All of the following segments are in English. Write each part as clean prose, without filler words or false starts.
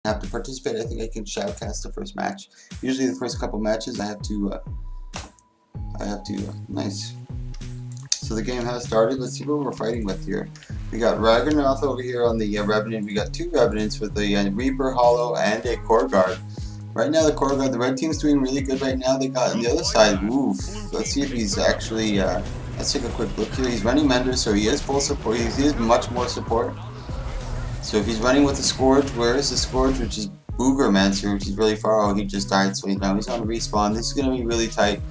have to participate. I think I can shoutcast the first match. Usually the first couple matches I have to nice. So the game has started. Let's see what we're fighting with here. We got Ragnaroth over here on the Revenant. We got two Revenants with the Reaper Hollow and a Core Guard. Right now the Core Guard, the red team's doing really good right now. They got on the other side, oof. Let's see if he's actually, let's take a quick look here. He's running Mender, so he is full support. He is much more support. So if he's running with the Scourge, where is the Scourge? Which is Boogermancer, which is really far out. He just died, so now he's on respawn. This is going to be really tight.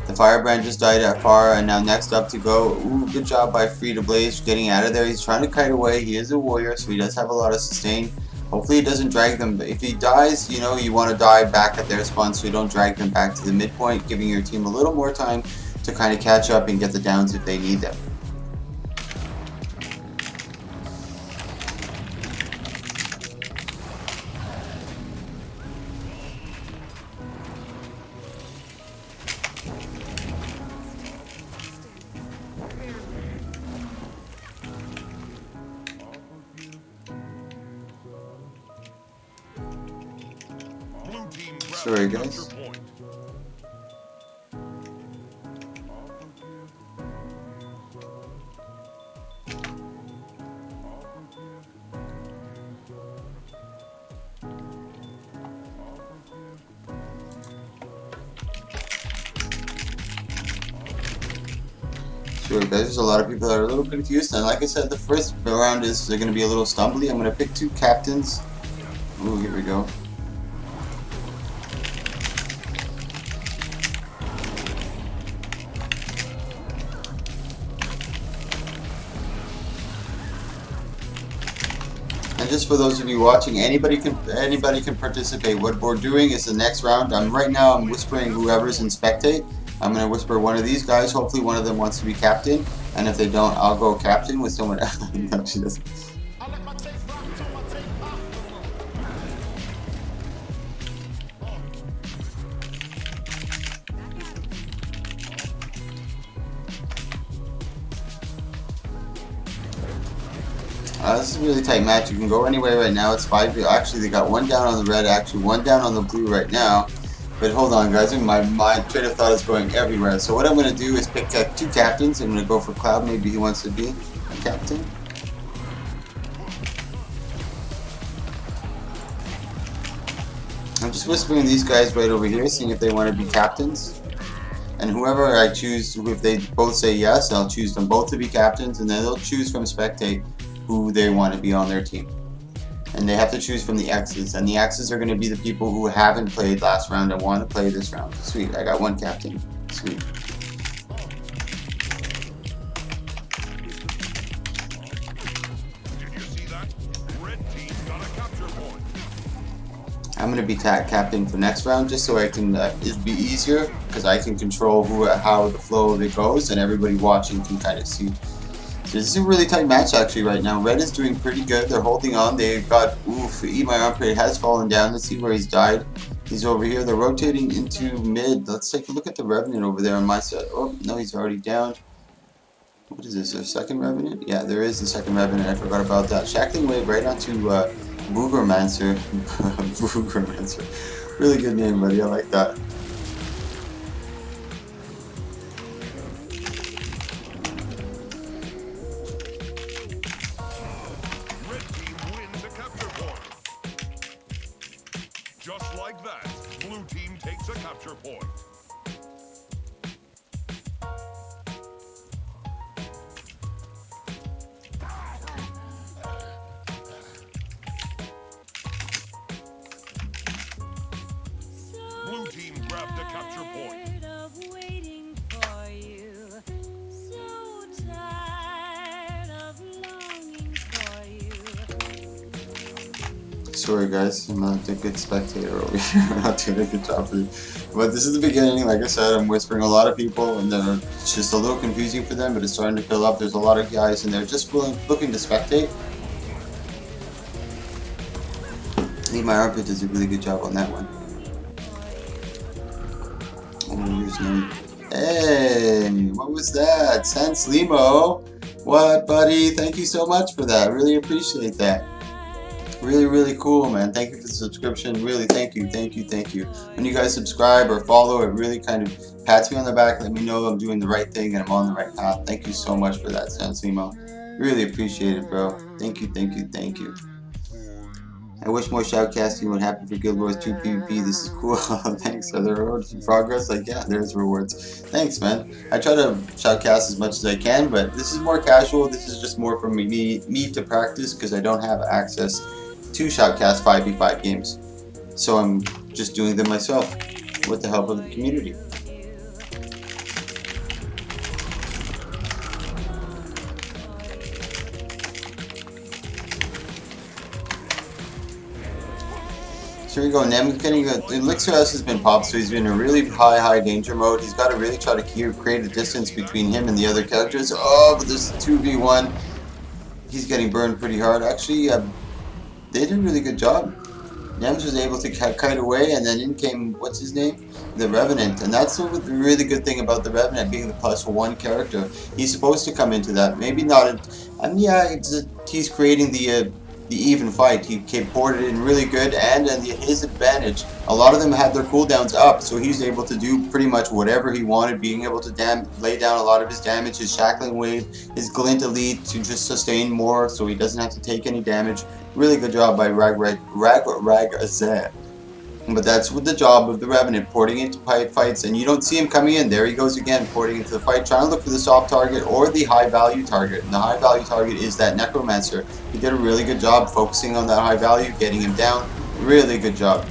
The Firebrand just died at far, and now next up to go. Ooh, good job by Free to Blaze getting out of there. He's trying to kite away. He is a warrior, so he does have a lot of sustain. Hopefully he doesn't drag them. If he dies, you know, you want to die back at their spawn so you don't drag them back to the midpoint, giving your team a little more time to kind of catch up and get the downs if they need them. Sorry guys. Sure guys, there's a lot of people that are a little confused, and like I said, the first round is going to be a little stumbly. I'm going to pick two captains. Ooh, here we go. And just for those of you watching, anybody can participate. What we're doing is the next round. Right now I'm whispering whoever's in spectate. I'm gonna whisper one of these guys. Hopefully one of them wants to be captain, and if they don't, I'll go captain with someone else. No, she doesn't. This is a really tight match. You can go anywhere right now. It's 5. Actually, they got one down on the red. Actually, one down on the blue right now. But hold on, guys. My train of thought is going everywhere. So what I'm going to do is pick two captains. I'm going to go for Cloud. Maybe he wants to be a captain. I'm just whispering these guys right over here, seeing if they want to be captains. And whoever I choose, if they both say yes, I'll choose them both to be captains, and then they'll choose from spectate who they want to be on their team. And they have to choose from the X's, and the X's are going to be the people who haven't played last round and want to play this round. Sweet, I got one captain. Sweet. I'm going to be captain for next round just so I can, it'll be easier because I can control how the flow of it goes, and everybody watching can kind of see. So this is a really tight match actually right now. Red is doing pretty good. They're holding on. They've got, oof, Eat My Armpit has fallen down. Let's see where he's died. He's over here. They're rotating into mid. Let's take a look at the Revenant over there on my side. Oh, no, he's already down. What is this, their second Revenant? Yeah, there is the second Revenant. I forgot about that. Shackling Wave right onto Boogermancer. Boogermancer. Really good name, buddy. I like that. Just like that, blue team takes a capture point. Blue team grabbed a capture point. Sorry guys, I'm not a good spectator over here. I'm not doing a good job for you. But this is the beginning. Like I said, I'm whispering a lot of people, and it's just a little confusing for them, but it's starting to fill up. There's a lot of guys, and they're just looking to spectate. Eat My Armpit does a really good job on that one. Oh, here's no. Hey, what was that? Sans Limo. What, buddy? Thank you so much for that. Really appreciate that. Really, really cool, man. Thank you for the subscription. Really, thank you, thank you, thank you. When you guys subscribe or follow, it really kind of pats me on the back, let me know I'm doing the right thing and I'm on the right path. Thank you so much for that, Sansimo. Really appreciate it, bro. Thank you, thank you, thank you. I wish more shoutcasting would happen for Guild Wars 2 PvP. This is cool. Thanks. Are there rewards for progress? Like, yeah, there's rewards. Thanks, man. I try to shoutcast as much as I can, but this is more casual. This is just more for me to practice because I don't have access to shoutcast 5v5 games. So I'm just doing them myself with the help of the community. So here we go. Nem's getting the Elixir S has been popped, so he's in a really high danger mode. He's got to really try to create a distance between him and the other characters. Oh, but this 2v1. He's getting burned pretty hard. Actually, they did a really good job. Nems was able to kite away, and then in came, what's his name? The Revenant. And that's the really good thing about the Revenant being the +1 character. He's supposed to come into that. Maybe not. And yeah, he's creating the even fight. He ported in really good, and his advantage, a lot of them had their cooldowns up, so he's able to do pretty much whatever he wanted, being able to lay down a lot of his damage, his Shackling Wave, his Glint Elite to just sustain more, so he doesn't have to take any damage. Really good job by Ragazet. But that's with the job of the Revenant, porting into fights, and you don't see him coming in. There he goes again, porting into the fight, trying to look for the soft target or the high value target. And the high value target is that Necromancer. He did a really good job focusing on that high value, getting him down. Really good job.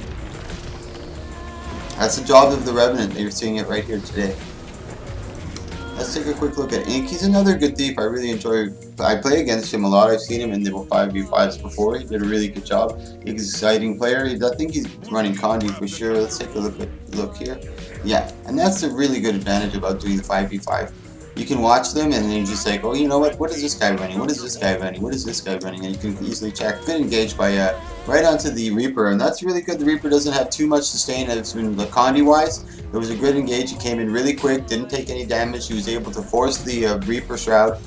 That's the job of the Revenant. You're seeing it right here today. Let's take a quick look at Ink. He's another good thief. I really enjoy. I play against him a lot. I've seen him in the 5v5s before. He did a really good job. He's an exciting player. I think he's running Condi for sure. Let's take a look here. Yeah, and that's a really good advantage about doing the 5v5. You can watch them and then you're just like, oh, you know what? What is this guy running? What is this guy running? What is this guy running? And you can easily check. Good engage by right onto the Reaper, and that's really good. The Reaper doesn't have too much sustain as in the Condi wise. It was a good engage. He came in really quick, didn't take any damage. He was able to force the Reaper Shroud,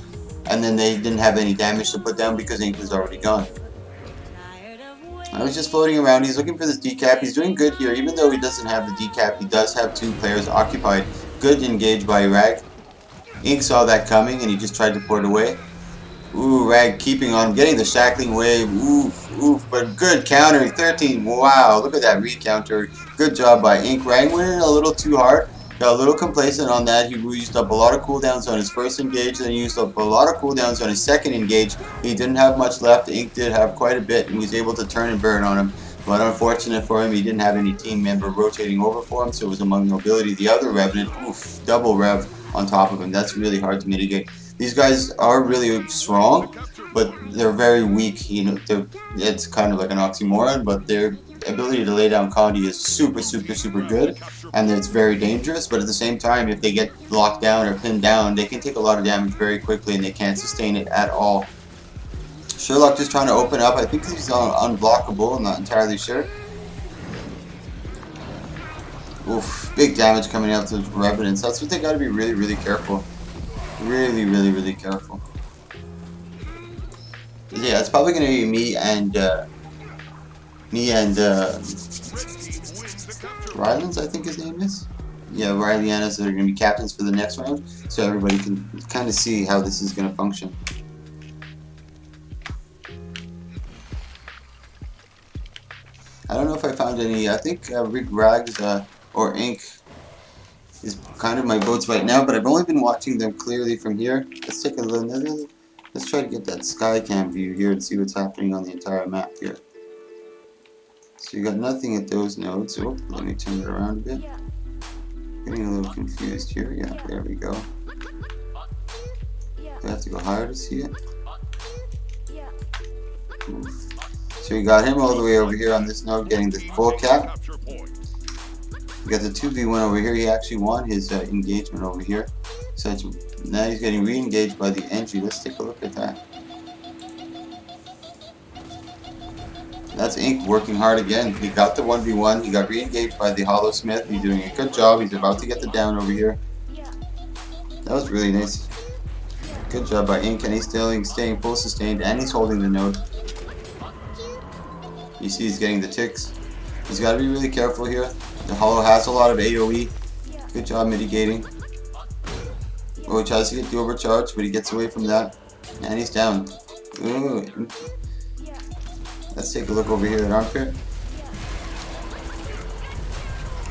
and then they didn't have any damage to put down because Ink was already gone. I was just floating around. He's looking for this decap. He's doing good here. Even though he doesn't have the decap, he does have 2 players occupied. Good engage by Rag. Ink saw that coming and he just tried to port away. Ooh, Rag keeping on, getting the Shackling Wave. Oof, oof, but good countering. 13. Wow, look at that recounter. Good job by Ink. Rag went in a little too hard. Got a little complacent on that. He used up a lot of cooldowns on his first engage, then he used up a lot of cooldowns on his second engage. He didn't have much left. Ink did have quite a bit, and he was able to turn and burn on him. But unfortunate for him, he didn't have any team member rotating over for him, so it was among nobility. The other Revenant, oof, double Rev on top of him. That's really hard to mitigate. These guys are really strong, but they're very weak. You know, it's kind of like an oxymoron, but their ability to lay down Condi is super good, and it's very dangerous. But at the same time, if they get locked down or pinned down, they can take a lot of damage very quickly, and they can't sustain it at all. Sherlock just trying to open up. I think he's unblockable. I'm not entirely sure. Oof, big damage coming out to the Revenants. That's what they got to be really careful. Really careful. Yeah, it's probably gonna be me and Rylands, I think his name is. Yeah, Riley and Anna are gonna be captains for the next round, so everybody can kind of see how this is gonna function. I don't know if I found any. I think Rick Rags or Ink is kind of my votes right now, but I've only been watching them clearly from here. Let's take a little. Let's try to get that sky cam view here and see what's happening on the entire map here. So you got nothing at those nodes. Oh, let me turn it around a bit. Getting a little confused here. Yeah, there we go. Do I have to go higher to see it? Oof. So we got him all the way over here on this node, getting the full cap. We got the 2v1 over here. He actually won his engagement over here. So now he's getting re-engaged by the entry. Let's take a look at that. That's Ink working hard again. He got the 1v1. He got re-engaged by the Hollow Smith. He's doing a good job. He's about to get the down over here. That was really nice. Good job by Ink, and he's staying full sustained, and he's holding the node. You see he's getting the ticks. He's got to be really careful here. The Hollow has a lot of AoE. Good job mitigating. Oh, he tries to get the overcharge, but he gets away from that. And he's down. Ooh. Let's take a look over here at Armpit.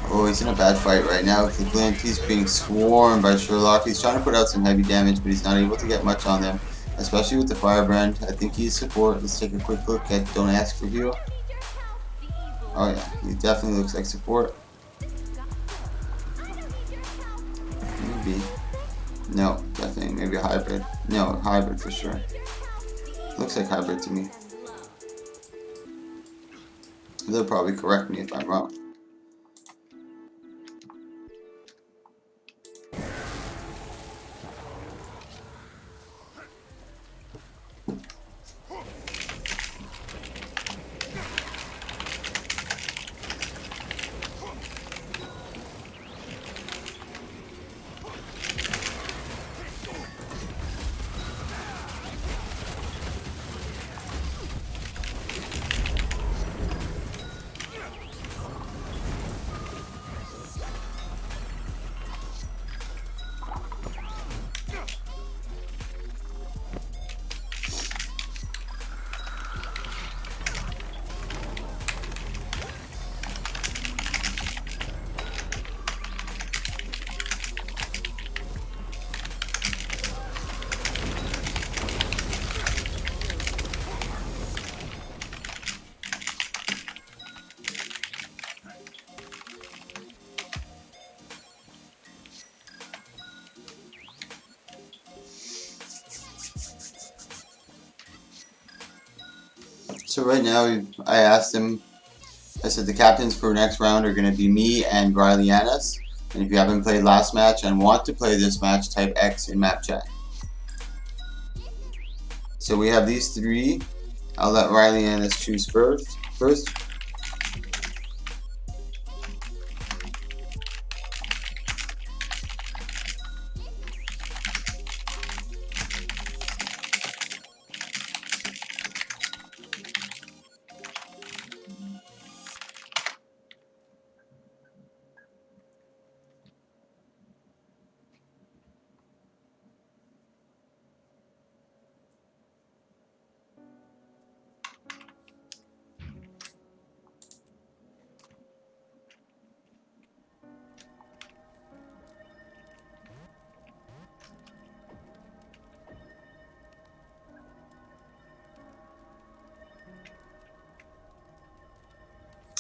Oh, he's in a bad fight right now. He's being swarmed by Sherlock. He's trying to put out some heavy damage, but he's not able to get much on them. Especially with the Firebrand. I think he's support. Let's take a quick look at Don't Ask for Heal. Oh yeah, he definitely looks like support. Maybe. No, definitely. Maybe a hybrid. No, hybrid for sure. Looks like hybrid to me. They'll probably correct me if I'm wrong. So right now, I asked him, I said the captains for next round are going to be me and Riley Annis. And if you haven't played last match and want to play this match, type X in map chat. So we have these three. I'll let Riley Annis choose first.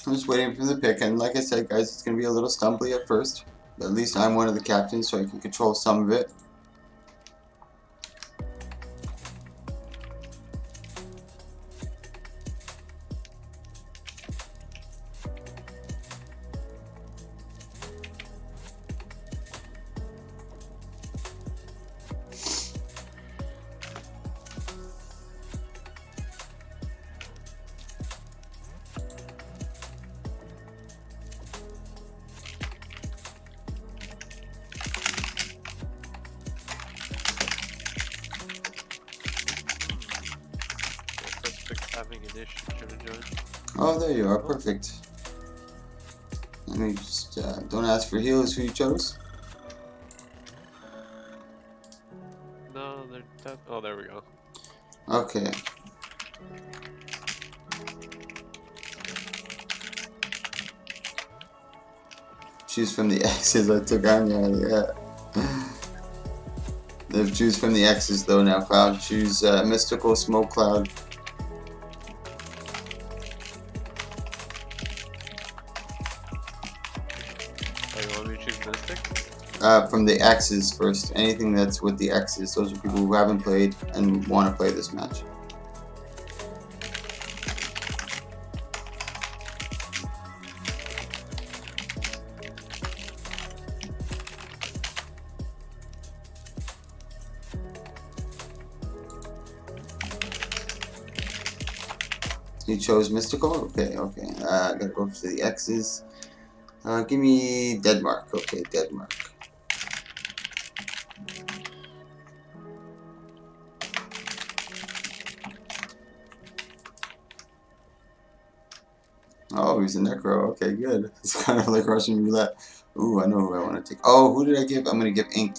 I'm just waiting for the pick, and like I said, guys, it's going to be a little stumbly at first. But at least I'm one of the captains, so I can control some of it. Having an issue trying to join. Oh, there you are. Perfect. Let me just, don't ask for heal is who you chose. No, they're oh, there we go. Okay. Choose from the X's. I took Anya, yeah. They've choose from the X's though now, Cloud. Choose Mystical Smoke Cloud. Oh, you want me to choose Mystic? From the X's first. Anything that's with the X's. Those are people who haven't played and want to play this match. You chose Mystical? Okay, okay. I gotta go to the X's. Give me Deadmark. Okay, Deadmark. Oh, he's a necro. Okay, good. It's kind of like Russian roulette. Ooh, I know who I want to take. Oh, who did I give? I'm gonna give Ink.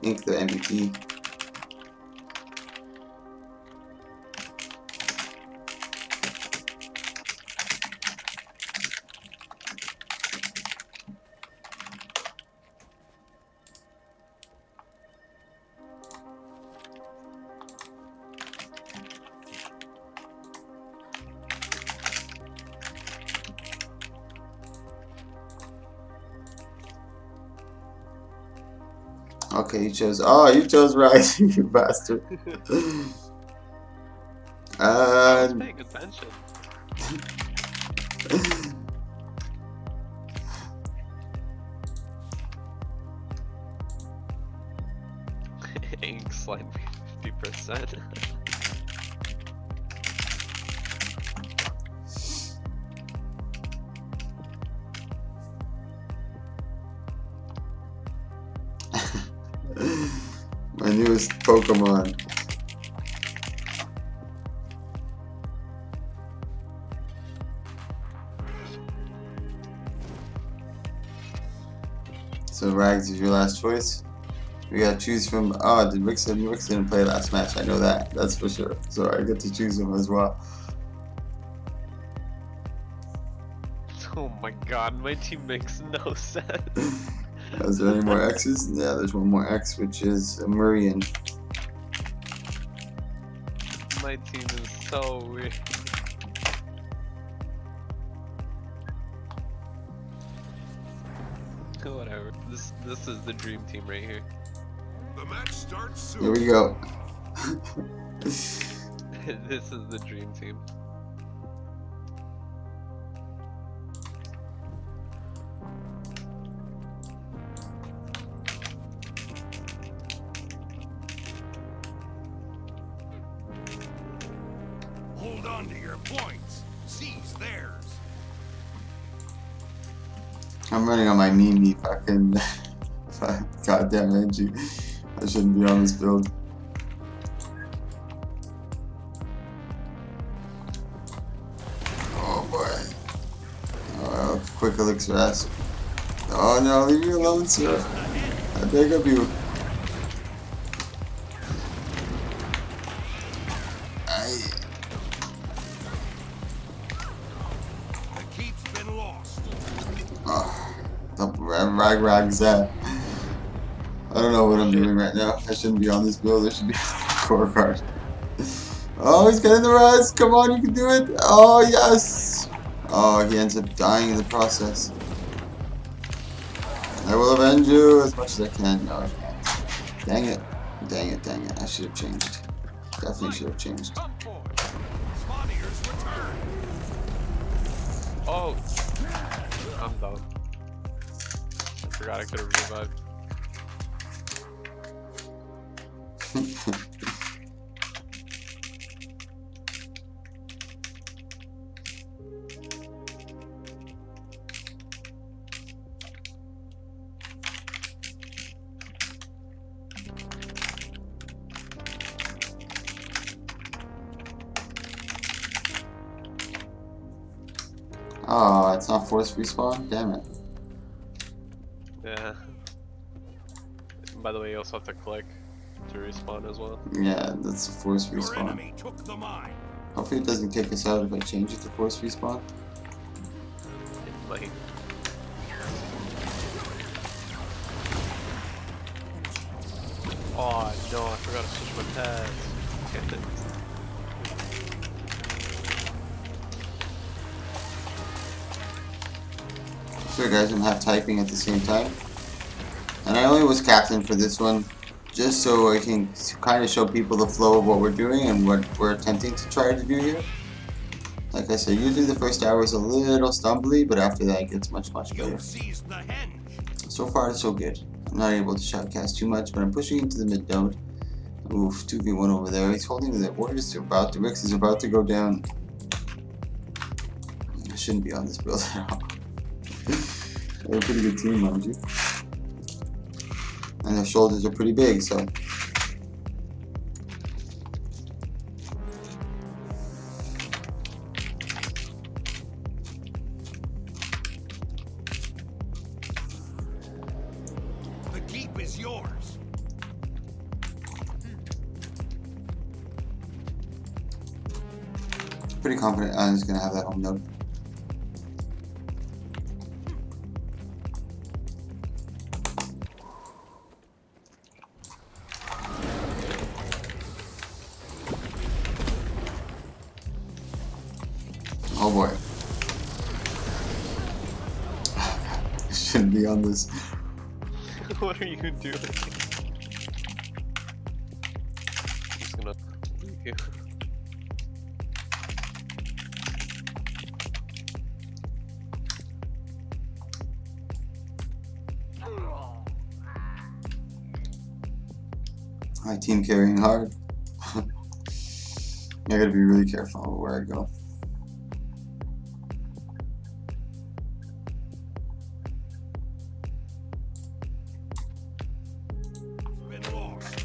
Ink the MVP. Okay, you chose. Oh, you chose right, you bastard. I was Uh, paying attention. Ink slide me 50%. my newest Pokemon. So Rags is your last choice. We gotta choose from. Oh, did Rick didn't play last match? I know that. That's for sure. So I get to choose him as well. Oh my god, my team makes no sense. Is there any more X's? Yeah, there's one more X, which is a Murian. My team is so weird. Whatever. This is the dream team right here. The match starts soon. Here we go. This is the dream team. Hold on to your points. Seize theirs. I'm running on my Mimi fucking goddamn energy. I shouldn't be on this build. Oh boy. Oh, quick elixir ass. Oh no, leave me alone, sir. I beg of you. The keep's been lost. Oh, the rag's that. I don't know what I'm doing right now. I shouldn't be on this build. I should be on the core card. Oh, he's getting the res. Come on, you can do it. Oh, yes. Oh, he ends up dying in the process. I will avenge you as much as I can. No, I can't. Dang it. Dang it, dang it. I should have changed. Definitely should have changed. Come forth. Spawniers return. Oh! I'm done. I forgot I could have revived. Oh, it's not forced respawn? Damn it. Yeah. By the way, you also have to click to respawn as well. Yeah, that's a forced Your respawn. enemy took the mine. Hopefully it doesn't kick us out if I change it to forced respawn. It might. Oh no, I forgot to switch my pads. Sure guys, I'm half typing at the same time. And I only was captain for this one, just so I can kind of show people the flow of what we're doing and what we're attempting to try to do here. Like I said, usually the first hour is a little stumbly, but after that it gets much better. You've seized the henge. So far so good. I'm not able to shoutcast too much, but I'm pushing into the mid node. Oof, 2v1 over there. He's holding the warriors. The Rix is about to go down. I shouldn't be on this build at all. They're a pretty good team, mind you. And their shoulders are pretty big, so. is yours. Pretty confident Alan's gonna have that home node. Oh boy. I shouldn't be on this. What are you doing? I'm just gonna leave you. My team carrying hard. I gotta be really careful where I go. Been lost.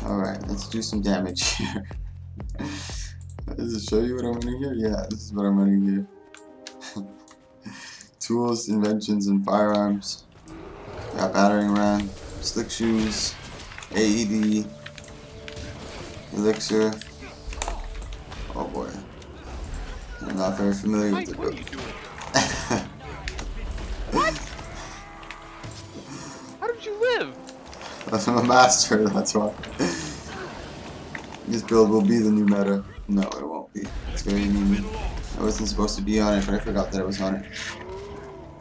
Alright, let's do some damage here. Does it show you what I'm running here? Yeah, this is what I'm running here. Tools, inventions, and firearms. Got battering ram, slick shoes, AED, elixir. Oh boy. I'm not very familiar with the What are build. you doing? What? How did you live? I'm a master, that's why. This build will be the new meta. No, it won't be. It's very new. I wasn't supposed to be on it, but I forgot that I was on it.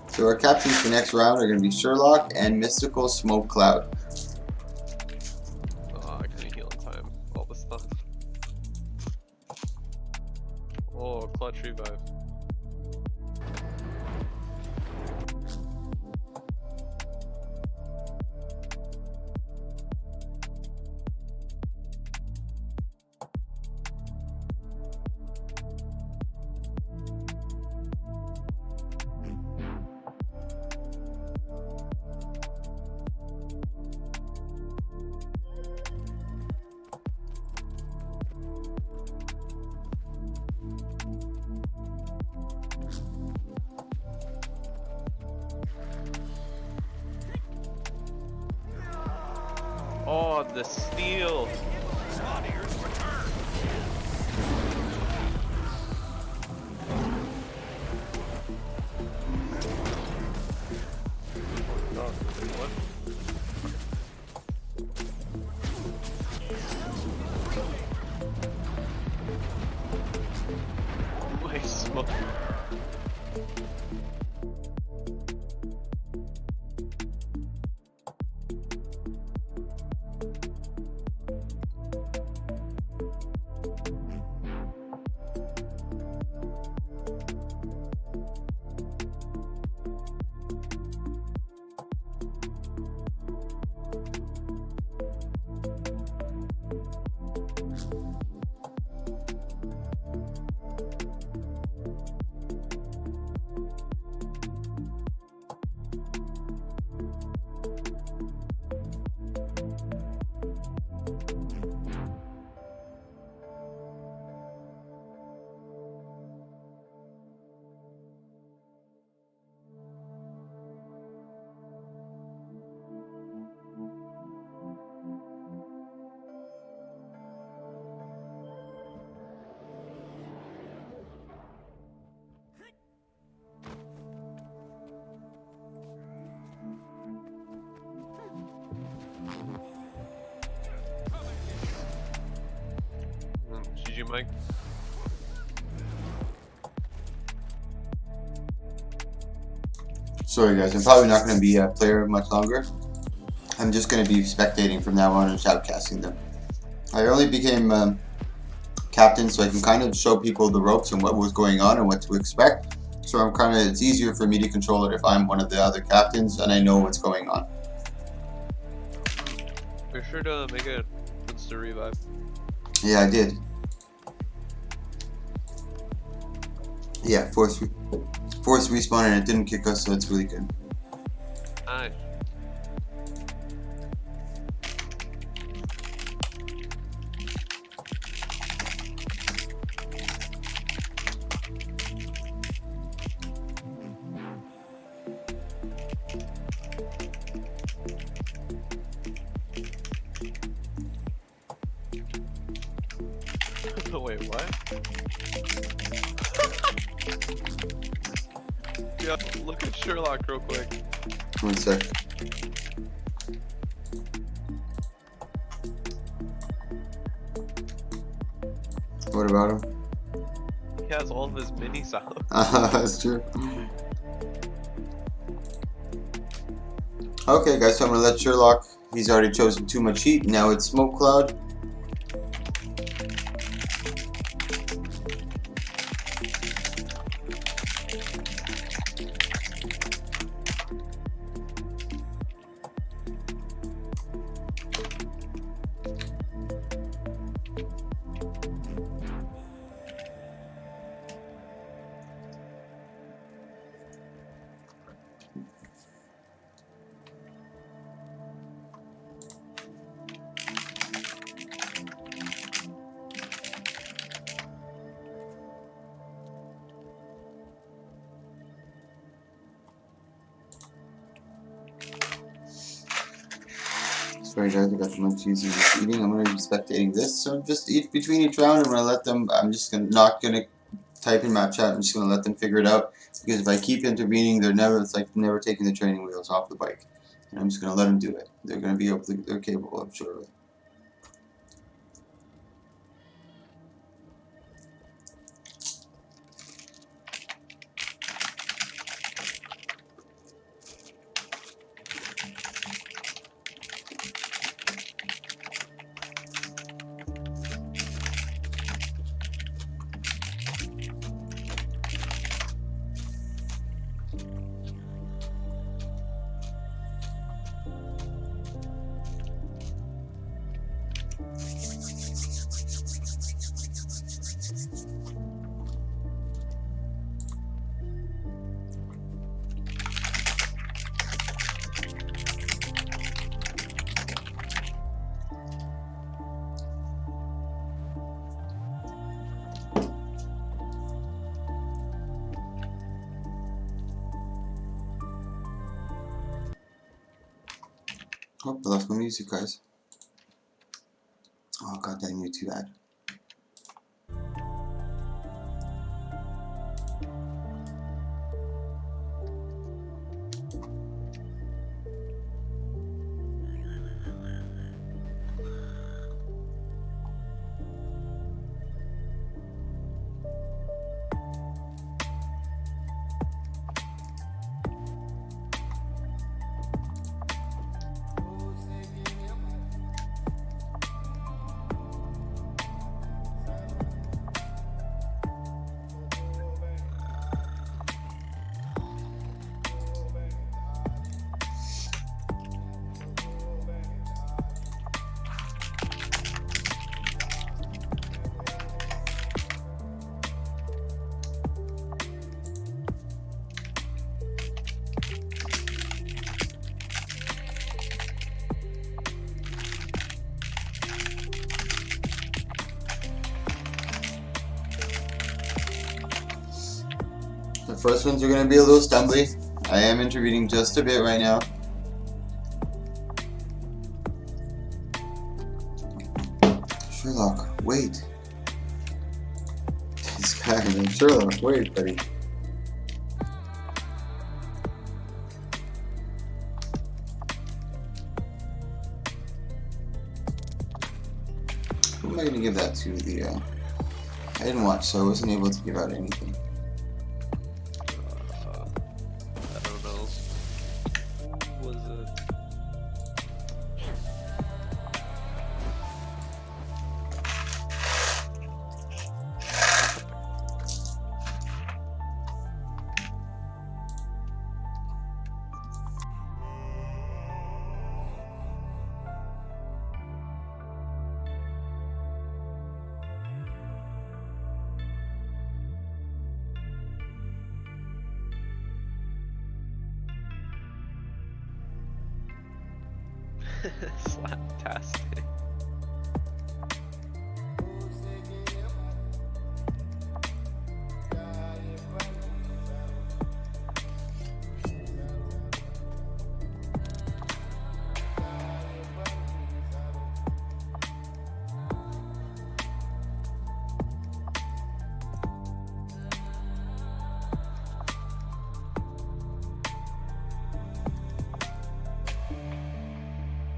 So our captains for next round are going to be Sherlock and Mystical Smoke Cloud. Oh, I couldn't heal in time. All this stuff. Oh, clutch revive. Oh, the steal! Slaughter's return. Oh, what? My smoke. GG, Mike. Sorry guys, I'm probably not going to be a player much longer. I'm just going to be spectating from now on and shoutcasting them. I only became captain so I can kind of show people the ropes and what was going on and what to expect. So it's easier for me to control it if I'm one of the other captains and I know what's going on. Be sure to make it insta revive. Yeah, I did. Yeah, force respawn, and it didn't kick us, so it's really good. Nice. Wait, what? Yo, look at Sherlock real quick. 1 sec. What about him? He has all of his mini silos. That's true. Okay, guys, so I'm gonna let Sherlock. He's already chosen too much heat. Now it's Smoke Cloud. Sorry guys, I got the munchies and just eating. I'm gonna be spectating this. So just eat between each round. I'm gonna let them. I'm just gonna not gonna type in map chat. I'm just gonna let them figure it out. Because if I keep intervening, they're never. It's like never taking the training wheels off the bike. And I'm just gonna let them do it. They're gonna be able to. They're capable, I'm sure of it. Oh, I lost my music, guys. Oh, goddamn YouTube ad. The first ones are going to be a little stumbly. I am intervening just a bit right now. Sherlock, wait. This guy, man. Sherlock, wait, buddy. Who am I going to give that to? I didn't watch, so I wasn't able to give out anything. I don't know. Who was it? Slaptastic.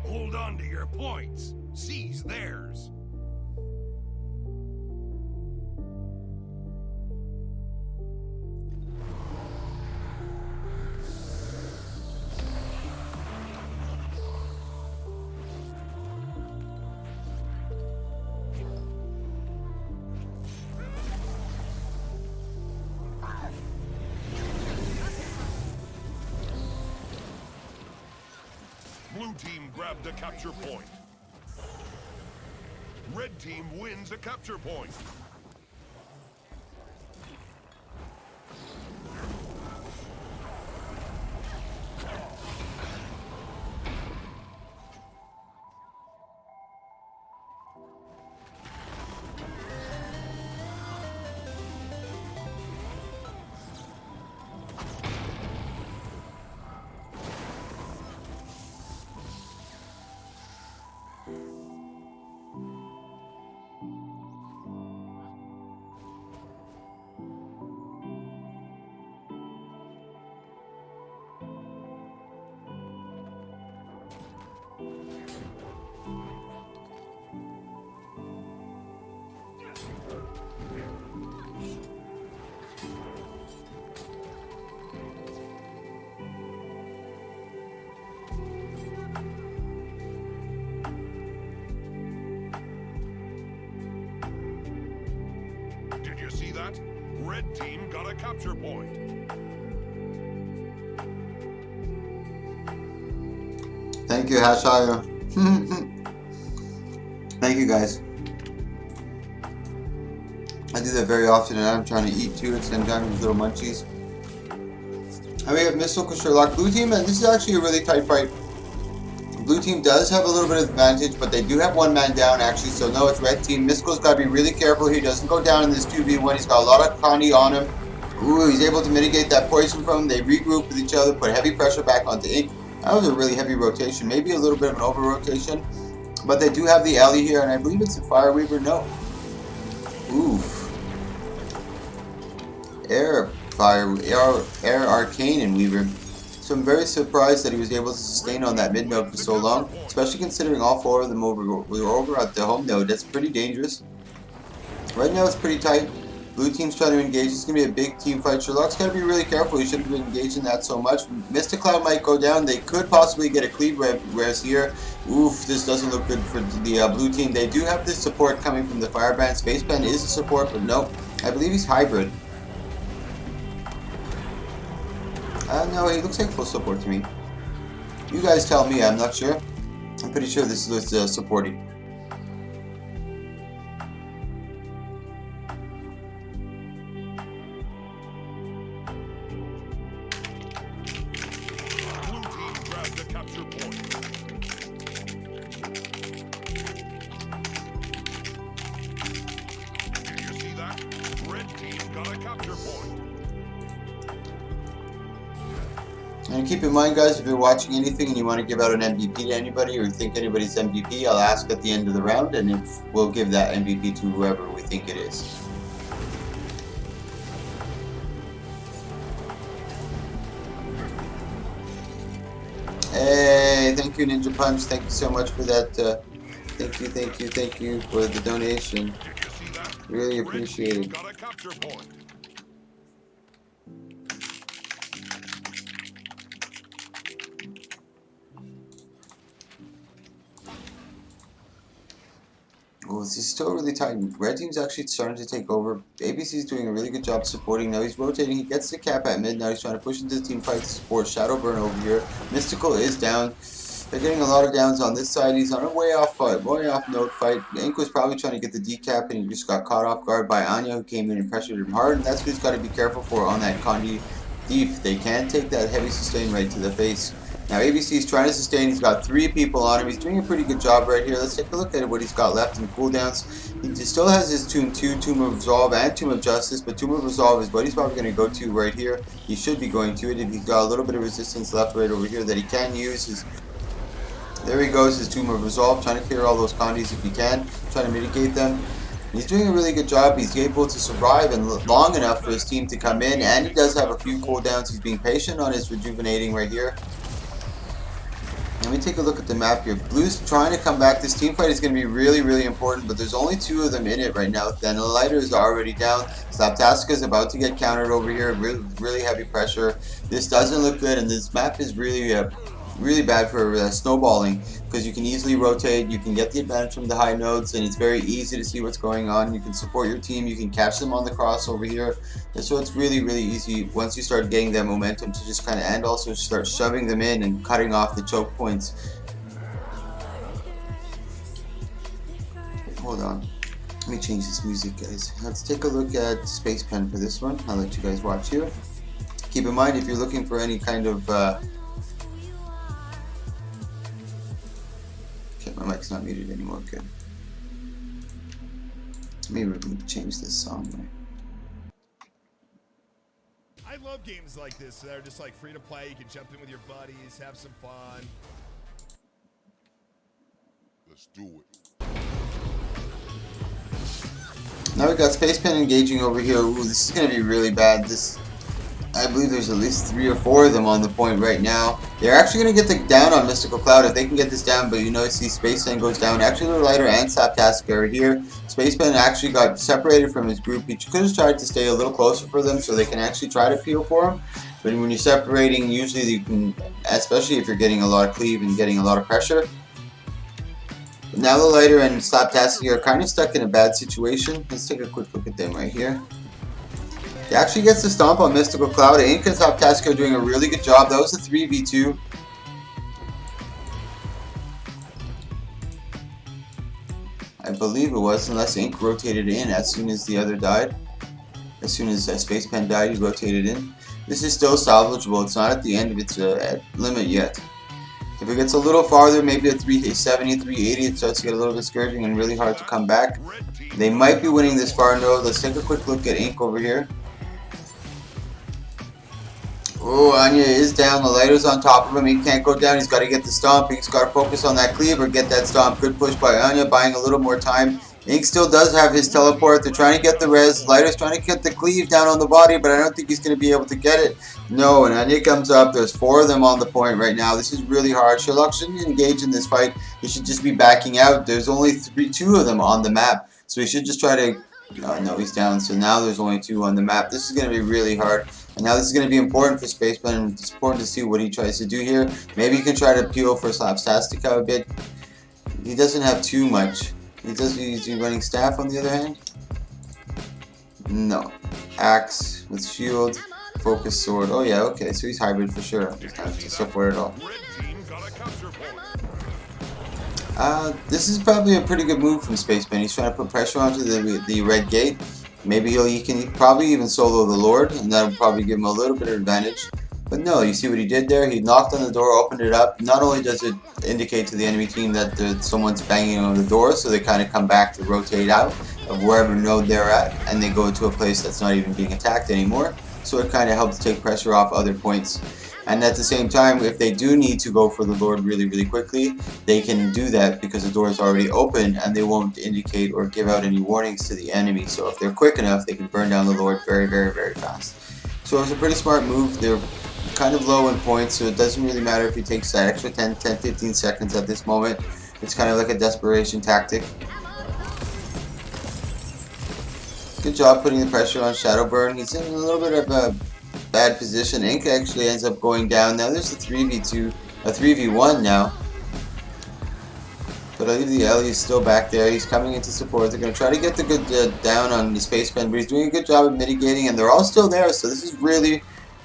Hold on to your points. Seize theirs. Blue team grabbed a capture point. Red team wins a capture point. Did you see that? Red team got a capture point. Thank you, Hashire. Thank you, guys. I do that very often, and I'm trying to eat too at the same time, these little munchies. And we have Mystical Sherlock Blue Team, and this is actually a really tight fight. Blue Team does have a little bit of advantage, but they do have one man down actually, so no, it's Red Team. Mystical's got to be really careful he doesn't go down in this 2v1. He's got a lot of Connie on him. Ooh, he's able to mitigate that poison from him. They regroup with each other, put heavy pressure back onto Ink. That was a really heavy rotation, maybe a little bit of an over rotation. But they do have the alley here, and I believe it's a Fire Weaver. No. Oof. Air Arcane and Weaver. So I'm very surprised that he was able to sustain on that mid node for so long, especially considering all four of them were over at the home node. That's pretty dangerous. Right now it's pretty tight. Blue team's trying to engage. It's going to be a big team fight. Sherlock's got to be really careful. He shouldn't be engaged in that so much. Mystic Cloud might go down. They could possibly get a cleave res here. Oof, this doesn't look good for the blue team. They do have this support coming from the Firebrand. Spacepan is a support, but no. I believe he's hybrid. No, he looks like full support to me. You guys tell me, I'm not sure. I'm pretty sure this is supporting. Blue team grabbed a capture point. Did you see that? Red team got a capture point. And keep in mind, guys, if you're watching anything and you want to give out an MVP to anybody or think anybody's MVP, I'll ask at the end of the round, and if we'll give that MVP to whoever we think it is. Hey, thank you, Ninja Punch. Thank you so much for that. Thank you for the donation. Did you see that? Really appreciate Red it. team got a capture point. Oh, this is still really tight. Red team's actually starting to take over. ABC's doing a really good job supporting. Now he's rotating. He gets the cap at mid. Now he's trying to push into the team fight to support Shadowburn over here. Mystical is down. They're getting a lot of downs on this side. He's on a way off node fight. Ink was probably trying to get the decap, and he just got caught off guard by Anya, who came in and pressured him hard. And that's what he's got to be careful for on that Condi Thief. They can take that heavy sustain right to the face. Now ABC is trying to sustain. He's got 3 people on him. He's doing a pretty good job right here. Let's take a look at what he's got left in cooldowns. He still has his Tomb 2, Tomb of Resolve, and Tomb of Justice, but Tomb of Resolve is what he's probably going to go to right here. He should be going to it. He's got a little bit of resistance left right over here that he can use. There he goes, his Tomb of Resolve, trying to clear all those condies if he can, trying to mitigate them. He's doing a really good job. He's able to survive and long enough for his team to come in, and he does have a few cooldowns. He's being patient on his rejuvenating right here. Let me take a look at the map here. Blue's trying to come back. This team fight is going to be really, really important, but there's only 2 of them in it right now. Then the lighter is already down. Slaptastica is about to get countered over here. Really heavy pressure. This doesn't look good, and this map is really bad for snowballing, because you can easily rotate, you can get the advantage from the high nodes, and it's very easy to see what's going on. You can support your team, you can catch them on the cross over here, and so it's really easy once you start getting that momentum to just kind of, and also start shoving them in and cutting off the choke points. Hold on, let me change this music, guys. Let's take a look at Space Pen for this one. I'll let you guys watch here. Keep in mind, if you're looking for any kind of my mic's not muted anymore, good. Maybe we can change this song there. I love games like this. They're just like free to play. You can jump in with your buddies, have some fun. Let's do it. Now we got Space Pen engaging over here. Ooh, this is going to be really bad. I believe there's at least 3 or 4 of them on the point right now. They're actually going to get down on Mystical Cloud if they can get this down, but you know, see Space Pen goes down. Actually, the Lighter and Slaptastica are here. Space Pen actually got separated from his group. He could have tried to stay a little closer for them so they can actually try to peel for him. But when you're separating, usually you can, especially if you're getting a lot of cleave and getting a lot of pressure. But now the Lighter and Slaptastica are kind of stuck in a bad situation. Let's take a quick look at them right here. He actually gets the stomp on Mystical Cloud. Ink and Slaptastica are doing a really good job. That was a 3v2. I believe it was, unless Ink rotated in as soon as the other died. As soon as Space Pen died, he rotated in. This is still salvageable. It's not at the end of its limit yet. If it gets a little farther, maybe at 370, 380, it starts to get a little discouraging and really hard to come back. They might be winning this far. No, let's take a quick look at Ink over here. Oh, Anya is down. The Lighter's on top of him. He can't go down. He's got to get the stomp. He's got to focus on that cleave or get that stomp. Good push by Anya, buying a little more time. Ink still does have his teleport. They're trying to get the res. Lighter's trying to get the cleave down on the body, but I don't think he's going to be able to get it. No, and Anya comes up. There's 4 of them on the point right now. This is really hard. Sherlock shouldn't engage in this fight. He should just be backing out. There's only 2 of them on the map, so he should just try to... no, he's down. So now there's only 2 on the map. This is going to be really hard. And now this is going to be important for Space Pen. It's important to see what he tries to do here. Maybe he can try to peel for Slaptastica a bit. He doesn't have too much. He's running Staff on the other hand? No. Axe with shield. Focus sword. Oh yeah, okay. So he's hybrid for sure. He's not to support at all. This is probably a pretty good move from Space Pen. He's trying to put pressure onto the red gate. Maybe he can probably even solo the Lord, and that will probably give him a little bit of advantage. But no, you see what he did there? He knocked on the door, opened it up. Not only does it indicate to the enemy team that someone's banging on the door, so they kind of come back to rotate out of wherever node they're at, and they go to a place that's not even being attacked anymore. So it kind of helps take pressure off other points. And at the same time, if they do need to go for the Lord really quickly, they can do that because the door is already open and they won't indicate or give out any warnings to the enemy. So if they're quick enough, they can burn down the Lord very fast. So it was a pretty smart move. They're kind of low in points, so it doesn't really matter if he takes that extra 10-15 seconds at this moment. It's kind of like a desperation tactic. Good job putting the pressure on Shadowburn. He's in a little bit of a bad position. Ink actually ends up going down. Now there's a 3v2, a 3v1 now. But I believe the Ellie is still back there. He's coming into support. They're going to try to get the good down on the Space Pen, but he's doing a good job of mitigating, and they're all still there. So this is really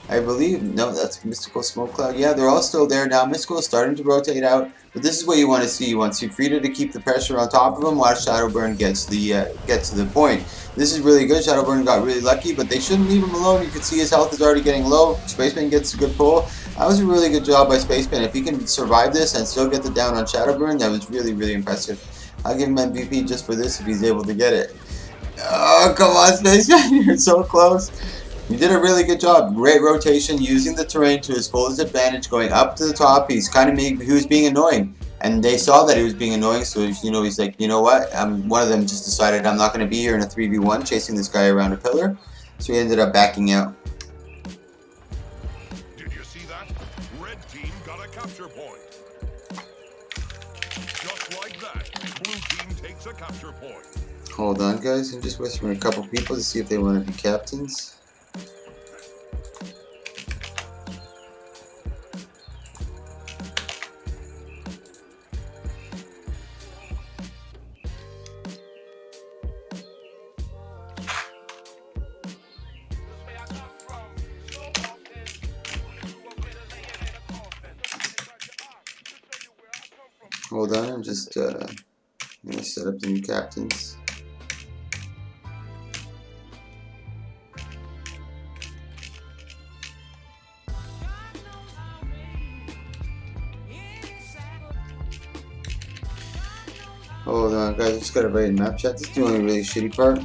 I believe, no, that's Mystical Smoke Cloud. Yeah, they're all still there now. Mystical is starting to rotate out, but this is what you want to see. You want to see Frida to keep the pressure on top of him while Shadowburn gets to the point. This is really good. Shadowburn got really lucky, but they shouldn't leave him alone. You can see his health is already getting low. Spaceman gets a good pull. That was a really good job by Spaceman. If he can survive this and still get the down on Shadowburn, that was really, really impressive. I'll give him MVP just for this if he's able to get it. Oh, come on, Spaceman. You're so close. You did a really good job. Great rotation, using the terrain to his fullest advantage, going up to the top. He's kind of he was being annoying, and they saw that he was being annoying. So he's like, you know what? One of them just decided I'm not going to be here in a 3v1 chasing this guy around a pillar. So he ended up backing out. Did you see that? Red team got a capture point. Just like that, blue team takes a capture point. Hold on, guys. I'm just whispering a couple people to see if they want to be captains. Hold on, I'm just gonna set up the new captains. Hold on, guys, I just gotta write in map chat. This is the only really shitty part.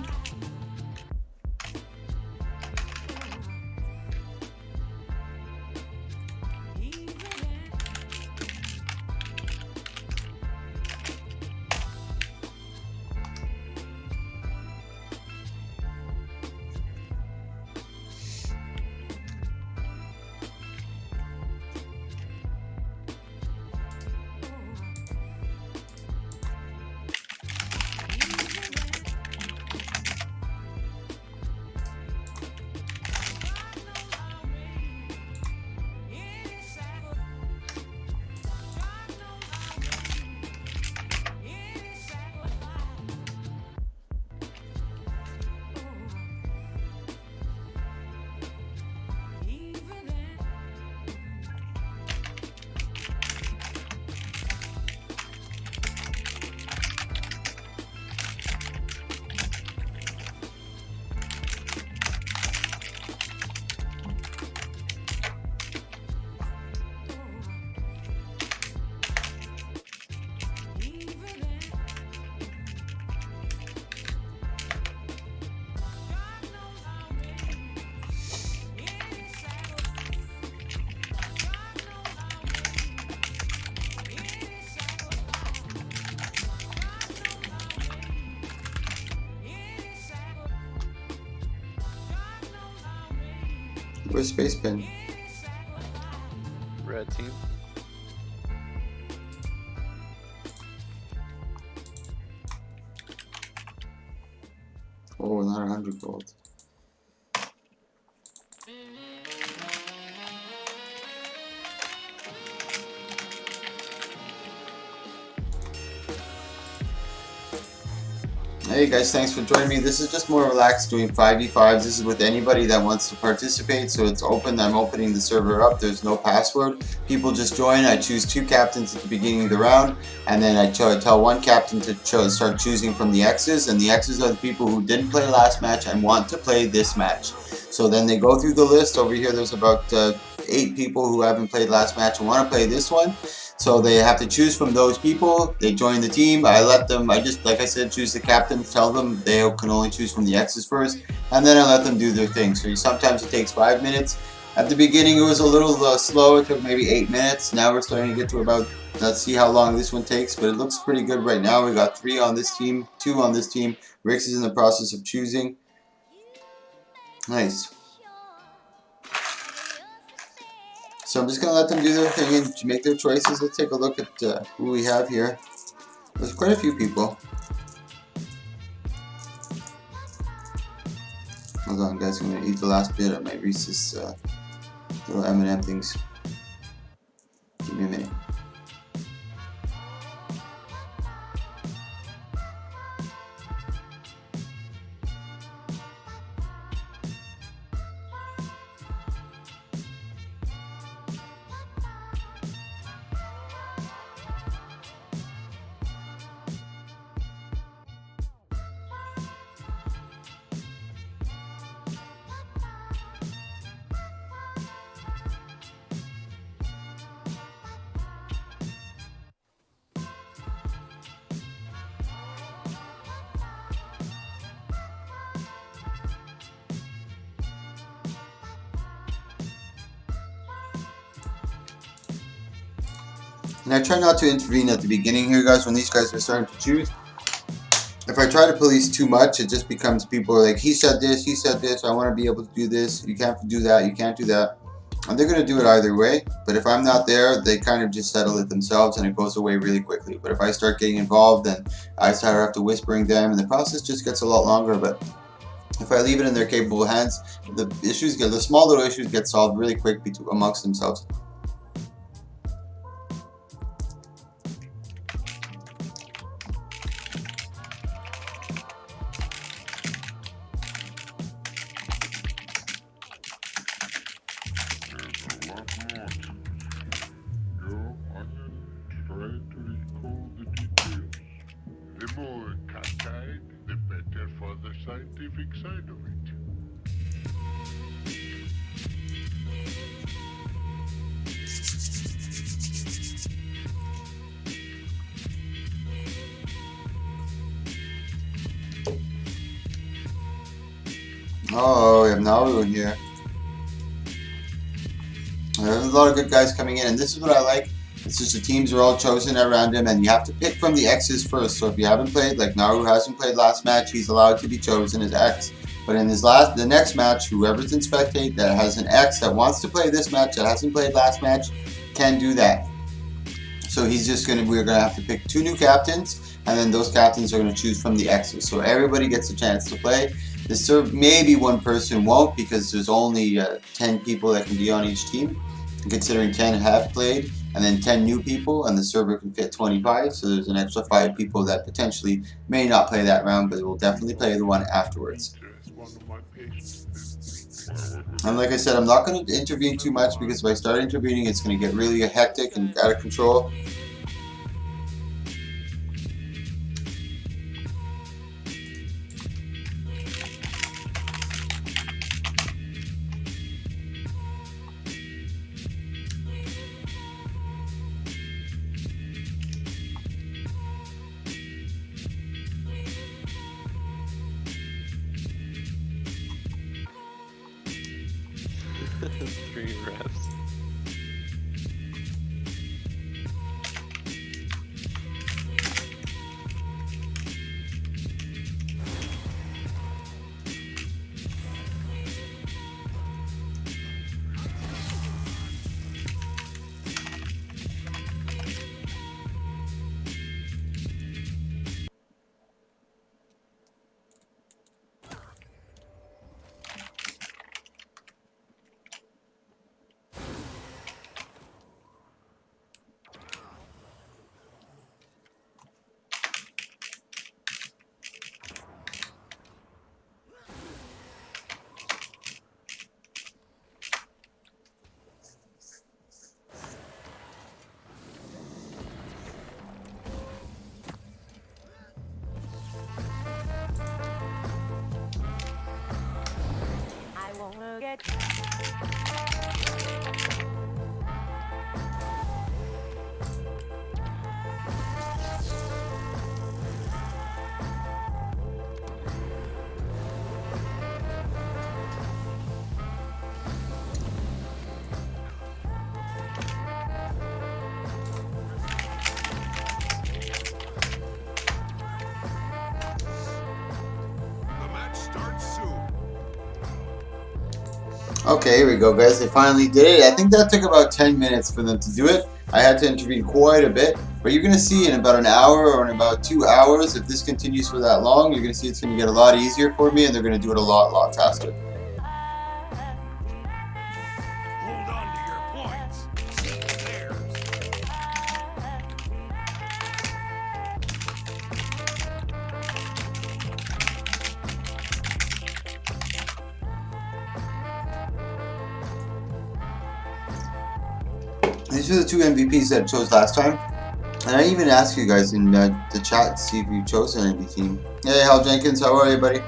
Where's Spaceman? Red team. Oh, not 100 gold. Hey guys, thanks for joining me. This is just more relaxed doing 5v5s. This is with anybody that wants to participate, so it's open. I'm opening the server up. There's no password. People just join. I choose 2 captains at the beginning of the round, and then I tell one captain to start choosing from the X's, and the X's are the people who didn't play last match and want to play this match. So then they go through the list. Over here there's about 8 people who haven't played last match and want to play this one. So they have to choose from those people. They join the team. I just, like I said, choose the captains, tell them they can only choose from the X's first, and then I let them do their thing. So sometimes it takes 5 minutes. At the beginning it was a little slow. It took maybe 8 minutes. Now we're starting to get to about, let's see how long this one takes, but it looks pretty good right now. We got 3 on this team, 2 on this team. Rix is in the process of choosing. Nice. So I'm just going to let them do their thing and make their choices. Let's take a look at who we have here. There's quite a few people. Hold on, guys. I'm going to eat the last bit of my Reese's little M&M things. Give me a minute. And I try not to intervene at the beginning here, guys, when these guys are starting to choose. If I try to police too much, it just becomes people are like, he said this, I want to be able to do this, you can't do that, you can't do that. And they're going to do it either way, but if I'm not there, they kind of just settle it themselves and it goes away really quickly. But if I start getting involved, then I start have to whispering them and the process just gets a lot longer. But if I leave it in their capable hands, the small little issues get solved really quick amongst themselves. There's a lot more. Go on and try to recall the details. The more cut-tied, the better for the scientific side of it. Oh, we have Naru in here. There's a lot of good guys coming in, and this is what I like. It's just the teams are all chosen around him, and you have to pick from the X's first. So if you haven't played, like Naru hasn't played last match, he's allowed to be chosen as X. But in the next match, whoever's in spectate that has an X that wants to play this match that hasn't played last match can do that. So we're gonna have to pick 2 new captains, and then those captains are gonna choose from the X's. So everybody gets a chance to play. Maybe one person won't because there's only 10 people that can be on each team, considering 10 have played, and then 10 new people, and the server can fit 25. So there's an extra 5 people that potentially may not play that round, but will definitely play the one afterwards. And like I said, I'm not going to intervene too much because if I start intervening, it's going to get really hectic and out of control. Three reps. Okay, here we go, guys. They finally did it. I think that took about 10 minutes for them to do it. I had to intervene quite a bit, but you're going to see in about an hour or in about 2 hours, if this continues for that long, you're going to see it's going to get a lot easier for me, and they're going to do it a lot faster. Hold on to your points. Seize theirs. These are the 2 MVPs that I chose last time. And I even asked you guys in the chat to see if you chose an MVP team. Hey, Hal Jenkins, how are you, buddy?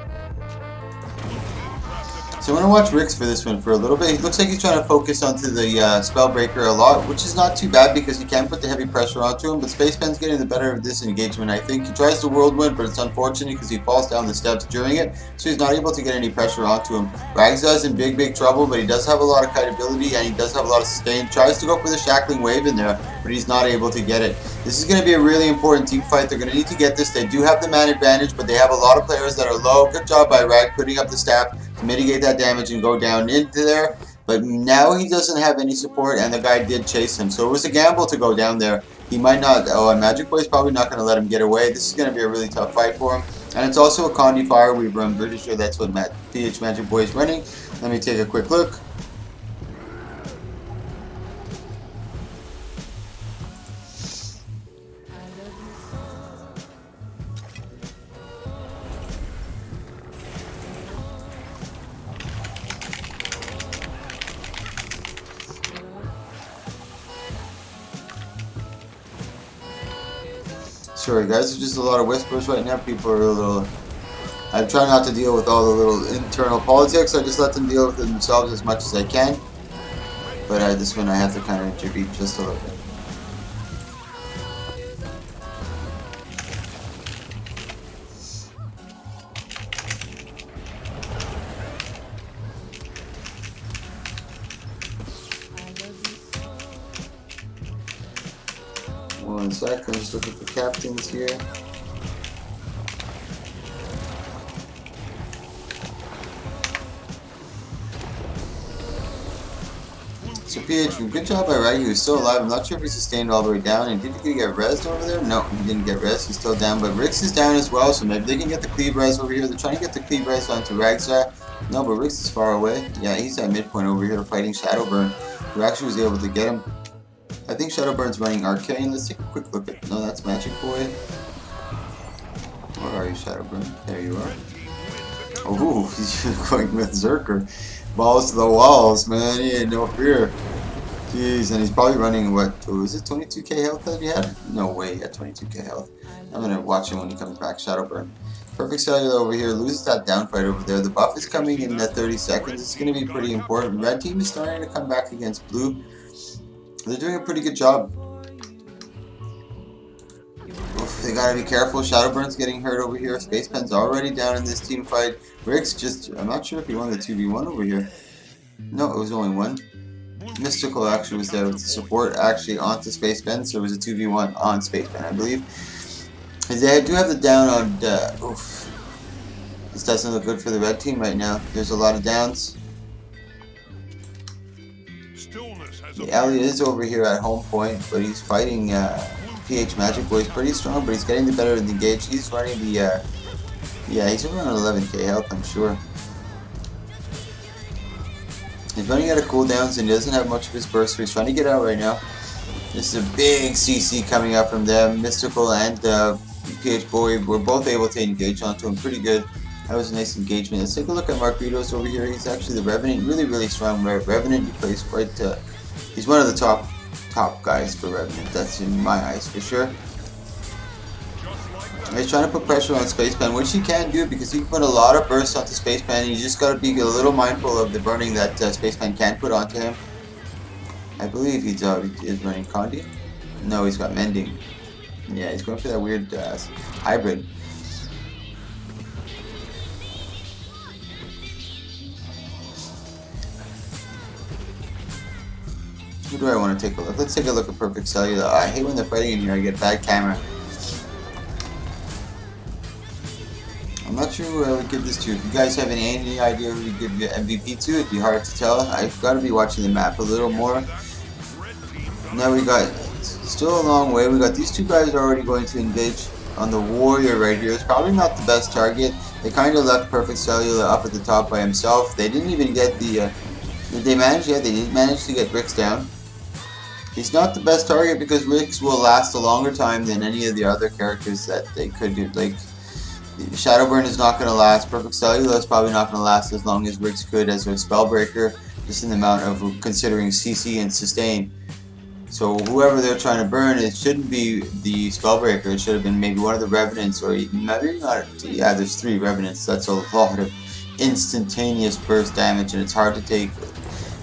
So I'm going to watch Rix for this one for a little bit. He looks like he's trying to focus onto the Spellbreaker a lot, which is not too bad because he can put the heavy pressure onto him, but Space Pen's getting the better of this engagement, I think. He tries the Whirlwind, but it's unfortunate because he falls down the steps during it, so he's not able to get any pressure onto him. Ragza's in big trouble, but he does have a lot of kite ability, and he does have a lot of sustain. Tries to go for the Shackling Wave in there, but he's not able to get it. This is going to be a really important team fight. They're going to need to get this. They do have the man advantage, but they have a lot of players that are low. Good job by Rag putting up the staff to mitigate that damage and go down into there. But now he doesn't have any support, and the guy did chase him. So it was a gamble to go down there. He might not. Oh, and Magic Boy's probably not going to let him get away. This is going to be a really tough fight for him. And it's also a Condi Fire Weaver. I'm pretty sure that's what PH Magic Boy is running. Let me take a quick look. Sorry guys, there's just a lot of whispers right now. People are a little... I try not to deal with all the little internal politics. I just let them deal with it themselves as much as I can. But this one I have to kind of intervene just a little bit. One sec, I'm just looking for captains here. So PH, good job by Raggy, who's still alive. I'm not sure if he sustained all the way down. And did he get rezzed over there? No, he didn't get rezzed. He's still down. But Rix is down as well, so maybe they can get the cleave res over here. They're trying to get the cleave res onto Ragzar. No, but Rix is far away. Yeah, he's at midpoint over here fighting Shadowburn, who actually was able to get him. I think Shadowburn's running Arcane. Let's take a quick look at... No, that's Magic Boy. Where are you, Shadowburn? There you are. Oh, he's going with Zerker. Balls to the walls, man. He had no fear. Jeez, and he's probably running, what, is it 22k health that he had? No way, he had 22k health. I'm going to watch him when he comes back, Shadowburn. Perfect Cellular over here, loses that down fight over there. The buff is coming in at 30 seconds. It's going to be pretty important. Red team is starting to come back against blue. They're doing a pretty good job. Oof, they gotta be careful. Shadowburn's getting hurt over here. Space Pen's already down in this team fight. Rick's just... I'm not sure if he won the 2v1 over here. No, it was only one. Mystical actually was there with the support actually onto Space Pen, so it was a 2v1 on Space Pen, I believe. They do have the down on... oof. This doesn't look good for the red team right now. There's a lot of downs. Elliot is over here at home point, but he's fighting PH Magic Boy. He's pretty strong, but he's getting the better of the engage. He's running the... yeah, he's around 11k health, I'm sure. He's running out of cooldowns and he doesn't have much of his burst, so he's trying to get out right now. This is a big CC coming up from them. Mystical and PH Boy were both able to engage onto him pretty good. That was a nice engagement. Let's take a look at Margaritos over here. He's actually the Revenant, really strong Revenant. He plays quite... he's one of the top guys for Revenant. That's in my eyes for sure. He's trying to put pressure on Space Pen, which he can do because he can put a lot of bursts onto Space Pen. You just got to be a little mindful of the burning that Space Pen can put onto him. I believe he is running Condi. No, he's got Mending. Yeah, he's going for that weird hybrid. Who do I want to take a look? Let's take a look at Perfect Cellular. I hate when they're fighting in here. I get bad camera. I'm not sure who I would give this to. If you guys have any idea who to give the MVP to, it'd be hard to tell. I've got to be watching the map a little more. Now we got still a long way. We got these two guys already going to engage on the Warrior right here. It's probably not the best target. They kind of left Perfect Cellular up at the top by himself. They didn't even get the... did they manage? Yeah, they did manage to get Rix down. He's not the best target because Rix will last a longer time than any of the other characters that they could do. Like, Shadowburn is not going to last. Perfect Cellular is probably not going to last as long as Rix could as a Spellbreaker, just in the amount of considering CC and sustain. So whoever they're trying to burn, it shouldn't be the Spellbreaker. It should have been maybe one of the Revenants, or maybe not. Yeah, there's 3 Revenants. That's a lot of instantaneous burst damage, and it's hard to take.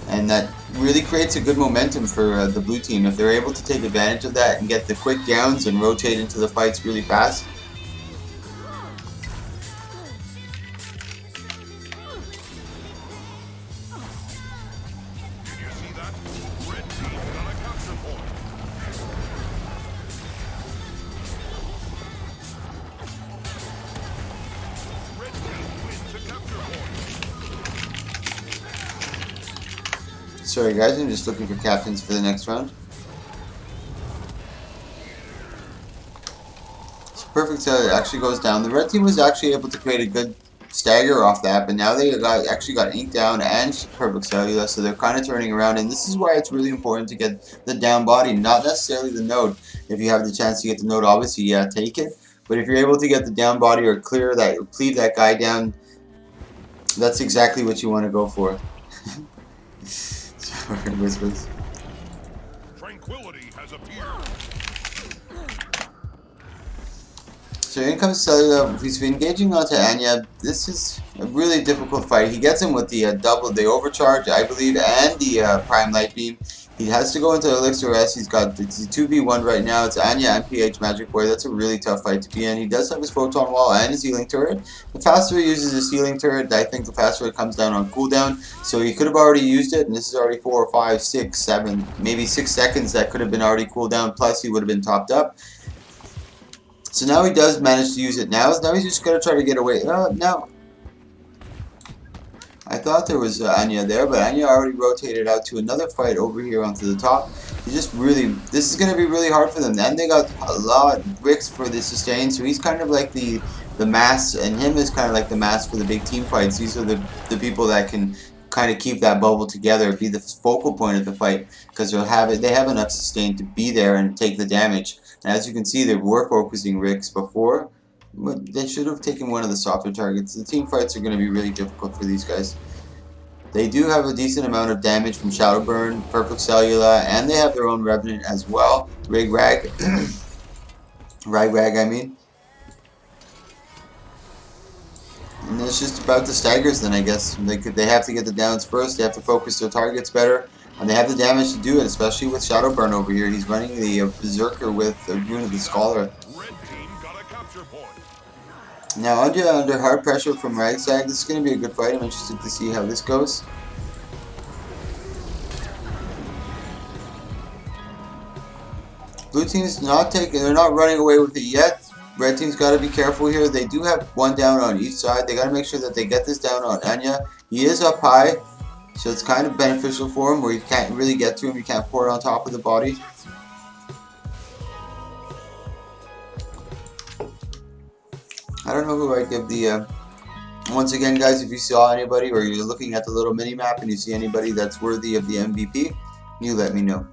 And that really creates a good momentum for the blue team if they're able to take advantage of that and get the quick downs and rotate into the fights really fast. Did you see that? Red team got a capture point. Red team wins a capture point. Sorry guys, I'm just looking for captains for the next round. So perfect actually goes down. The red team was actually able to create a good stagger off that, but now they actually got ink down and perfect cellular, so they're kind of turning around, and this is why it's really important to get the down body, not necessarily the node. If you have the chance to get the node, obviously yeah, take it, but if you're able to get the down body or cleave that guy down, that's exactly what you want to go for. Sorry, whispers. Tranquility has appeared. So in comes Cellular. He's engaging onto Anya. This is a really difficult fight. He gets him with the the overcharge, I believe, and the Prime Light Beam. He has to go into Elixir S. He's got it's a 2v1 right now. It's Anya and PH Magic Boy. That's a really tough fight to be in. He does have his Photon Wall and his Healing Turret. The faster he uses his Healing Turret, I think the faster it comes down on cooldown. So he could have already used it, and this is already 4, 5, 6, 7, maybe 6 seconds that could have been already cooldown, plus he would have been topped up. So now he does manage to use it now. Now he's just going to try to get away. No. I thought there was Anya there, but Anya already rotated out to another fight over here onto the top. He just really, this is going to be really hard for them. And they got a lot of bricks for the sustain, so he's kind of like the mass, and him is kind of like the mass for the big team fights. These are the people that can kind of keep that bubble together, be the focal point of the fight, because they have enough sustain to be there and take the damage. And as you can see, they were focusing Ricks before, but they should have taken one of the softer targets. The team fights are going to be really difficult for these guys. They do have a decent amount of damage from Shadow Burn, Perfect Cellular, and they have their own Revenant as well. Rag, I mean. And it's just about the staggers then, I guess. They have to get the downs first, they have to focus their targets better, and they have the damage to do it, especially with Shadow Burn over here. He's running the Berserker with the Rune of the Scholar. Red team got a capture point. Now under hard pressure from Ragzag, this is going to be a good fight. I'm interested to see how this goes. Blue team's they're not running away with it yet. Red team's got to be careful here. They do have one down on each side. They got to make sure that they get this down on Anya. He is up high, so it's kind of beneficial for him where you can't really get to him. You can't pour it on top of the body. I don't know who I'd give the... once again, guys, if you saw anybody or you're looking at the little mini-map and you see anybody that's worthy of the MVP, you let me know.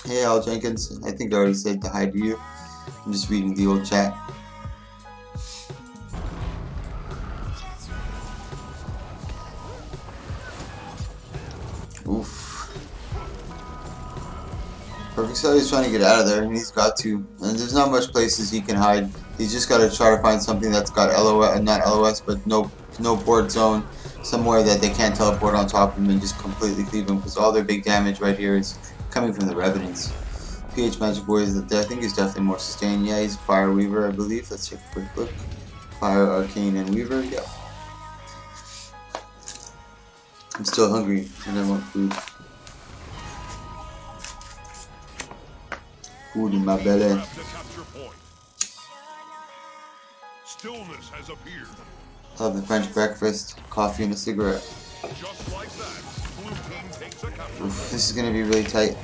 Hey, Al Jenkins. I think I already said hi to you. I'm just reading the old chat. Oof. Perfect Cellular is trying to get out of there, and he's got to. And there's not much places he can hide. He's just got to try to find something that's got LOS, not LOS, but no port zone, somewhere that they can't teleport on top of him and just completely cleave him, because all their big damage right here is coming from the Revenants. PH Magic Boy is, I think he's definitely more sustained. Yeah, he's a Fire Weaver, I believe. Let's take a quick look. Fire, Arcane, and Weaver. Yeah. I'm still hungry and I want food. Food in my belly. Stillness has appeared. Love the French breakfast, coffee, and a cigarette. Just like that, blue team takes a capture. Oof, this is gonna be really tight.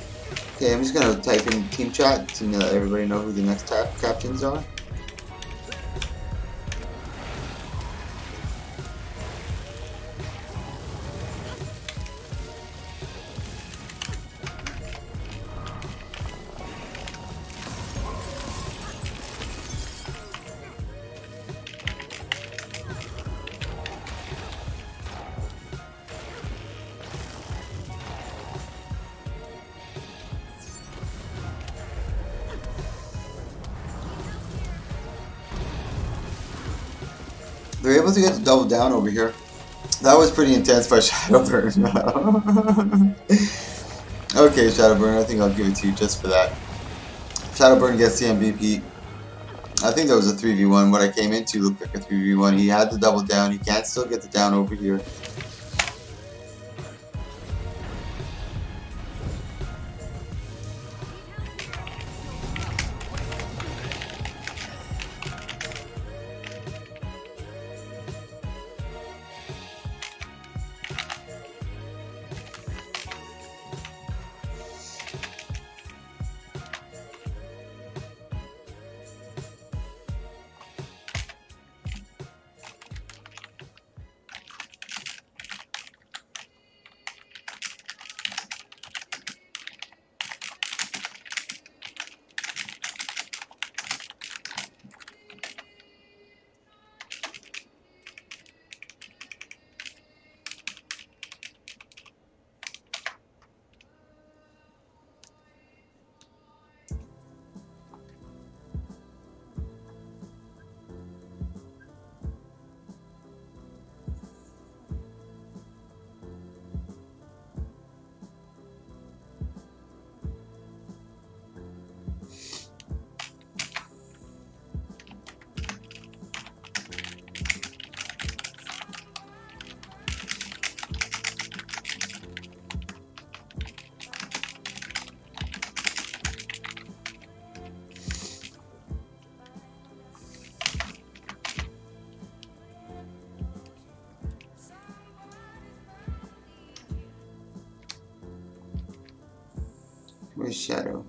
Okay, I'm just gonna type in team chat to let everybody know who the next captains are. They're able to get the double down over here. That was pretty intense by Shadowburn. Okay, Shadowburn, I think I'll give it to you just for that. Shadowburn gets the MVP. I think that was a 3v1. What I came into looked like a 3v1. He had the double down. He can't still get the down over here. Where's Shadow?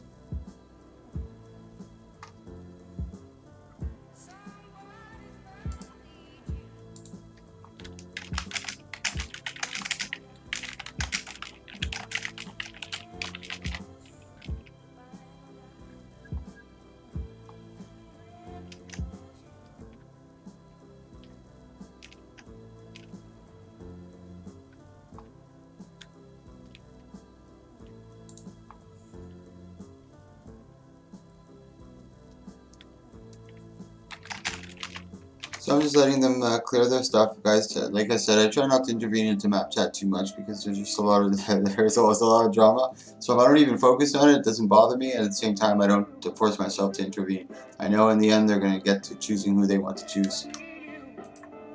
So I'm just letting them clear their stuff, guys. Like I said, I try not to intervene into map chat too much because there's just a lot of there's always a lot of drama. So if I don't even focus on it, it doesn't bother me, and at the same time, I don't force myself to intervene. I know in the end they're gonna get to choosing who they want to choose.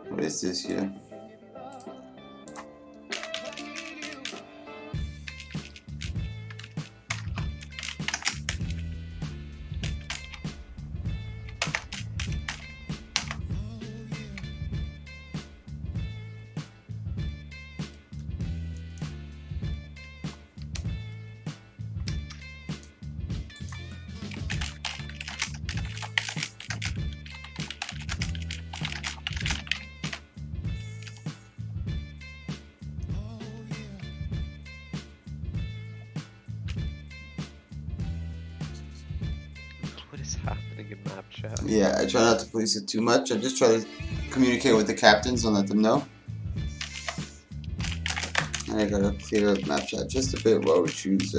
What is this here? What is happening in map chat? Yeah, I try not to police it too much. I just try to communicate with the captains and let them know. And I gotta clear up map chat just a bit while we choose.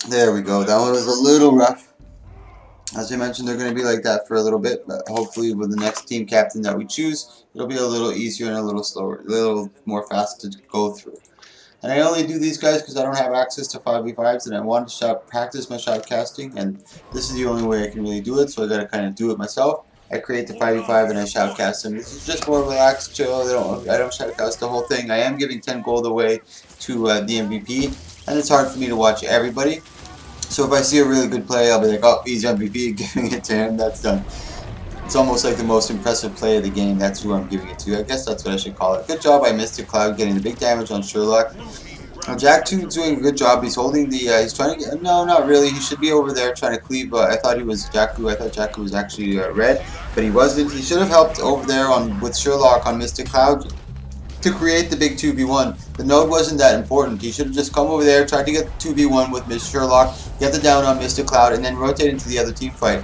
There we go. That one was a little rough. As I mentioned, they're going to be like that for a little bit, but hopefully with the next team captain that we choose, it'll be a little easier and a little slower, a little more fast to go through. And I only do these guys because I don't have access to 5v5s and I want to practice my shot casting, and this is the only way I can really do it, so I got to kind of do it myself. I create the 5v5 and I shoutcast them. This is just more relaxed, chill. I don't shoutcast the whole thing. I am giving 10 gold away to the MVP, and it's hard for me to watch everybody. So if I see a really good play, I'll be like, oh, he's MVP, giving it to him. That's done. It's almost like the most impressive play of the game. That's who I'm giving it to. I guess that's what I should call it. Good job by Mr. Cloud getting the big damage on Sherlock. Jack 2 doing a good job. He's holding the, he's trying to get, no, not really. He should be over there trying to cleave. I thought he was Jakku. I thought Jakku was actually red, but he wasn't. He should have helped over there on with Sherlock on Mystic Cloud to create the big 2v1. The node wasn't that important. He should have just come over there, tried to get 2v1 with Miss Sherlock, get the down on Mystic Cloud, and then rotate into the other team fight.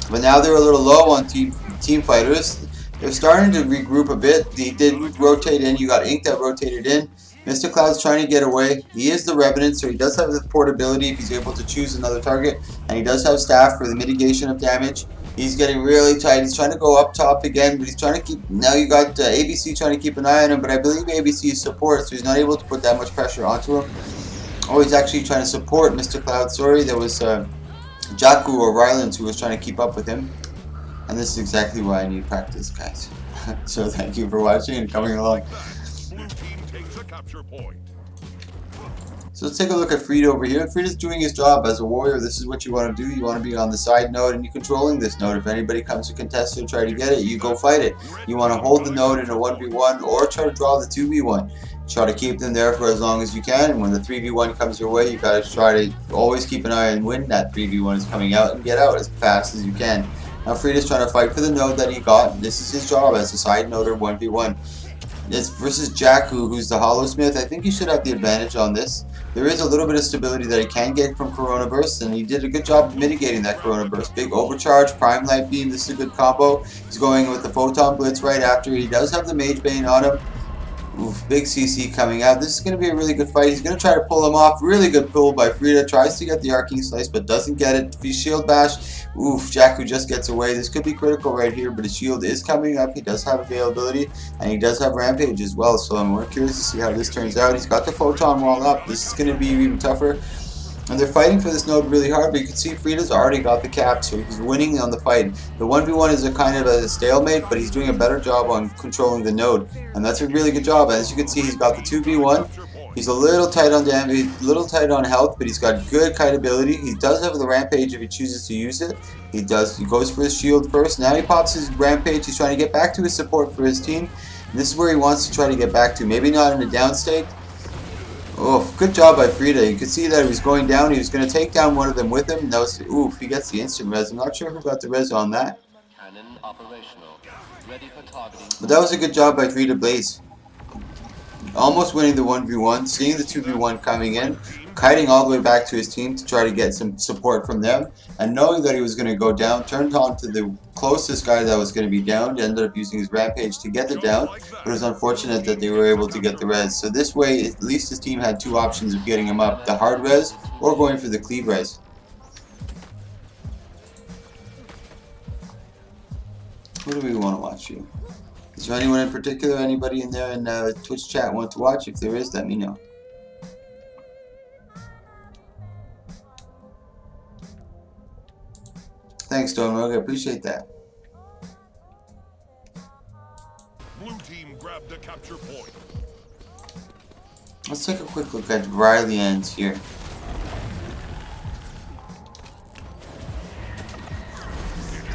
But now they're a little low on team fighters. They're starting to regroup a bit. They did rotate in. You got Ink that rotated in. Mr. Cloud's trying to get away. He is the Revenant, so he does have the portability if he's able to choose another target. And he does have staff for the mitigation of damage. He's getting really tight. He's trying to go up top again, but he's trying to keep... Now you got ABC trying to keep an eye on him, but I believe ABC is support, so he's not able to put that much pressure onto him. Oh, he's actually trying to support Mr. Cloud. Sorry, there was Jakku or Rylands who was trying to keep up with him. And this is exactly why I need practice, guys. So thank you for watching and coming along. Blue team takes a capture point. So let's take a look at Frida over here. Frida's doing his job as a warrior. This is what you want to do. You want to be on the side node and you're controlling this node. If anybody comes to contest it or try to get it, you go fight it. You want to hold the node in a 1v1 or try to draw the 2v1. Try to keep them there for as long as you can. And when the 3v1 comes your way, you got to try to always keep an eye on when that 3v1 is coming out and get out as fast as you can. Now Frida's trying to fight for the node that he got. This is his job as a side noder 1v1. It's versus Jakku, who's the Hollow Smith. I think he should have the advantage on this. There is a little bit of stability that he can get from Corona Burst, and he did a good job of mitigating that Corona Burst. Big overcharge, Prime Light Beam, this is a good combo. He's going with the Photon Blitz right after. He does have the Mage Bane on him. Oof, big CC coming out. This is going to be a really good fight. He's going to try to pull him off. Really good pull by Frida. Tries to get the Arcane Slice, but doesn't get it. If he Shield Bash, oof, Jakku just gets away. This could be critical right here, but his shield is coming up. He does have availability, and he does have Rampage as well, so I'm more curious to see how this turns out. He's got the Photon Wall up. This is going to be even tougher. And they're fighting for this node really hard, but you can see Frida's already got the cap, so he's winning on the fight. The 1v1 is a kind of a stalemate, but he's doing a better job on controlling the node. And that's a really good job. As you can see, he's got the 2v1. He's a little tight on damage, a little tight on health, but he's got good kite ability. He does have the Rampage if he chooses to use it. He does. He goes for his shield first. Now he pops his Rampage. He's trying to get back to his support for his team. And this is where he wants to try to get back to. Maybe not in a down state. Oh, good job by Frida. You can see that he was going down. He was going to take down one of them with him. That was, oof, he gets the instant res. I'm not sure who got the res on that. Cannon operational. Ready for targeting. But that was a good job by Frida Blaze. Almost winning the 1v1, seeing the 2v1 coming in, kiting all the way back to his team to try to get some support from them, and knowing that he was going to go down, turned on to the closest guy that was going to be downed, ended up using his Rampage to get the down, but it was unfortunate that they were able to get the res. So this way, at least his team had two options of getting him up, the hard res or going for the cleave res. Who do we want to watch here? Is there anyone in particular, anybody in there in Twitch chat want to watch? If there is, let me know. Thanks, Stormrug. I appreciate that. Blue team grabbed a capture point. Let's take a quick look at Rylians here.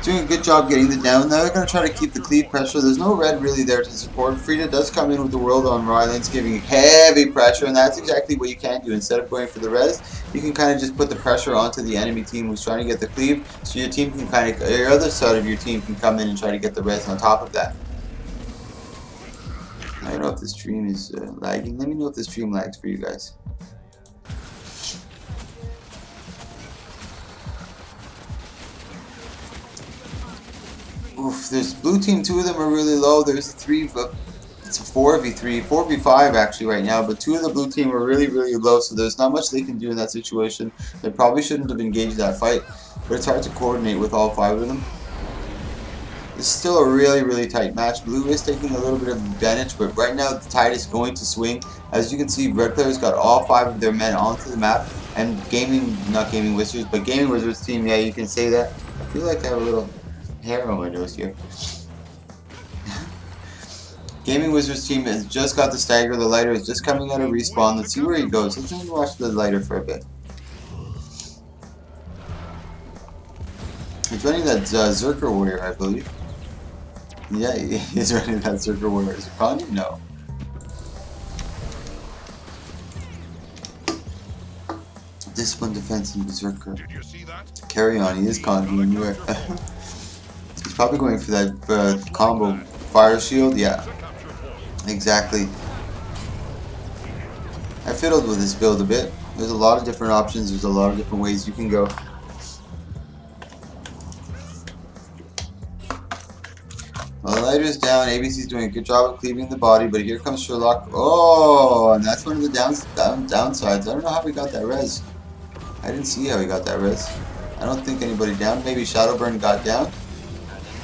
Doing a good job getting the down. Now they're going to try to keep the cleave pressure. There's no red really there to support. Frida does come in with the world on Rylands, giving heavy pressure, and that's exactly what you can do. Instead of going for the res, you can kind of just put the pressure onto the enemy team who's trying to get the cleave, so your team can kind of, your other side of your team can come in and try to get the res on top of that. I don't know if the stream is lagging. Let me know if the stream lags for you guys. Oof, there's blue team, two of them are really low. There's three It's a 4v3, 4v5 actually right now, but 2 of the blue team are really, really low, so there's not much they can do in that situation. They probably shouldn't have engaged that fight, but it's hard to coordinate with all 5 of them. It's still a really, really tight match. Blue is taking a little bit of advantage, but right now the tide is going to swing. As you can see, red players got all 5 of their men onto the map, and not Gaming Wizards, but Gaming Wizards team, yeah, you can say that. I feel like I have a little hair on my nose here. Gaming Wizards team has just got the stagger. The lighter is just coming out of respawn. Let's see where he goes. Let's just watch the lighter for a bit. He's running that Zerker Warrior, I believe. Yeah, he's running that Zerker Warrior. Is it Condy? No. Discipline, defense, and Berserker. Carry on, he is Condy anyway. He's probably going for that combo. Fire shield, yeah. Exactly. I fiddled with this build a bit. There's a lot of different options, there's a lot of different ways you can go. Well, the lighter's down. ABC's doing a good job of cleaving the body, but here comes Sherlock. Oh, and that's one of the downsides. I don't know how he got that res. I didn't see how he got that res. I don't think anybody down. Maybe Shadowburn got down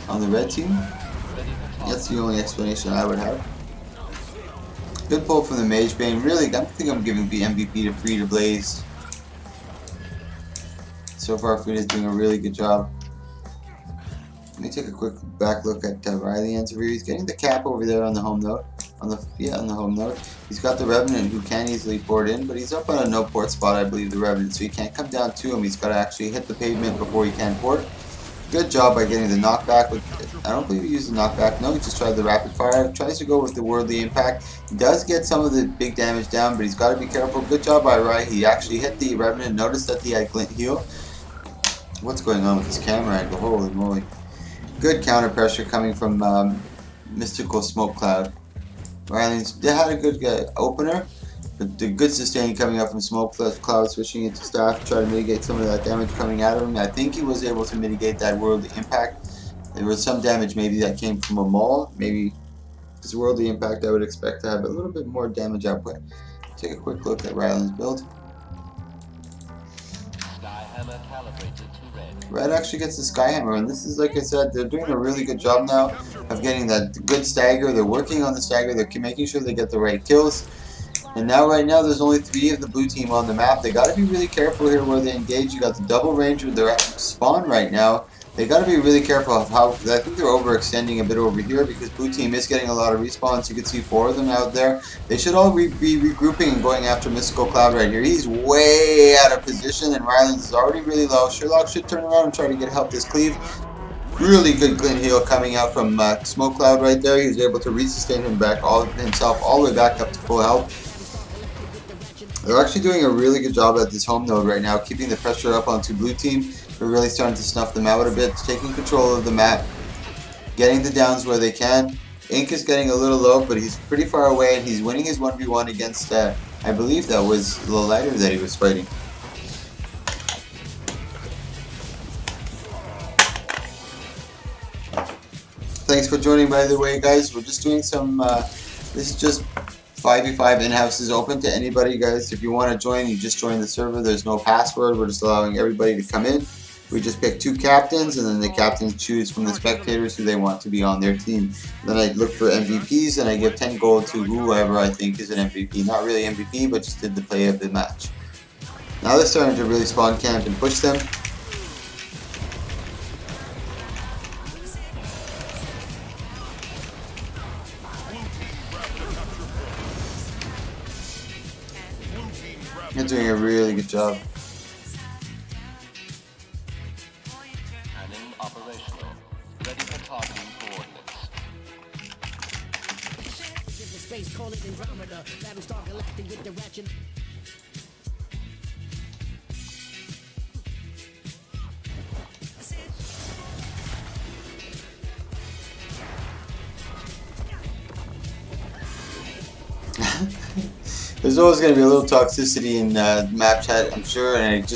on the red team. That's the only explanation I would have. Good pull from the Mage Bane. Really, I think I'm giving the MVP to Free to Blaze. So far, Frida's doing a really good job. Let me take a quick back look at Riley Answer. He's getting the cap over there on the home node. On the home node. He's got the Revenant who can easily port in, but he's up on a no port spot, I believe, the Revenant, so he can't come down to him. He's got to actually hit the pavement before he can port. Good job by getting the knockback. I don't believe he used the knockback. No, he just tried the rapid fire. Tries to go with the Worldly Impact. He does get some of the big damage down, but he's got to be careful. Good job by Rai. He actually hit the Revenant. Noticed that he had Glint Heal. What's going on with his camera angle? Holy moly. Good counter pressure coming from Mystical Smoke Cloud. They had a good opener, but the good sustain coming up from Smoke Cloud, switching into Staff to try to mitigate some of that damage coming at him. I think he was able to mitigate that Worldly Impact. There was some damage maybe that came from a maul. Maybe this Worldly Impact I would expect to have a little bit more damage output. Take a quick look at Ryland's build. Red actually gets the Skyhammer, and this is, like I said, they're doing a really good job now of getting that good stagger. They're working on the stagger, they're making sure they get the right kills. And now, right now, there's only 3 of the blue team on the map. They got to be really careful here where they engage. You got the double range with their spawn right now. They got to be really careful of how, I think they're overextending a bit over here because blue team is getting a lot of respawns. You can see 4 of them out there. They should all be regrouping and going after Mystical Cloud right here. He's way out of position, and Rylands is already really low. Sherlock should turn around and try to help this cleave. Really good Glint Heal coming out from Smoke Cloud right there. He was able to resustain himself all the way back up to full health. They're actually doing a really good job at this home node right now, keeping the pressure up onto blue team. They're really starting to snuff them out a bit, taking control of the map, getting the downs where they can. Ink is getting a little low, but he's pretty far away, and he's winning his 1v1 against, I believe that was the lighter that he was fighting. Thanks for joining, by the way, guys. We're just doing some, this is just 5v5 in-house is open to anybody, guys. If you want to join, you just join the server. There's no password. We're just allowing everybody to come in. We just pick 2 captains, and then the captains choose from the spectators who they want to be on their team. Then I look for MVPs, and I give 10 gold to whoever I think is an MVP. Not really MVP, but just did the play of the match. Now they're starting to really spawn camp and push them. They're doing a really good job. Cannon operational. Ready for targeting coordinates. Space, call it Andromeda. Battlestar Galactic with the ratchet. There's always going to be a little toxicity in map chat, I'm sure, and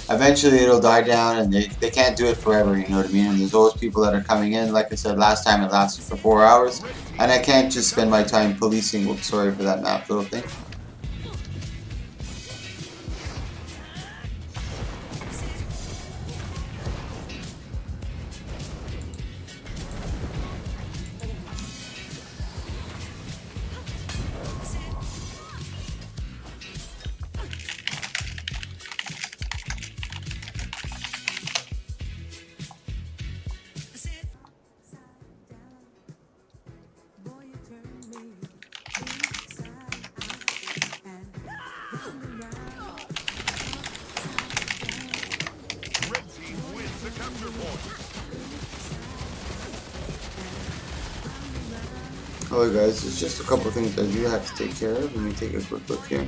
eventually it'll die down, and they can't do it forever, you know what I mean? And there's always people that are coming in. Like I said last time, it lasted for 4 hours, and I can't just spend my time policing. Whoops, sorry for that map little thing. Red team wins the capture point. Alright guys, there's just a couple things I do have to take care of. Let me take a quick look here.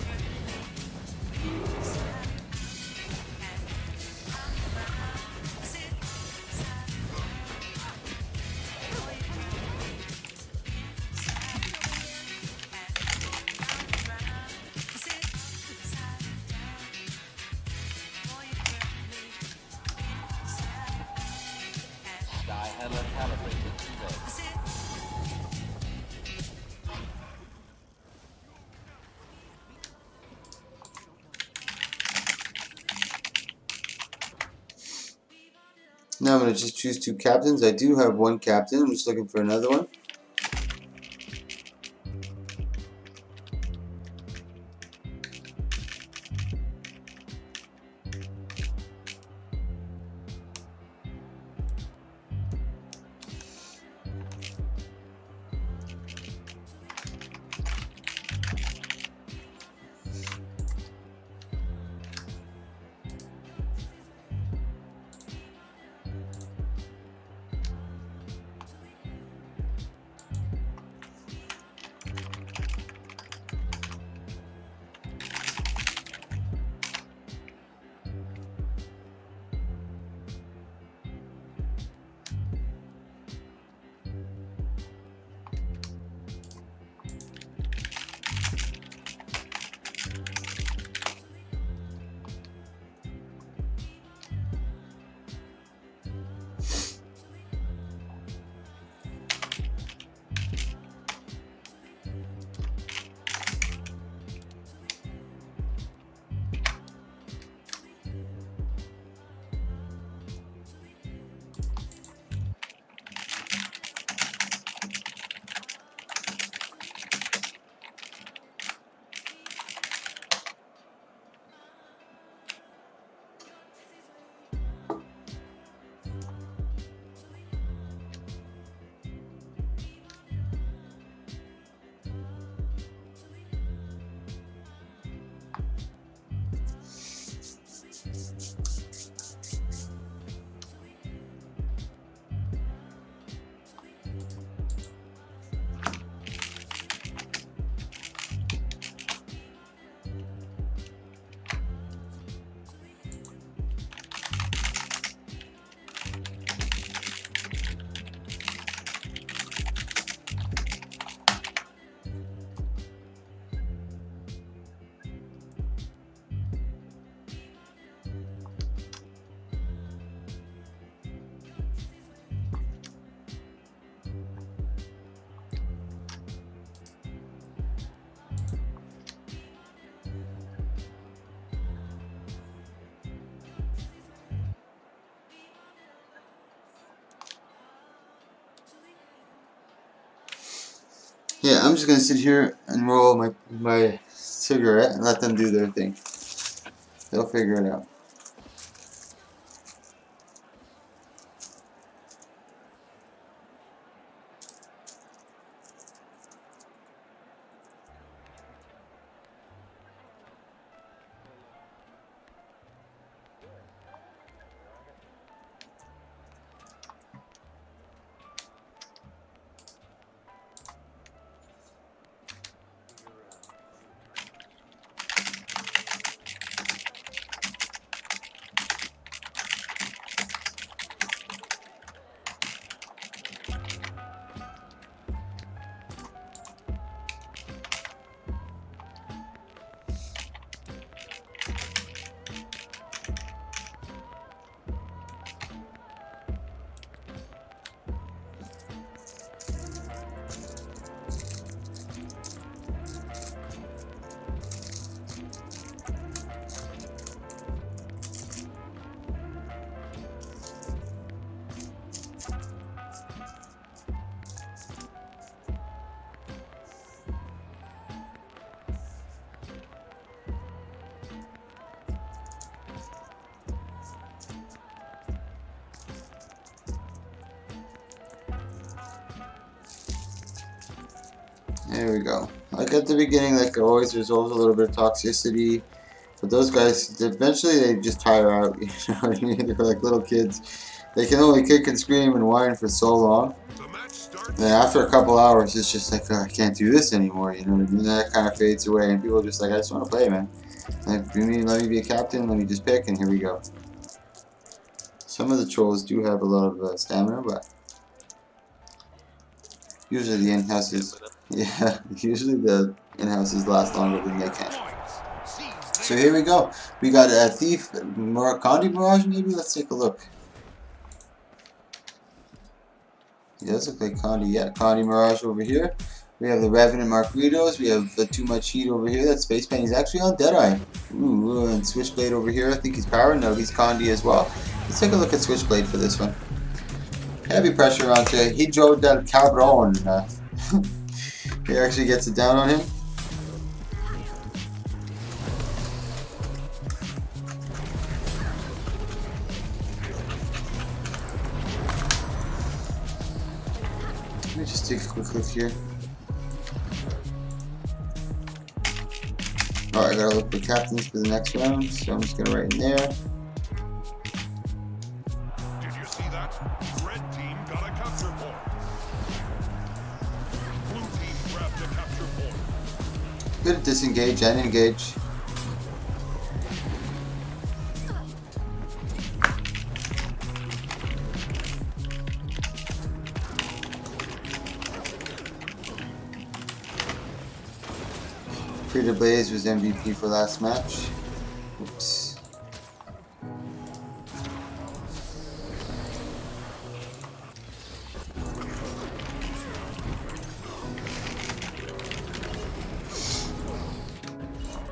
Skyhammer calibrated today. Now I'm going to just choose 2 captains. I do have 1 captain. I'm just looking for another one. Yeah, I'm just gonna sit here and roll my cigarette and let them do their thing. They'll figure it out. There we go. Like at the beginning, like always, there's always a little bit of toxicity. But those guys, eventually they just tire out. You know what I mean? They're like little kids. They can only kick and scream and whine for so long. And then after a couple hours, it's just like, oh, I can't do this anymore. You know what I mean? That kind of fades away, and people are just like, I just want to play, man. Like, let me be a captain. Let me just pick, and here we go. Some of the trolls do have a lot of stamina, but usually the in-houses, yeah, usually the in-houses last longer than they can. So here we go. We got a Thief, Condi Mirage maybe? Let's take a look. He does look like Condi. Yeah, Condi Mirage over here. We have the Revenant Margaritos. We have the Too Much Heat over here. That Space Pen. He's actually on Deadeye. Ooh, and Switchblade over here. I think he's powered. No, he's Condi as well. Let's take a look at Switchblade for this one. Heavy pressure onto Hidro del Cabron. He actually gets it down on him. Let me just take a quick look here. Alright, I gotta look for captains for the next round, so I'm just gonna write in there. Did you see that? Red team got a capture point. Blue team grabbed a capture point. Good at disengage and engage. Frida Blaze was MVP for last match. Oops.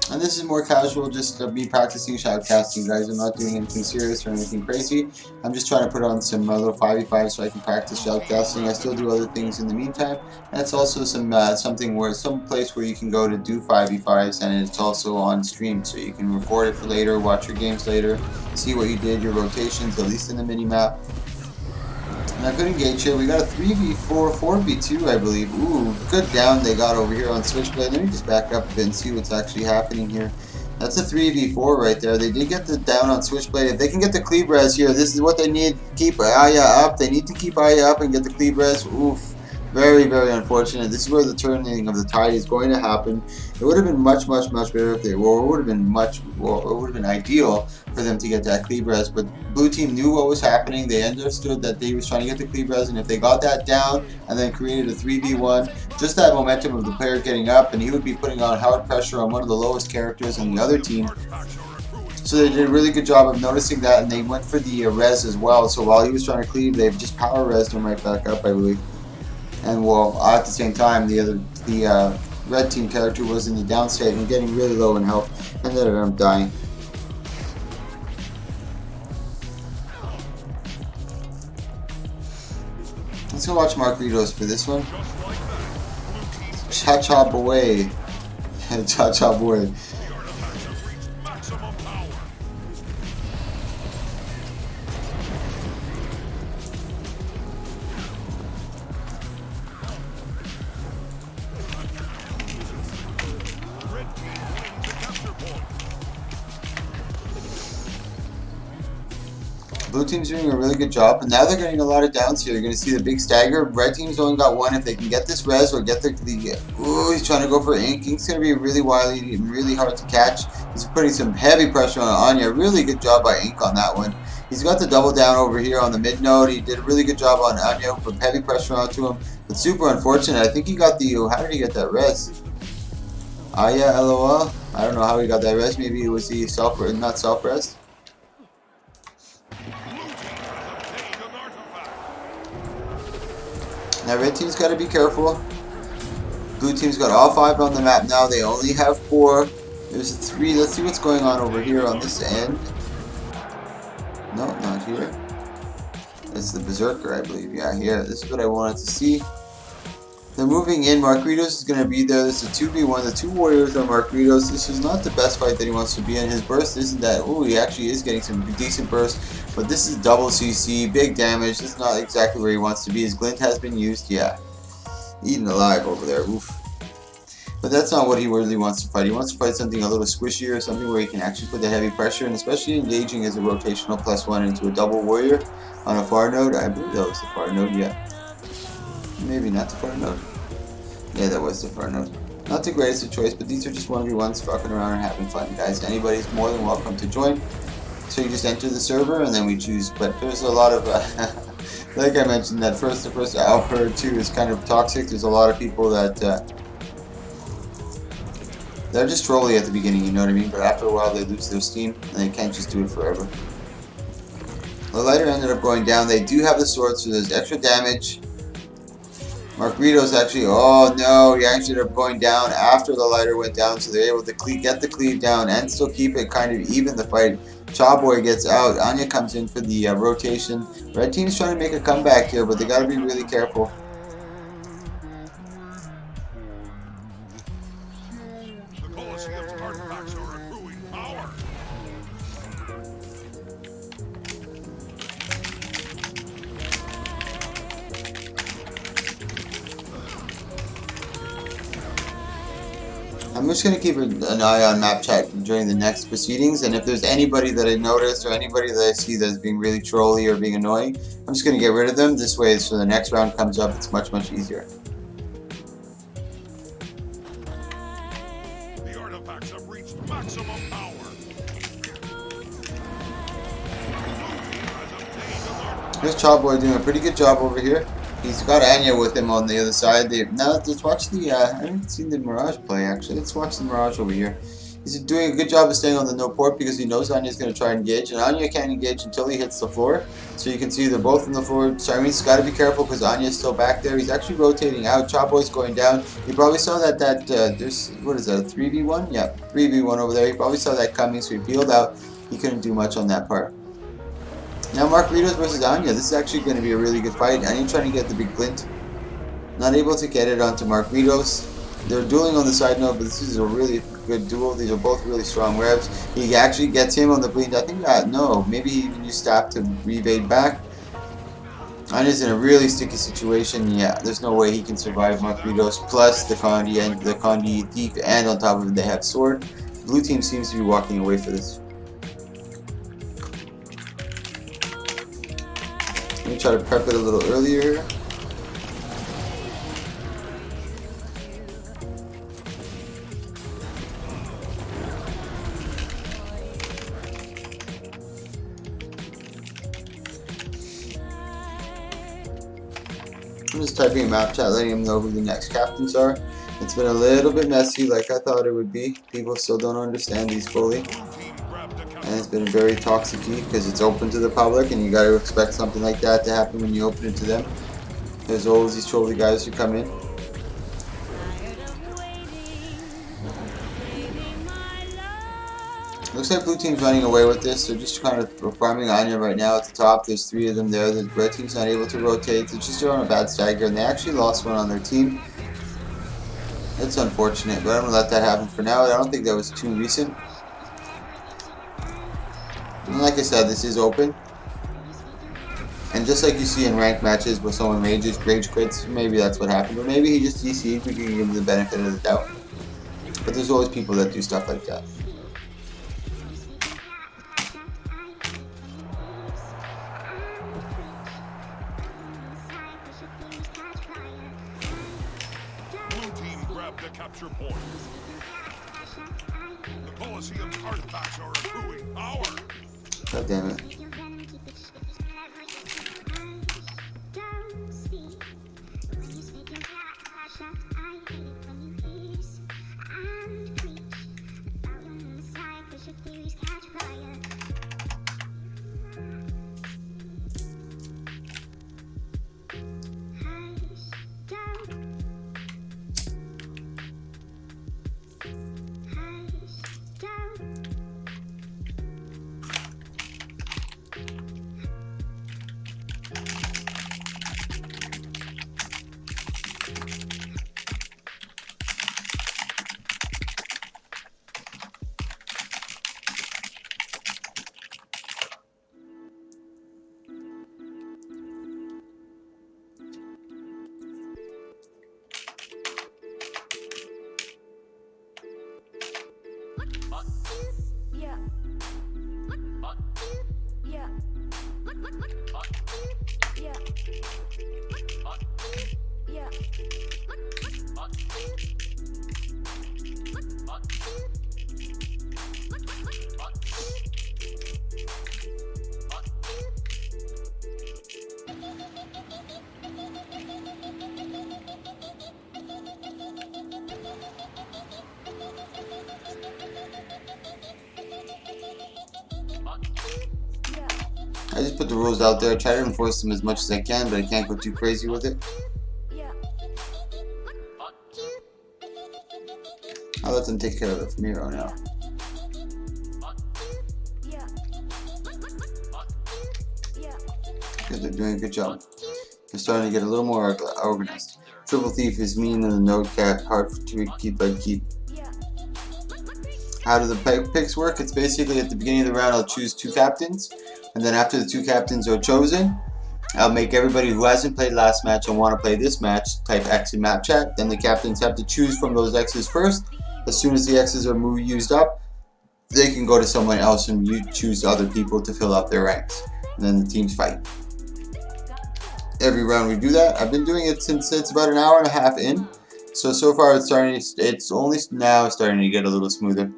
And this is more casual, just me practicing shoutcasting, guys. I'm not doing anything serious or anything crazy. I'm just trying to put on some little 5v5 so I can practice shoutcasting. I still do other things in the meantime. And it's also some some place where you can go to do 5v5s, and it's also on stream, so you can record it for later, watch your games later, see what you did, your rotations, at least in the mini map. And a good engage here. We got a 3v4, 4v2, I believe. Ooh, good down they got over here on Switchblade. Let me just back up a bit and see what's actually happening here. That's a 3v4 right there. They did get the down on Switchblade. If they can get the cleave res here, this is what they need. Keep Aya up. They need to keep Aya up and get the cleave res. Oof. Very, very unfortunate. This is where the turning of the tide is going to happen. It would have been much, much, much better if they were. It would have been it would have been ideal for them to get that cleave res. But blue team knew what was happening. They understood that they was trying to get the cleave res, and if they got that down and then created a 3v1, just that momentum of the player getting up, and he would be putting on hard pressure on one of the lowest characters on the other team. So they did a really good job of noticing that, and they went for the res as well. So while he was trying to cleave, they've just power resed him right back up, I believe. And well, at the same time, the red team character was in the down state and getting really low in health, and ended up dying. Let's go watch Margaritos for this one. Cha Cha Boy. Cha Cha Boy. Blue team's doing a really good job, and now they're getting a lot of downs here. You're going to see the big stagger. Red team's only got one. If they can get this res or get the ooh, he's trying to go for ink. Ink's going to be really wily and really hard to catch. He's putting some heavy pressure on Anya. Really good job by Ink on that one. He's got the double down over here on the mid node. He did a really good job on Anya, put heavy pressure onto him. But super unfortunate. I think he got the, how did he get that res? Yeah, LOL. I don't know how he got that res. Maybe it was the not self-res. Now red team's got to be careful. Blue team's got all 5 on the map now. They only have 4. There's a 3. Let's see what's going on over here on this end. No, not here. It's the Berserker, I believe. Yeah, here. This is what I wanted to see. They're moving in. Margaritos is going to be there. This is a 2v1. The 2 warriors are Margaritos. This is not the best fight that he wants to be in. His burst isn't that. Oh, he actually is getting some decent burst. But this is double CC. Big damage. This is not exactly where he wants to be. His glint has been used. Yeah. Eaten alive over there. Oof. But that's not what he really wants to fight. He wants to fight something a little squishier, something where he can actually put the heavy pressure, and especially engaging as a rotational +1 into a double warrior on a far node. I believe that was the far node, yeah. Maybe not the far node. Yeah, that was the far node. Not the greatest of choice, but these are just 1v1s, fucking around and having fun, guys. Anybody's more than welcome to join. So you just enter the server and then we choose. But there's a lot of, like I mentioned, that the first hour or two is kind of toxic. There's a lot of people that they're just trolly at the beginning, you know what I mean? But after a while they lose their steam and they can't just do it forever. The lighter ended up going down. They do have the sword, so there's extra damage. Margarito's actually, oh no, he actually ended up going down after the lighter went down, so they're able to get the cleave down and still keep it kind of even the fight. Chawboy gets out, Anya comes in for the rotation. Red team's trying to make a comeback here, but they gotta be really careful. The Colosseum's artifacts are accruing power. I'm just going to keep an eye on map chat during the next proceedings, and if there's anybody that I notice or anybody that I see that's being really trolly or being annoying, I'm just going to get rid of them. This way, so the next round comes up, it's much, much easier. The artifacts have reached maximum power. Here's Chawboy doing a pretty good job over here. He's got Anya with him on the other side. Now let's watch the, I haven't seen the Mirage play actually. Let's watch the Mirage over here. He's doing a good job of staying on the no port because he knows Anya's going to try and engage. And Anya can't engage until he hits the floor. So you can see they're both on the floor. Cyreni's got to be careful because Anya's still back there. He's actually rotating out. Chawboy's going down. You probably saw that, there's, what is that, a 3v1? Yeah, 3v1 over there. You probably saw that coming, so he peeled out. He couldn't do much on that part. Now Margaritos versus Anya. This is actually going to be a really good fight. Anya trying to get the big glint. Not able to get it onto Margaritos. They're dueling on the side note, but this is a really good duel. These are both really strong revs. He actually gets him on the bleed. I think no, maybe he even used staff to evade back. Anya's in a really sticky situation. Yeah, there's no way he can survive Margaritos plus the Condi and the Condi thief, and on top of it they have sword. Blue team seems to be walking away for this. Let me try to prep it a little earlier. I'm just typing in map chat, letting him know who the next captains are. It's been a little bit messy like I thought it would be. People still don't understand these fully. And it's been very toxic because it's open to the public and you gotta expect something like that to happen when you open it to them. There's always these trolly guys who come in. Looks like blue team's running away with this. They're just kind of farming Anya right now at the top. There's 3 of them there. The red team's not able to rotate. They're just on a bad stagger and they actually lost one on their team. It's unfortunate, but I'm going to let that happen for now. I don't think that was too recent. And like I said, this is open. And just like you see in ranked matches where someone rage quits, maybe that's what happened. Or maybe he just DC'd, we can give him the benefit of the doubt. But there's always people that do stuff like that. The capture point. The Colosseum's artifacts are accruing power. God damn it. I just put the rules out there, try to enforce them as much as I can, but I can't go too crazy with it. I'll let them take care of it from here on out. Because they're doing a good job. They're starting to get a little more organized. Triple Thief is mean and the node cat, hard to keep by keep. How do the picks work? It's basically at the beginning of the round I'll choose 2 captains, and then after the 2 captains are chosen, I'll make everybody who hasn't played last match and want to play this match type X in map chat. Then the captains have to choose from those X's first. As soon as the X's are used up, they can go to someone else and you choose other people to fill up their ranks. And then the teams fight. Every round we do that. I've been doing it since it's about an hour and a half in. So far it's only now starting to get a little smoother.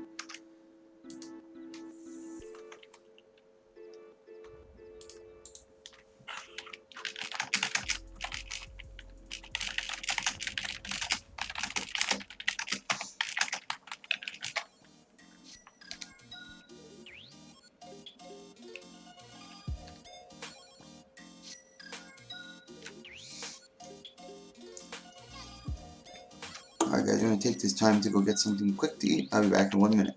Alright guys, I'm going to take this time to go get something quick to eat. I'll be back in 1 minute.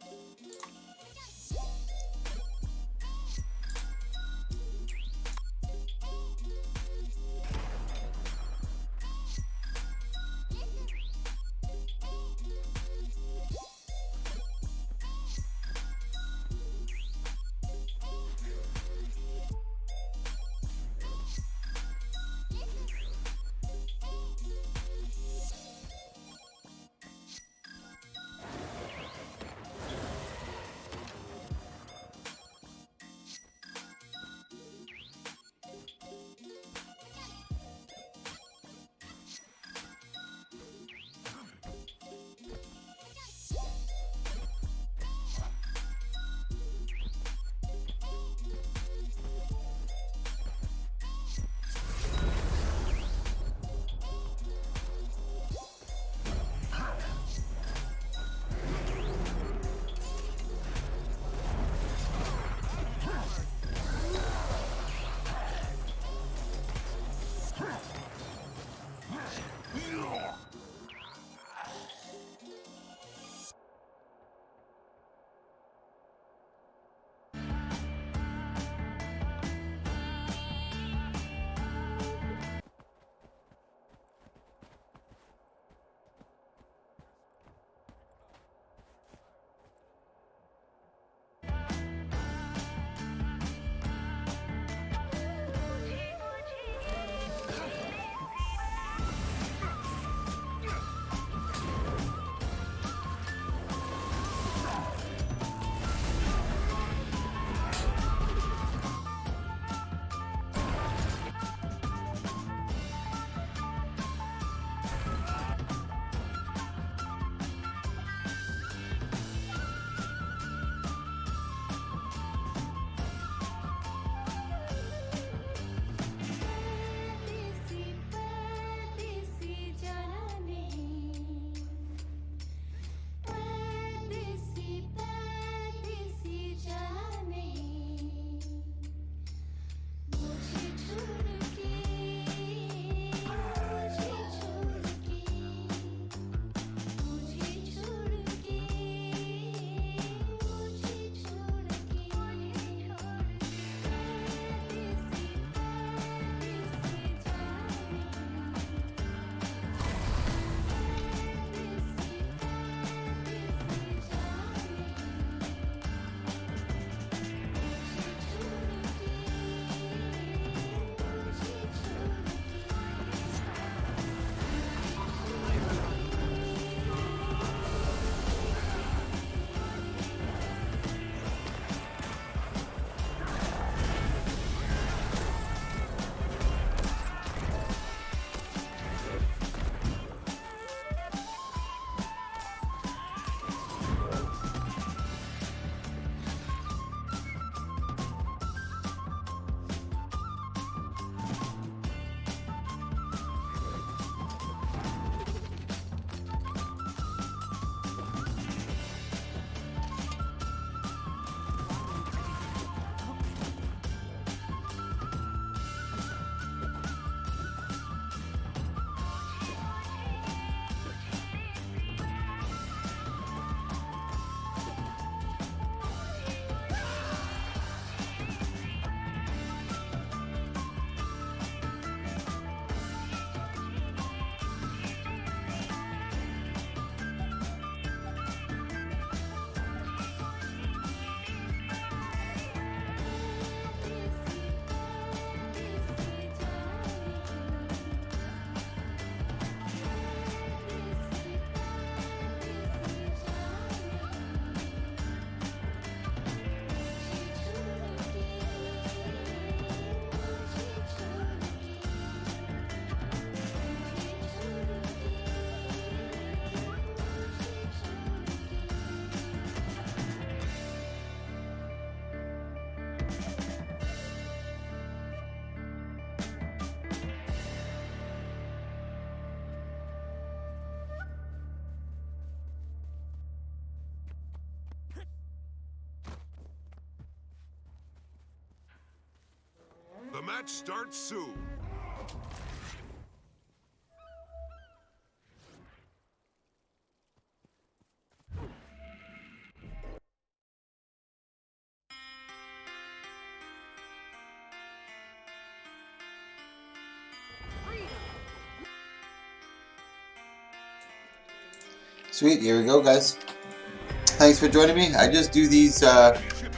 match starts soon. Sweet, here we go, guys. Thanks for joining me. I just do these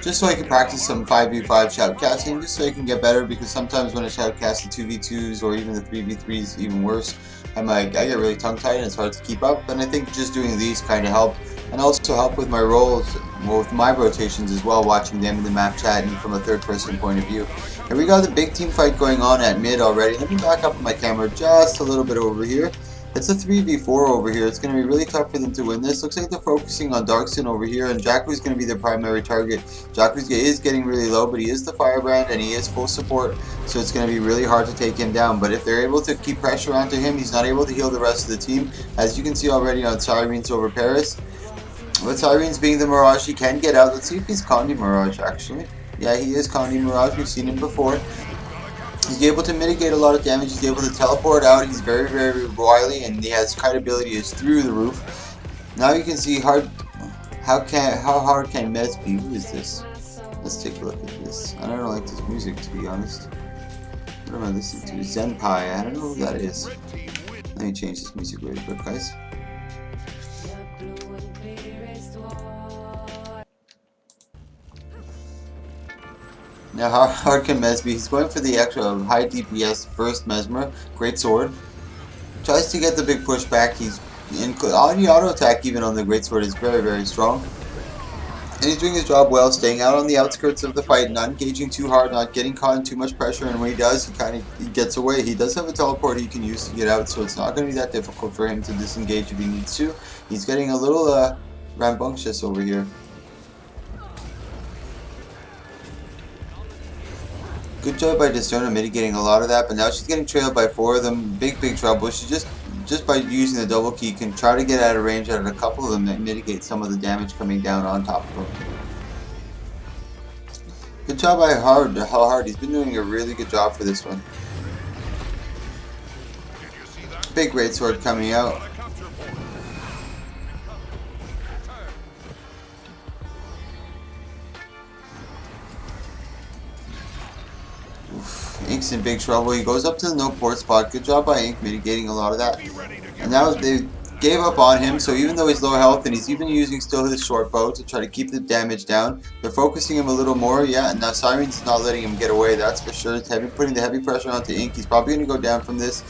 just so I can practice some 5v5 shoutcasting, just so I can get better, because sometimes when I shoutcast the 2v2s or even the 3v3s, even worse, I get really tongue-tied and it's hard to keep up. And I think just doing these kind of help, and also help with my roles, with my rotations as well, watching them in the map chat and from a third-person point of view. Here we got the big team fight going on at mid already. Let me back up my camera just a little bit over here. It's a 3v4 over here. It's going to be really tough for them to win this. Looks like they're focusing on Darkson over here, and Jakku's going to be their primary target. Jakku is getting really low, but he is the firebrand and he is full support, so it's going to be really hard to take him down. But if they're able to keep pressure onto him, he's not able to heal the rest of the team. As you can see already on Sirens over Paris. With Sirens being the Mirage, he can get out. Let's see if he's Condi Mirage, actually. Yeah, he is Condi Mirage. We've seen him before. He's able to mitigate a lot of damage. He's able to teleport out. He's very, very wily, and he has kite ability is through the roof. Now you can see how hard can Mez be? Who is this? Let's take a look at this. I don't like this music, to be honest. What am I listening to? Zenpai. I don't know who that is. Let me change this music really quick, guys. Now, how hard can Mez be? He's going for the extra high DPS burst Mesmer, great sword. Tries to get the big push back. He's in the auto attack even on the great sword is very, very strong. And he's doing his job well, staying out on the outskirts of the fight, not engaging too hard, not getting caught in too much pressure. And when he does, he gets away. He does have a teleport he can use to get out, so it's not going to be that difficult for him to disengage if he needs to. He's getting a little rambunctious over here. Good job by Discerner mitigating a lot of that, but now she's getting trailed by 4 of them. Big trouble. She just by using the double key can try to get out of range out of a couple of them and mitigate some of the damage coming down on top of them. Good job by Hard. He's been doing a really good job for this one. Big great sword coming out. Ink's in big trouble. He goes up to the no port spot. Good job by Ink mitigating a lot of that. And now they gave up on him, so even though he's low health and he's even using still his short bow to try to keep the damage down, they're focusing him a little more. Yeah, and now Siren's not letting him get away, that's for sure. It's putting the heavy pressure onto Ink. He's probably going to go down from this.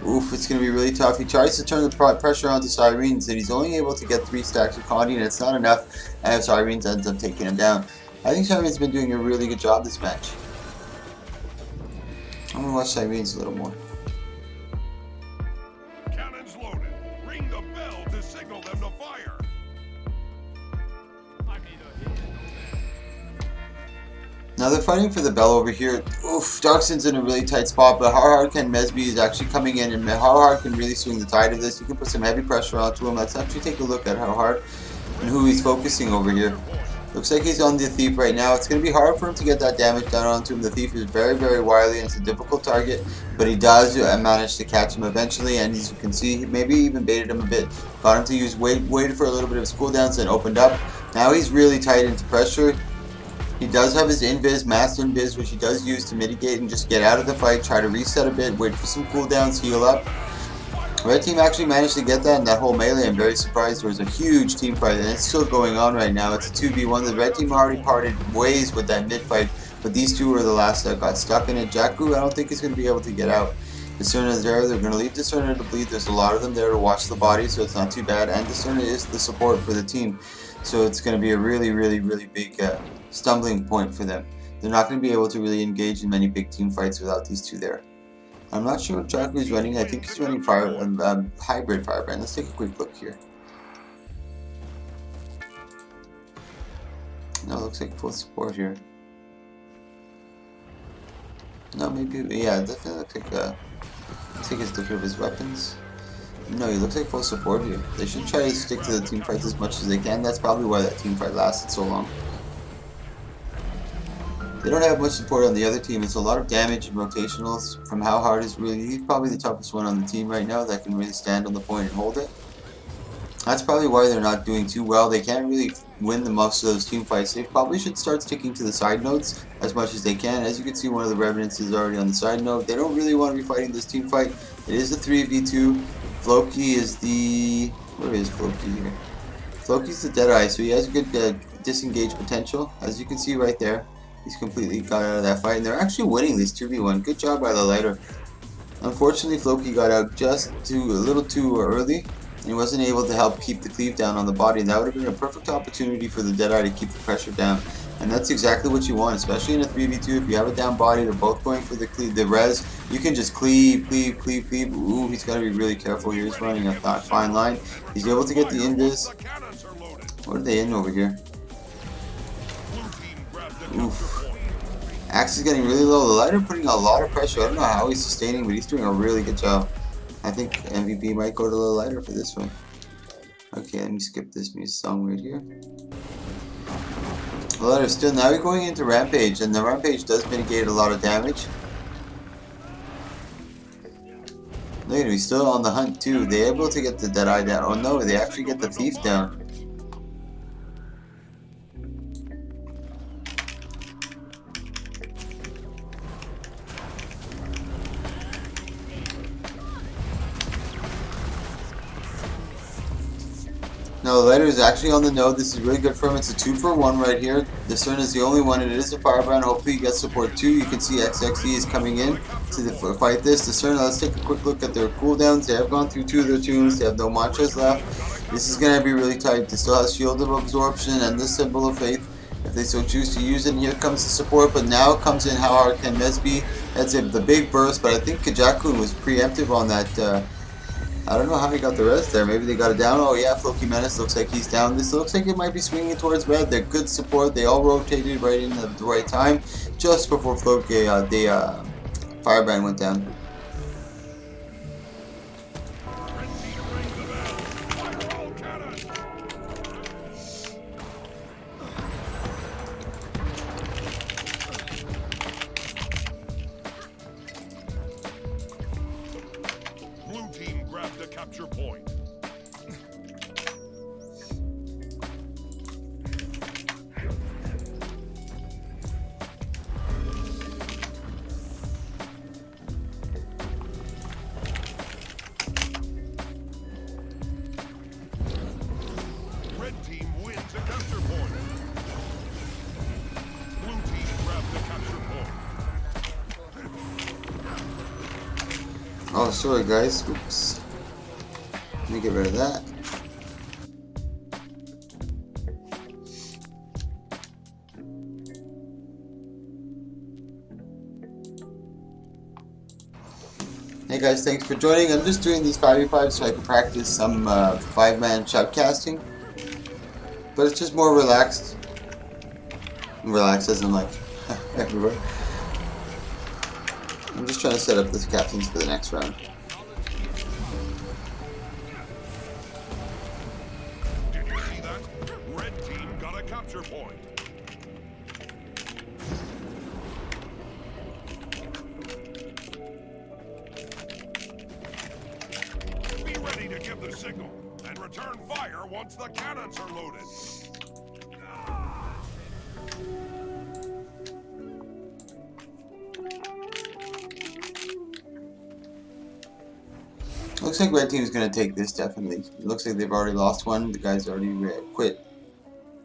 Oof, it's going to be really tough. He tries to turn the pressure onto Sirens, and he's only able to get 3 stacks of Condi, and it's not enough, and Sirens ends up taking him down. I think Siren's been doing a really good job this match. I'm gonna watch Sirens a little more. Cannons loaded. Ring the bell to signal them to fire. Now they're fighting for the bell over here. Oof, Darkson's in a really tight spot, but how hard can Mesby is actually coming in, and how hard can really swing the tide of this. You can put some heavy pressure onto him. Let's actually take a look at how hard and who he's focusing over here. Looks like he's on the Thief right now. It's going to be hard for him to get that damage down onto him. The Thief is very, very wily and it's a difficult target, but he does manage to catch him eventually, and as you can see, he maybe even baited him a bit. Got him to use, waited for a little bit of his cooldowns and opened up. Now he's really tight into pressure. He does have his invis, mass invis, which he does use to mitigate and just get out of the fight, try to reset a bit, wait for some cooldowns, heal up. Red team actually managed to get that in that whole melee. I'm very surprised. There was a huge team fight, and it's still going on right now. It's a 2v1. The red team already parted ways with that mid fight, but these two were the last that got stuck in it. Jakku, I don't think is going to be able to get out. Discerner is there. They're going to leave Discerner to bleed. There's a lot of them there to watch the body, so it's not too bad. And Discerner is the support for the team, so it's going to be a really, really, really big stumbling point for them. They're not going to be able to really engage in many big team fights without these two there. I'm not sure what Jakku is running. I think he's running hybrid firebrand. Let's take a quick look here. No, it looks like full support here. No, maybe, yeah, it definitely looks like let's take a look at his weapons. No, he looks like full support here. They should try to stick to the team fights as much as they can. That's probably why that team fight lasted so long. They don't have much support on the other team. It's a lot of damage and rotationals from How Hard is really, he's probably the toughest one on the team right now that can really stand on the point and hold it. That's probably why they're not doing too well. They can't really win the most of those team fights. They probably should start sticking to the side nodes as much as they can. As you can see, one of the Revenants is already on the side node. They don't really want to be fighting this team fight. It is a 3v2. Floki is the... where is Floki here? Floki's the Deadeye, so he has good disengage potential. As you can see right there, he's completely got out of that fight. And they're actually winning this 2v1. Good job by the lighter. Unfortunately, Floki got out just a little too early. And he wasn't able to help keep the cleave down on the body, and that would have been a perfect opportunity for the Deadeye to keep the pressure down. And that's exactly what you want, especially in a 3v2. If you have a down body, they're both going for the res. You can just cleave. Ooh, he's got to be really careful here. He's running a fine line. He's able to get the invis. What are they in over here? Oof. Axe is getting really low. The lighter putting a lot of pressure. I don't know how he's sustaining, but he's doing a really good job. I think MVP might go to the lighter for this one. Okay, let me skip this music song right here. The lighter still, now we're going into Rampage, and the Rampage does mitigate a lot of damage. Look at him, he's still on the hunt too. They're able to get the Deadeye down. Oh no, they actually get the Thief down. No, the lighter is actually on the node. This is really good for him. It's a 2-for-1 right here. The Discern is the only one, and it is a firebrand. Hopefully he gets support too. You can see XXE is coming in to fight this. Discern, let's take a quick look at their cooldowns. They have gone through 2 of their tunes. They have no mantras left. This is going to be really tight. They still have Shield of Absorption and the Symbol of Faith if they so choose to use it. And here comes the support, but now comes in How Hard Can Mesby. That's the big burst, but I think Kajakun was preemptive on that. I don't know how he got the rest there. Maybe they got it down. Oh yeah, Floki Menace looks like he's down. This looks like it might be swinging towards red. They're good support. They all rotated right in at the right time, just before Floki, Firebrand went down. Capture point. Red team wins a capture point. Blue team grabs the capture point. Oh, sorry guys. Oops. Let me get rid of that. Hey guys, thanks for joining. I'm just doing these 5v5 so I can practice some 5-man shoutcasting. But it's just more relaxed. Relaxed as in like everywhere. I'm just trying to set up the captains for the next round. Capture point. Be ready to give the signal and return fire once the cannons are loaded. Looks like red team is going to take this definitely. It looks like they've already lost one. The guy's already quit.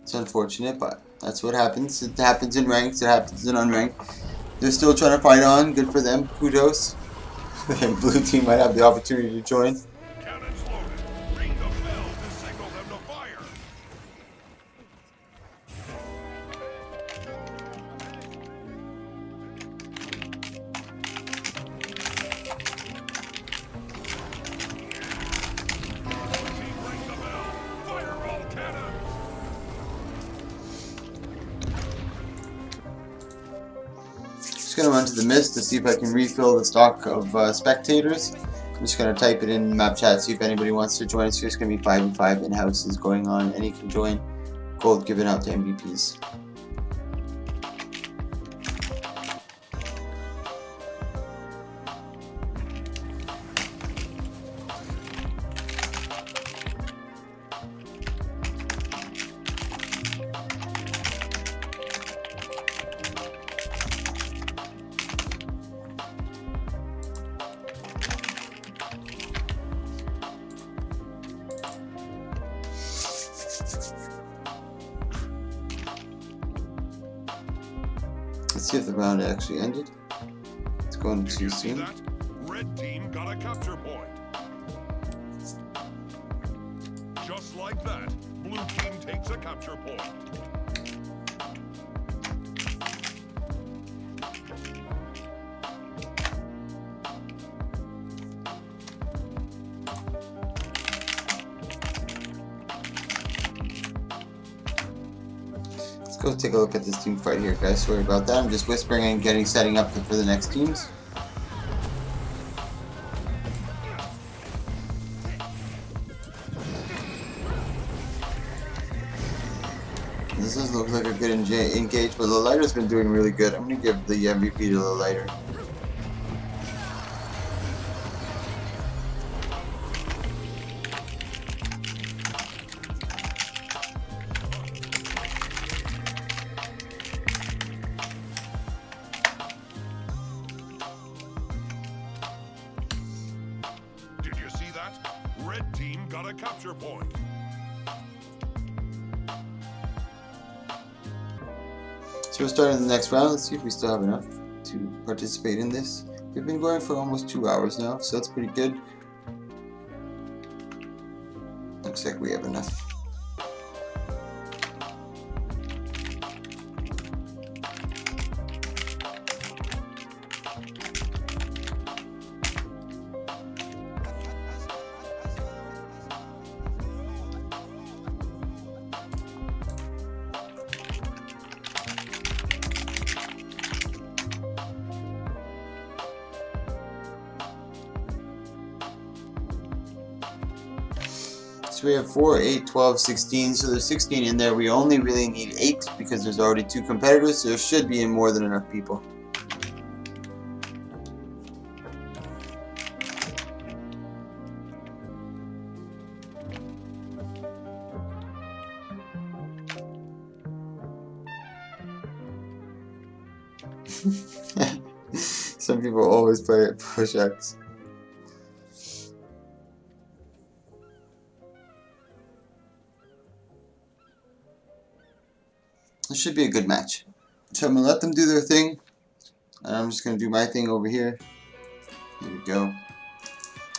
It's unfortunate, but that's what happens. It happens in ranks, it happens in unranked. They're still trying to fight on. Good for them. Kudos. The blue team might have the opportunity to join. Cannons loaded. Ring the bell to signal them to fire. Ring the bell. Fire all cannons. Just gonna run to the mist to see if I can refill the stock of spectators. I'm just gonna type it in map chat, see if anybody wants to join. It's just gonna be 5v5 in-houses going on. Any can join. Gold given out to MVPs. Let's see if the round actually ended. It's going Did too you see soon. that? Red team got a capture point. Just like that, blue team takes a capture point. Let's go take a look at this team fight here, guys. Sorry about that. I'm just whispering and setting up for the next teams. This does look like a good engage, but the lighter's been doing really good. I'm gonna give the MVP to the lighter. Did you see that? Red team got a capture point. So we're starting the next round. Let's see if we still have enough to participate in this. We've been going for almost 2 hours now, so that's pretty good. Looks like we have enough. So we have 4, 8, 12, 16. So there's 16 in there. We only really need 8 because there's already 2 competitors. So there should be more than enough people. Some people always play at push X. This should be a good match. So I'm going to let them do their thing. And I'm just going to do my thing over here. Here we go.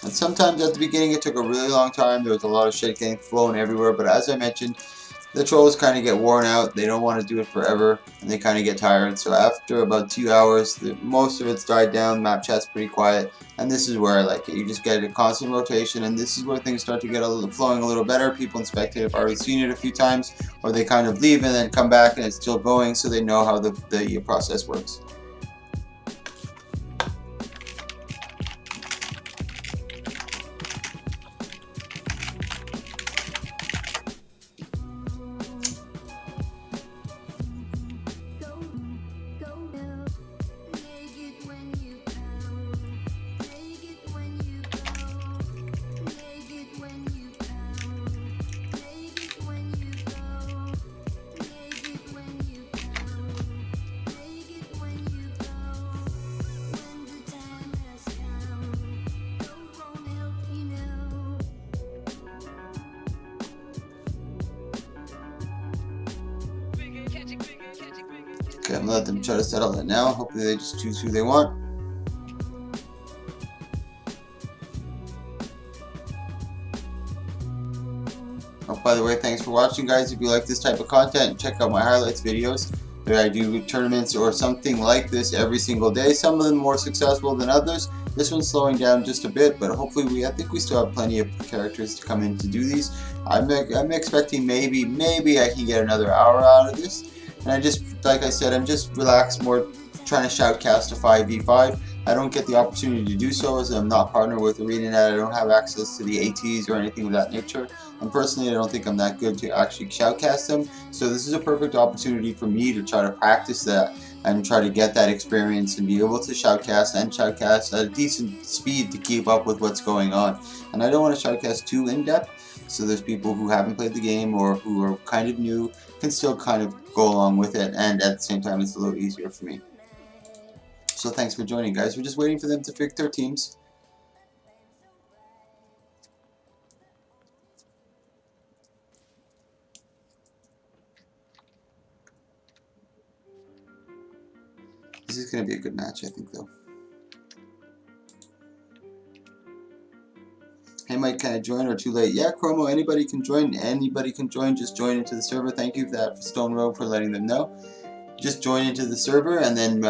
And sometimes at the beginning it took a really long time. There was a lot of shit getting flown everywhere. But as I mentioned, the trolls kind of get worn out. They don't want to do it forever. And they kind of get tired. So after about 2 hours, most of it's died down. Map chat's pretty quiet. And this is where I like it. You just get a constant rotation. And this is where things start to get flowing a little better. People in spectate have already seen it a few times. Or they kind of leave and then come back and it's still going. So they know how the process works. Okay, I'm gonna let them try to settle it now. Hopefully they just choose who they want. Oh, by the way, thanks for watching, guys. If you like this type of content, check out my highlights videos where I do tournaments or something like this every single day. Some of them more successful than others. This one's slowing down just a bit, but hopefully I think we still have plenty of characters to come in to do these. I'm expecting maybe I can get another hour out of this. And I just, like I said, I'm just relaxed, more trying to shoutcast a 5v5. I don't get the opportunity to do so as I'm not partnered with ArenaNet. I don't have access to the ATs or anything of that nature. And personally, I don't think I'm that good to actually shoutcast them. So this is a perfect opportunity for me to try to practice that and try to get that experience and be able to shoutcast at a decent speed to keep up with what's going on. And I don't want to shoutcast too in-depth, so there's people who haven't played the game or who are kind of new can still kind of go along with it, and at the same time it's a little easier for me. So thanks for joining, guys. We're just waiting for them to pick their teams. This is going to be a good match, I think, though. Hey, Mike, can I join or too late? Yeah, Chromo, anybody can join. Anybody can join. Just join into the server. Thank you for that, for Stone Road, for letting them know. Just join into the server, and then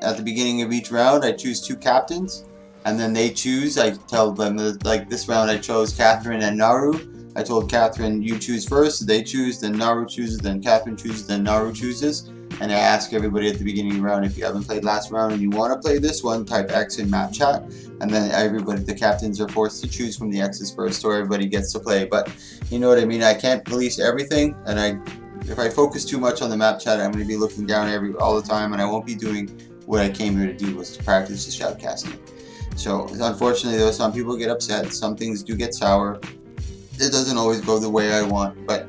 at the beginning of each round, I choose 2 captains, and then they choose. I tell them, like this round, I chose Catherine and Naru. I told Catherine, you choose first. They choose, then Naru chooses, then Catherine chooses, then Naru chooses. And I ask everybody at the beginning of the round, if you haven't played last round and you want to play this one, type X in map chat. And then everybody, the captains are forced to choose from the X's first, so everybody gets to play. But you know what I mean, I can't police everything, and if I focus too much on the map chat, I'm going to be looking down all the time, and I won't be doing what I came here to do, was to practice the shoutcasting. So unfortunately, though, some people get upset, some things do get sour. It doesn't always go the way I want, but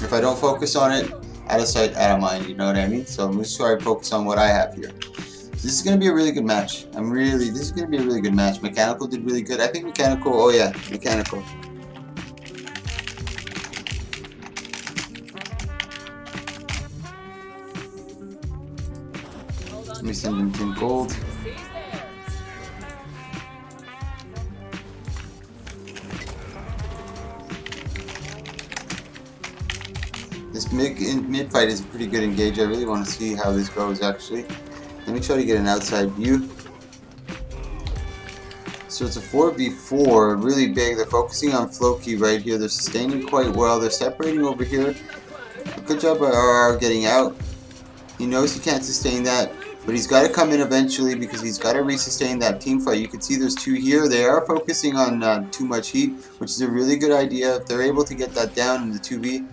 if I don't focus on it, out of sight, out of mind, you know what I mean? So I'm just trying to focus on what I have here. So this is going to be a really good match. This is going to be a really good match. Mechanical did really good. I think Mechanical, oh yeah, Mechanical. Let me send him 10 gold. This mid fight is a pretty good engage. I really want to see how this goes, actually. Let me try to get an outside view. So it's a 4v4, really big. They're focusing on Floki right here. They're sustaining quite well. They're separating over here. Good job by RR getting out. He knows he can't sustain that, but he's got to come in eventually because he's got to resustain that team fight. You can see there's 2 here. They are focusing on too much heat, which is a really good idea. If they're able to get that down in the 2v,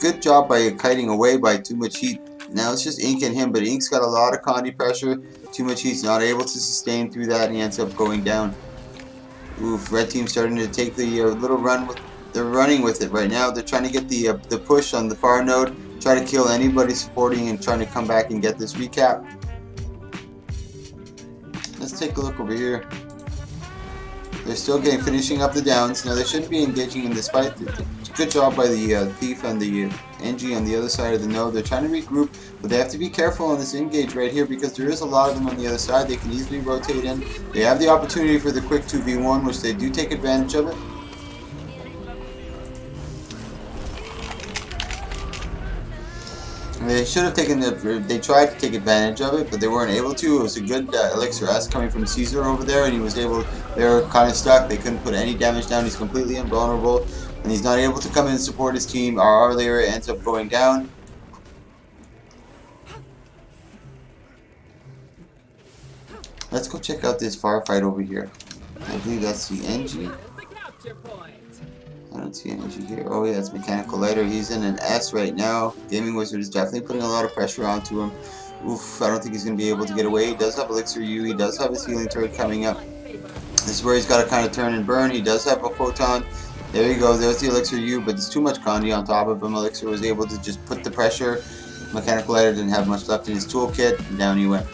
good job by kiting away by too much heat. Now it's just Ink and him, but Ink's got a lot of Condi pressure. Too much heat's not able to sustain through that, and he ends up going down. Oof, red team's starting to take the little run with. They're running with it right now. They're trying to get the push on the far node, try to kill anybody supporting, and trying to come back and get this recap. Let's take a look over here. They're still finishing up the downs. Now they shouldn't be engaging in this fight. Good job by the Thief and the NG on the other side of the node. They're trying to regroup, but they have to be careful on this engage right here because there is a lot of them on the other side. They can easily rotate in. They have the opportunity for the quick 2v1, which they do take advantage of it. They should have taken they tried to take advantage of it, but they weren't able to. It was a good Elixir S coming from Caesar over there, and he was able, they were kind of stuck. They couldn't put any damage down. He's completely invulnerable, and he's not able to come in and support his team. RR layer ends up going down. Let's go check out this firefight over here. I believe that's the NG. I don't see energy here. Oh yeah, it's Mechanical Lighter. He's in an S right now. Gaming Wizard is definitely putting a lot of pressure onto him. Oof, I don't think he's going to be able to get away. He does have Elixir U. He does have his healing turret coming up. This is where he's got to kind of turn and burn. He does have a photon. There you go. There's the Elixir U, but there's too much Condi on top of him. Elixir was able to just put the pressure. Mechanical Lighter didn't have much left in his toolkit, and down he went.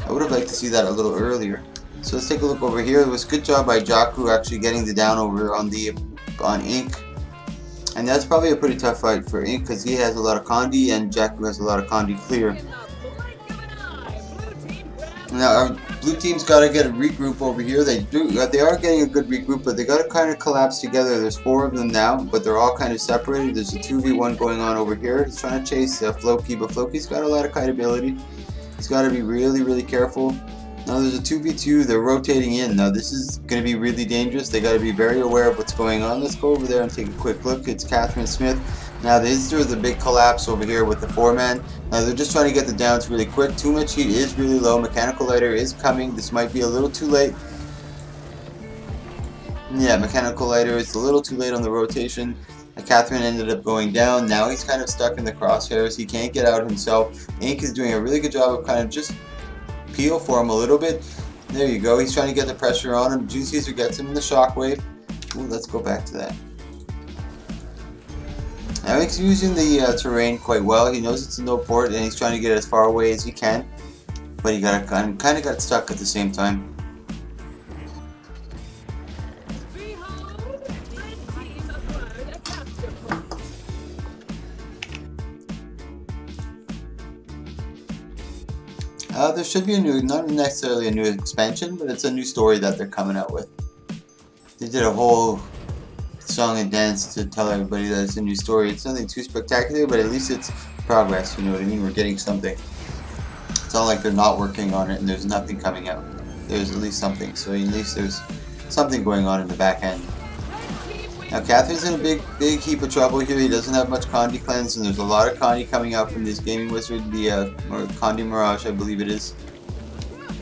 I would have liked to see that a little earlier. So let's take a look over here. It was a good job by Jakku actually getting the down over on Ink. And that's probably a pretty tough fight for Ink because he has a lot of Condi and Jakku has a lot of Condi clear. Now our blue team's got to get a regroup over here. They are getting a good regroup, but they got to kind of collapse together. There's 4 of them now, but they're all kind of separated. There's a 2v1 going on over here. He's trying to chase Floki, but Floki's got a lot of kite ability. He's got to be really, really careful. Now there's a 2v2, they're rotating in. Now this is going to be really dangerous. They got to be very aware of what's going on. Let's go over there and take a quick look. It's Catherine Smith. Now there's the big collapse over here with the 4-man. Now they're just trying to get the downs really quick. Too much heat is really low. Mechanical Lighter is coming. This might be a little too late. Yeah, Mechanical Lighter is a little too late on the rotation. Catherine ended up going down. Now he's kind of stuck in the crosshairs. He can't get out himself. Ink is doing a really good job of kind of just peel for him a little bit. There you go. He's trying to get the pressure on him. Caesar gets him in the shockwave. Ooh, let's go back to that. Now he's using the terrain quite well. He knows it's a no port and he's trying to get as far away as he can. But he kind of got stuck at the same time. There should be a new, not necessarily a new expansion, but it's a new story that they're coming out with. They did a whole song and dance to tell everybody that it's a new story. It's nothing too spectacular, but at least it's progress, you know what I mean? We're getting something. It's not like they're not working on it and there's nothing coming out. There's at least something, so at least there's something going on in the back end. Now Catherine's in a big heap of trouble here. He doesn't have much Condi cleanse, and there's a lot of Condi coming out from this gaming wizard, the Condi Mirage, I believe it is.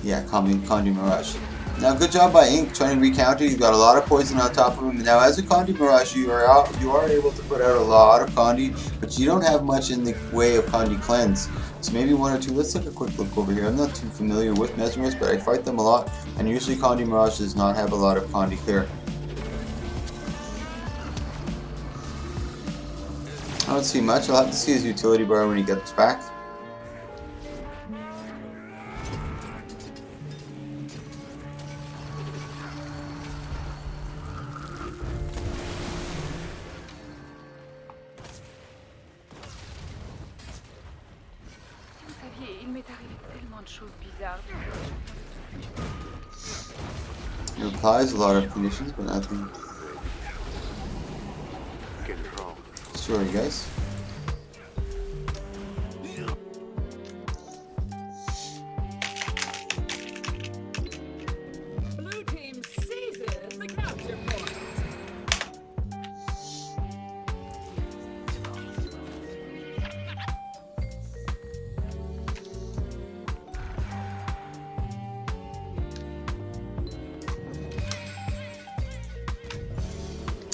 Yeah, Condi Mirage. Now, good job by Ink trying to recounter. He's got a lot of poison on top of him. Now, as a Condi Mirage, you are able to put out a lot of Condi, but you don't have much in the way of Condi cleanse. So maybe one or two. Let's take a quick look over here. I'm not too familiar with Mesmerists, but I fight them a lot, and usually Condi Mirage does not have a lot of Condi clear. I don't see much. I'll have to see his utility bar when he gets back. Vous saviez, il m'est arrivé tellement de choses bizarres. It applies a lot of conditions, but nothing. Sorry, guys. Blue team seizes the capture point.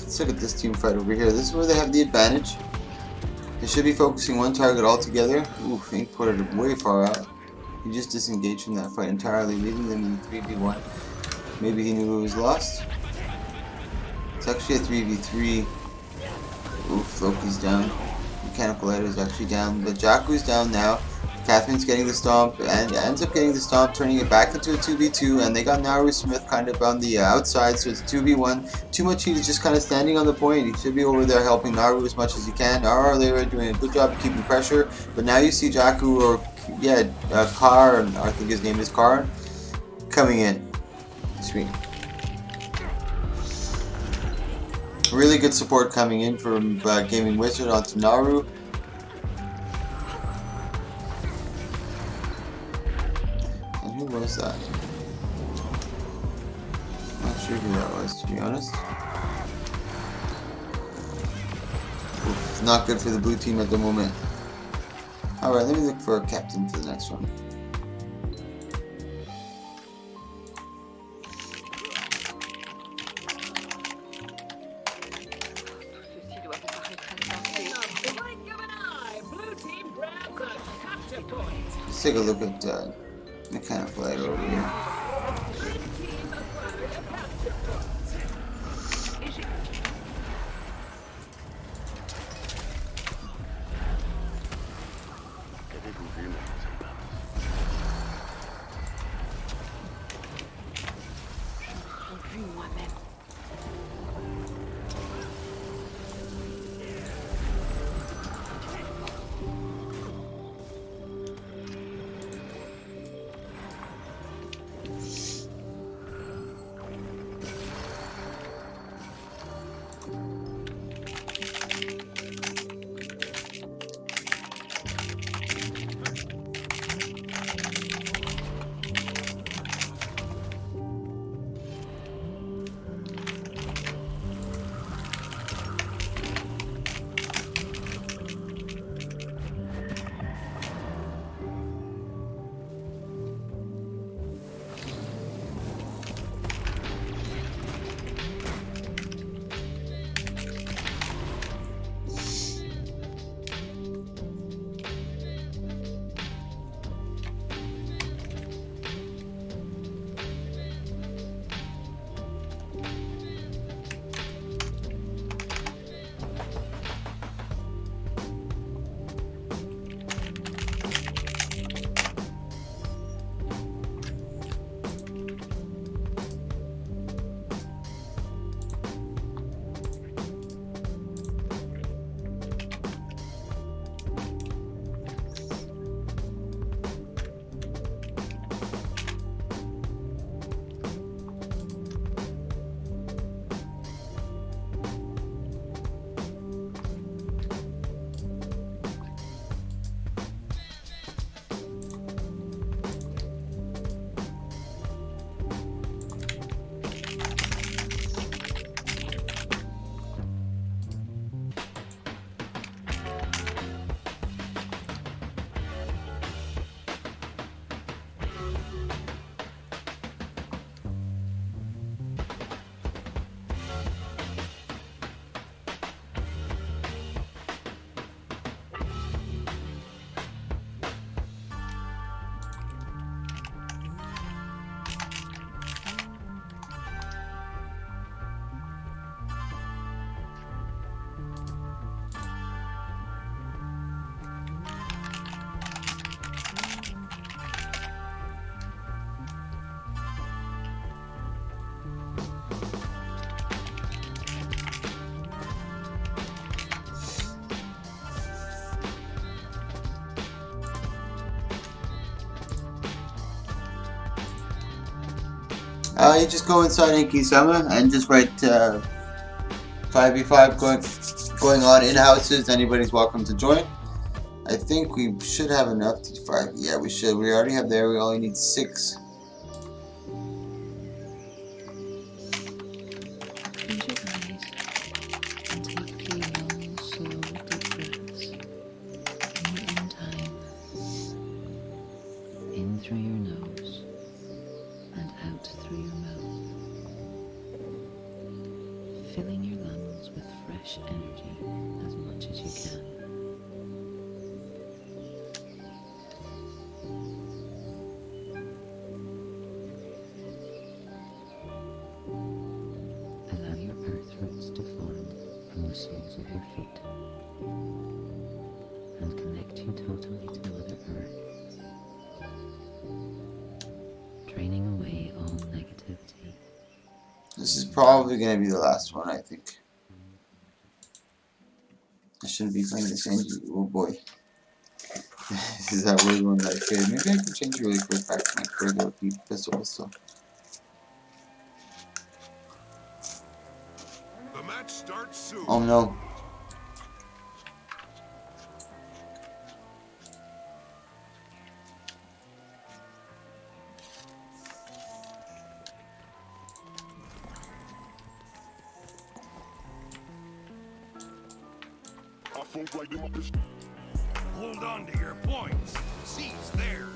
Let's look at this team fight over here. This is where they have the advantage. They should be focusing one target altogether. Ooh, Ink put it way far out. He just disengaged from that fight entirely, leaving them in 3v1. Maybe he knew it was lost. It's actually a 3v3. Oof, Loki's down. Mechanical Lighter is actually down, but Jakku's down now. Catherine's getting the stomp and ends up getting the stomp, turning it back into a 2v2, and they got Naru Smith kind of on the outside, so it's a 2v1. Too much Heat is just kind of standing on the point. He should be over there helping Naru as much as he can. RR Lyra doing a good job of keeping pressure, but now you see Jakku, or yeah, Kar, I think his name is Kar, coming in. Sweet. Really good support coming in from Gaming Wizard onto Naru. And who was that? Not sure who that was, to be honest. Oof, not good for the blue team at the moment. Alright, let me look for a captain for the next one. Let's take a look at Mechanical Lighter over here. You just go inside Inkisama and just write 5v5 going on in houses. Anybody's welcome to join. I think we should have enough to fight. Yeah, we should. We already have there. We only need 6. Close your eyes and take 3 long, slow, deep breaths in your own time. In through your nose and out through your mouth. Filling your lungs with fresh energy as much as you can. Allow your earth roots to form from the soles of your feet and connect you totally to Mother Earth, draining away all negativity. This is probably going to be the last one, I think. I shouldn't be playing this engine. Oh boy. This is that weird one that I created. Maybe I can change it really quick back to my regular pistol. The match starts soon. Oh no. Hold on to your points. Seize theirs.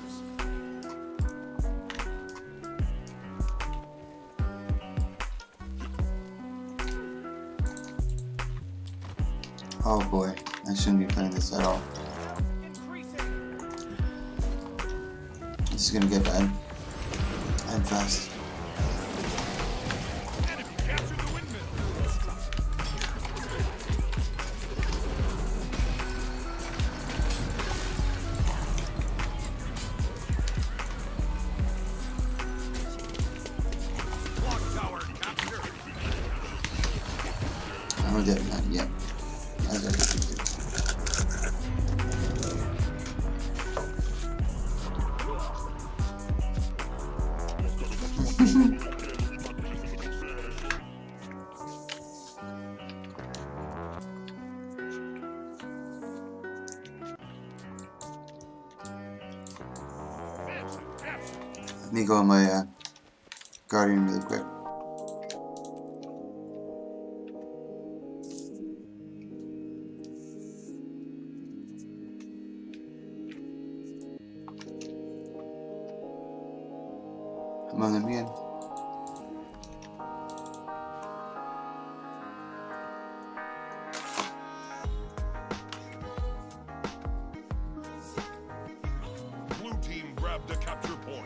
Oh boy. I shouldn't be playing this at all. This is gonna get bad. And fast. Enemy captured the windmill. Clock tower captured. I'm dead, not yet. As I predicted. Let me go on my Guardian really quick. Come on, let me in. Blue team grabbed a capture point.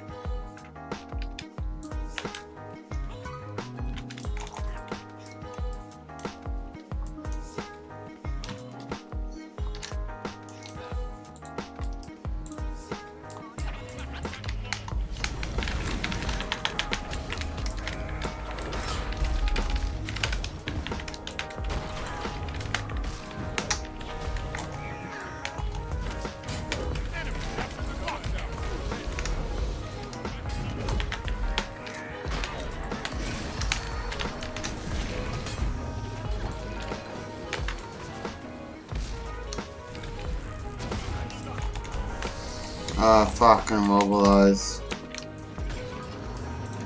Ah, fucking immobilize.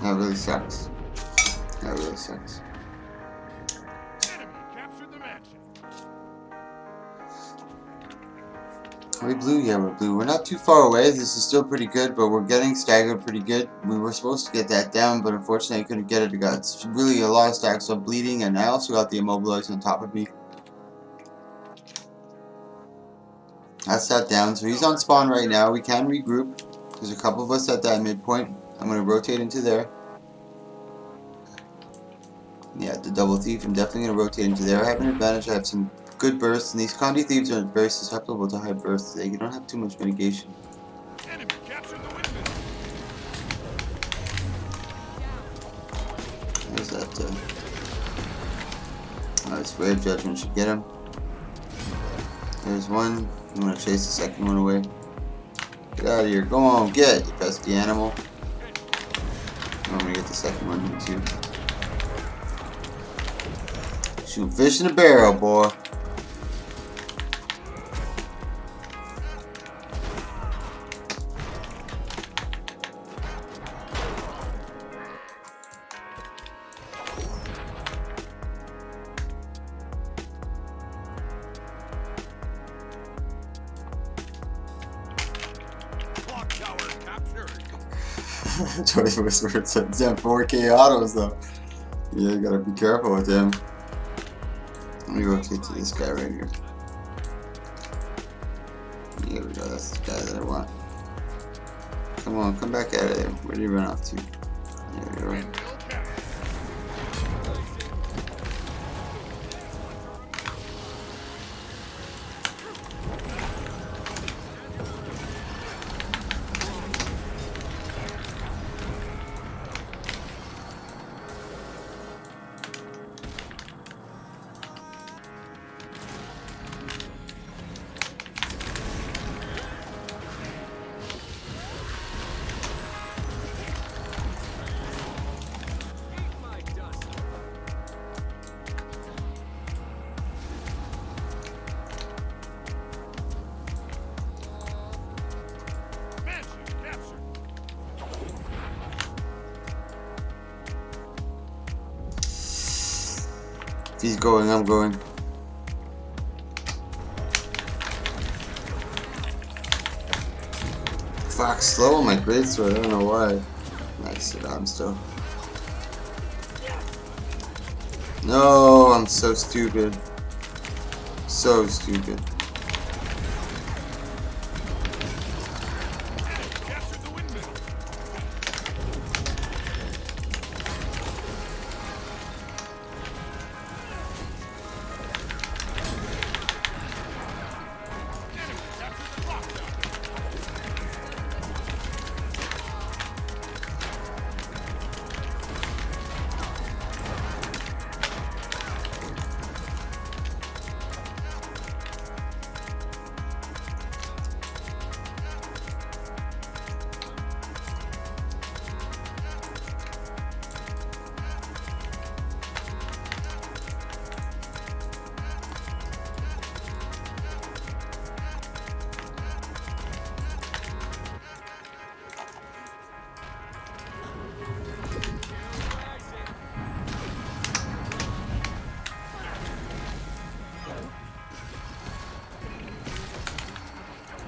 That really sucks. That really sucks. Enemy captured the mansion. Are we blue? Yeah, we're blue. We're not too far away. This is still pretty good, but we're getting staggered pretty good. We were supposed to get that down, but unfortunately I couldn't get it. I got really a lot of stacks of bleeding, and I also got the immobilize on top of me. That's that down. So he's on spawn right now. We can regroup. There's a couple of us at that midpoint. I'm going to rotate into there. Yeah, the double thief. I'm definitely going to rotate into there. I have an advantage. I have some good bursts, and these Condi thieves are very susceptible to high bursts. They don't have too much mitigation. Enemy captured the windmill. There's that. This Wave Judgment should get him. There's one. I'm going to chase the second one away. Get out of here. Go on, get, you pesky animal. I'm going to get the second one here too. Shoot fish in a barrel, boy. Clock tower captured. Joey Whisperer said 4K autos though. Yeah, you gotta be careful with him. Let me go get to this guy right here. Here we go, that's the guy that I want. Come on, come back out of there. Where do you run off to? There we go. Windmill captured. Mansion captured. If he's going, I'm going. Fuck, slow on my grid sword, I don't know why. Nice, sit down still. No, I'm so stupid. So stupid. Captured the windmill. Enemy captured the clock tower.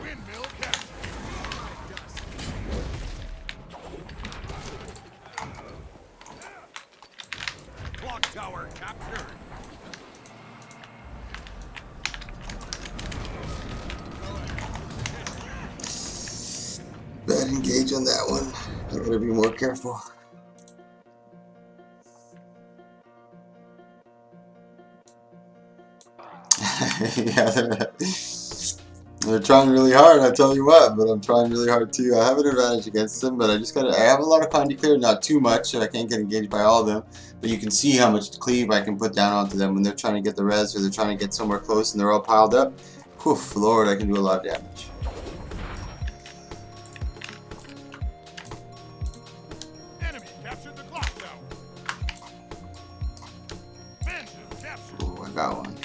Windmill captured. Clock tower captured. Bad engage on that one. I gotta be more careful. Yeah, they're trying really hard, I tell you what, but I'm trying really hard too. I have an advantage against them, but I have a lot of con declare, not too much, so I can't get engaged by all of them. But you can see how much cleave I can put down onto them when they're trying to get the res or they're trying to get somewhere close and they're all piled up. Whew, Lord, I can do a lot of damage. Enemy captured the clock tower. Mansion captured. Ooh, I got one.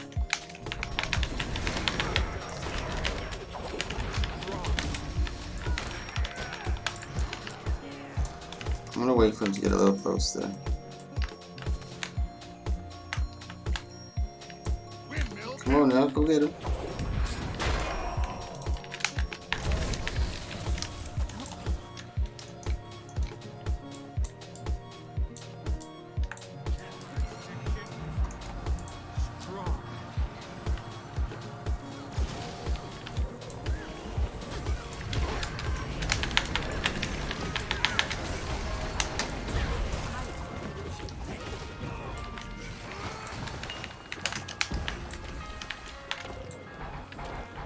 I'm gonna wait for him to get a little close there. Windmill Come on now, go get him.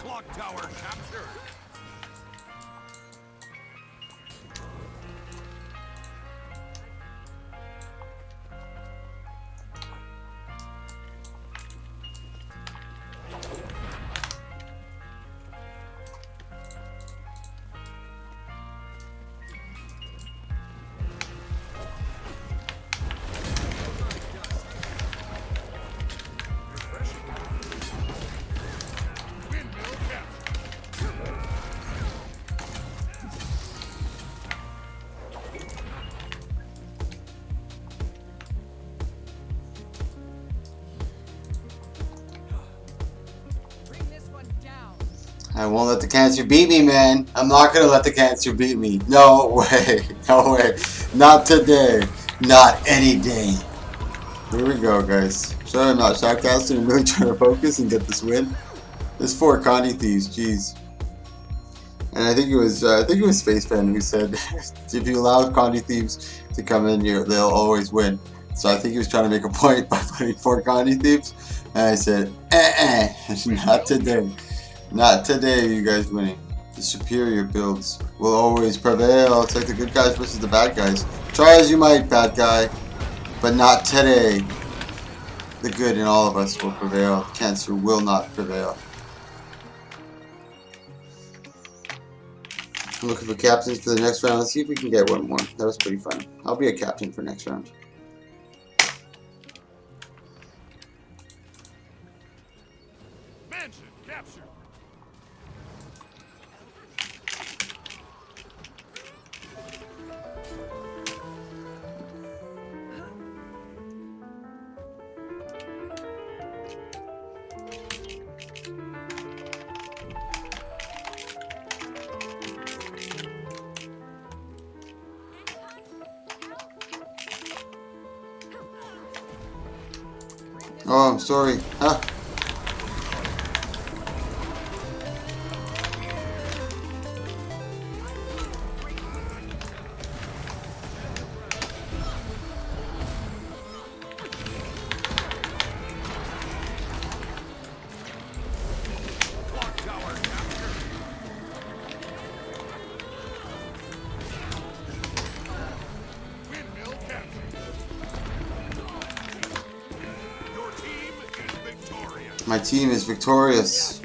clock tower captured. I won't let the cancer beat me, man. I'm not gonna let the cancer beat me. No way. No way. Not today. Not any day. Here we go, guys. Sorry I'm not shoutcasting. I'm really trying to focus and get this win. There's 4 Connie Thieves. Jeez. And I think it was Spaceman who said if you allow Connie Thieves to come in here, they'll always win. So I think he was trying to make a point by putting 4 Connie Thieves. And I said, not today. Not today, you guys winning. The superior builds will always prevail. It's like the good guys versus the bad guys. Try as you might, bad guy, but not today. The good in all of us will prevail. Cancer will not prevail. I'm looking for captains for the next round. Let's see if we can get one more. That was pretty fun. I'll be a captain for next round. Mansion captured. Oh, I'm sorry. Huh? Clock tower captured. Windmill captured. Your team is victorious. My team is victorious.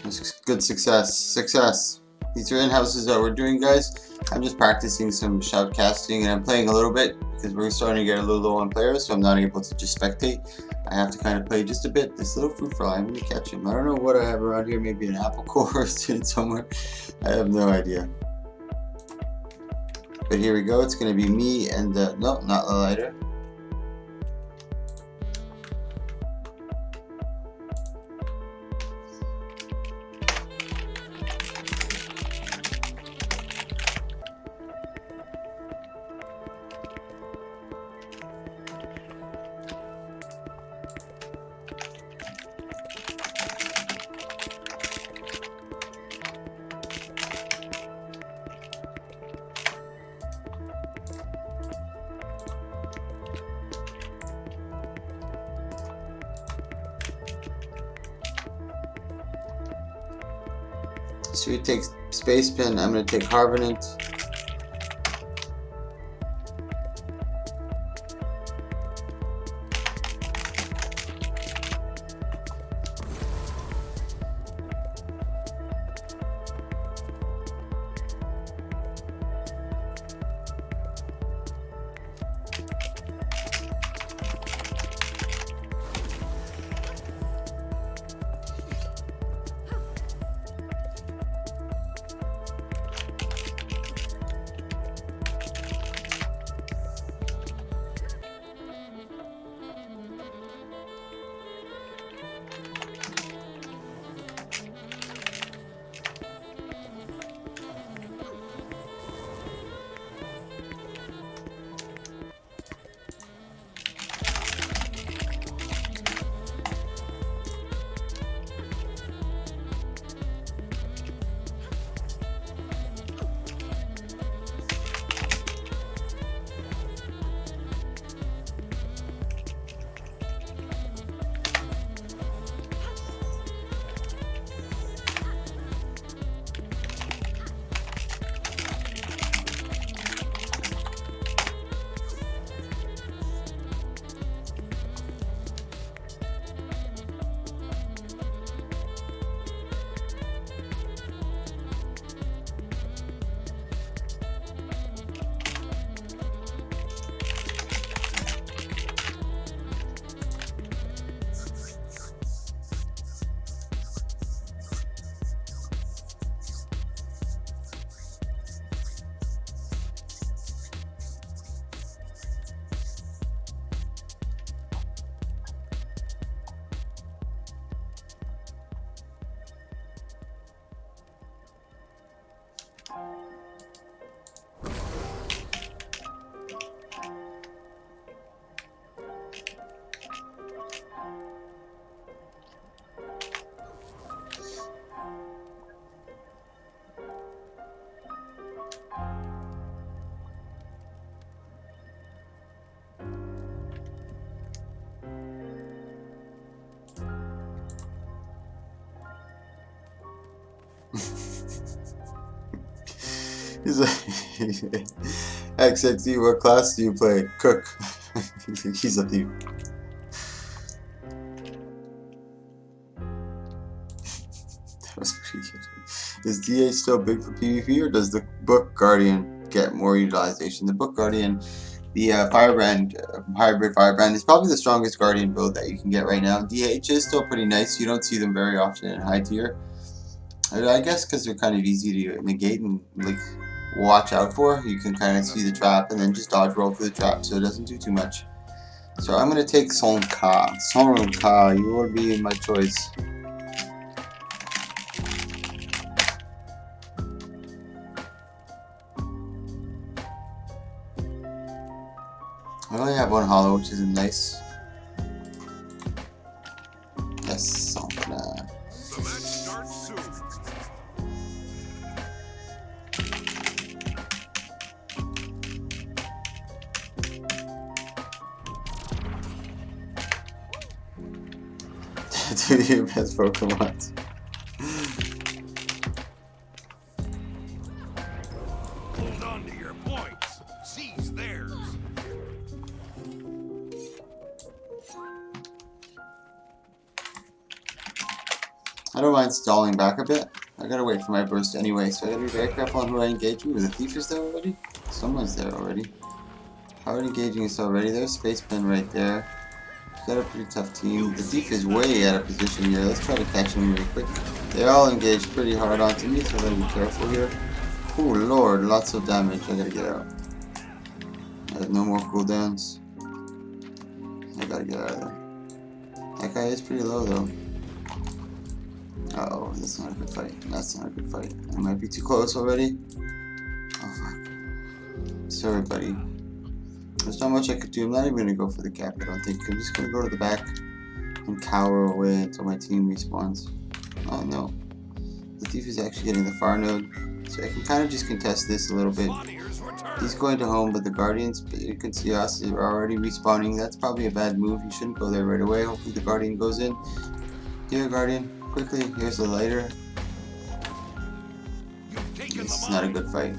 That's good success. Success. These are in-houses that we're doing, guys. I'm just practicing some shoutcasting and I'm playing a little bit because we're starting to get a little low on players, so I'm not able to just spectate. I have to kind of play just a bit. This little fruit fly, I'm going to catch him. I don't know what I have around here, maybe an apple core sitting somewhere. I have no idea. But here we go, it's going to be me and, no, not the lighter. So we take Space Pin, I'm going to take Harvenant. He's like, XXE, what class do you play? Cook. He's a thief. That was pretty good. Is DA still big for PvP, or does the Book Guardian get more utilization? The Book Guardian, the Firebrand, hybrid Firebrand, is probably the strongest Guardian build that you can get right now. DH is still pretty nice. You don't see them very often in high tier. I guess because they're kind of easy to negate and like watch out for. You can kind of see the trap and then just dodge roll for the trap, so it doesn't do too much. So I'm gonna take Sonka. Sonka, you will be my choice. I only have one hollow, which isn't nice. Yes, Sonka. The match starts soon. Do your best Pokemon. Hold on to your points. Seize theirs. I don't mind stalling back a bit. I gotta wait for my burst anyway, so I gotta be very careful on who I engage with. The thief is there already? Someone's there already. Hard engaging is already there. Spaceman right there. Got a pretty tough team. The thief is way out of position here. Let's try to catch him really quick. They all engaged pretty hard onto me, so I gotta be careful here. Oh lord, lots of damage. I gotta get out. I have no more cooldowns. I gotta get out of there. That guy is pretty low though. Uh oh, that's not a good fight. That's not a good fight. I might be too close already. Oh fuck. Sorry, buddy. There's not much I could do. I'm not even gonna go for the cap, I don't think. I'm just gonna go to the back and cower away until my team respawns. Oh no. The thief is actually getting the far node. So I can kind of just contest this a little bit. He's going to home, but the Guardians, you can see us, are already respawning. That's probably a bad move. You shouldn't go there right away. Hopefully the Guardian goes in. Here, Guardian. Quickly, here's the lighter. This is not a good fight.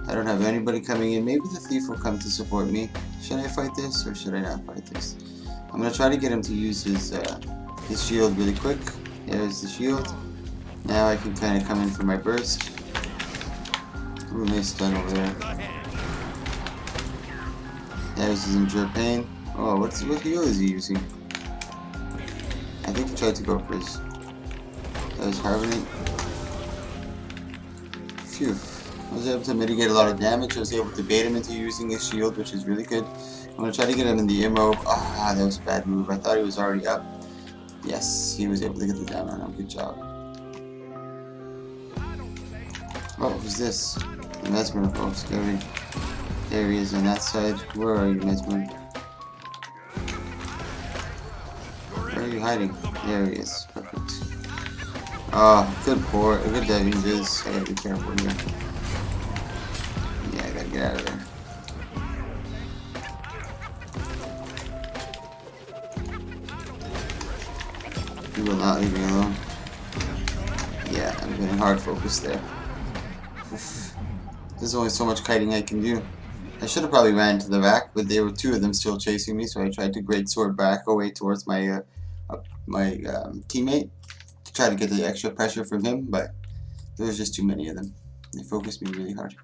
I don't have anybody coming in. Maybe the thief will come to support me. Should I fight this or should I not fight this? I'm gonna try to get him to use his shield really quick. There's the shield. Now I can kind of come in for my burst. Ooh, nice stun over there. There's his endure pain. Oh, what heal is he using? I think he tried to go for his. That was Harvey. Phew. I was able to mitigate a lot of damage. I was able to bait him into using his shield, which is really good. I'm going to try to get him in the immo. Ah, that was a bad move. I thought he was already up. Yes, he was able to get the down on him. Good job. Oh, who's this? The Mesmer, folks. There he is on that side. Where are you, Mesmer? Where are you hiding? There he is. Perfect. Ah, good port. Good diving viz. I gotta be careful here. Yeah, I gotta get out of there. You will not leave me alone. Yeah, I'm getting hard focused there. There's only so much kiting I can do. I should have probably ran to the back, but there were two of them still chasing me, so I tried to great sword back away towards my teammate to try to get the extra pressure from him, but there was just too many of them. They focused me really hard.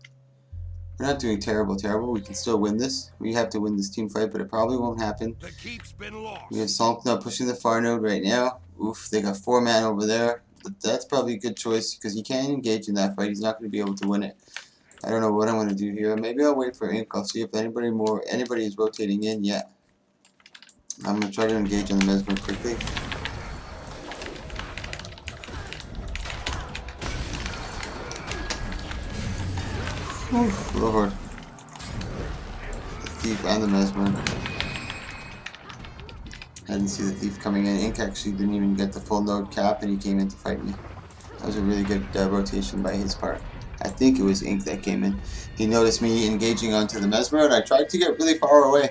We're not doing terrible. We can still win this. We have to win this team fight, but it probably won't happen. The keep's been lost. We have Salkna pushing the far node right now. Oof, they got 4 man over there. But that's probably a good choice because he can't engage in that fight. He's not going to be able to win it. I don't know what I'm going to do here. Maybe I'll wait for Ink. I'll see if anybody is rotating in yet. I'm going to try to engage on the Mesmer quickly. Oof, Lord. The thief and the Mesmer. I didn't see the thief coming in. Ink actually didn't even get the full node cap and he came in to fight me. That was a really good rotation by his part. I think it was Ink that came in. He noticed me engaging onto the Mesmer and I tried to get really far away.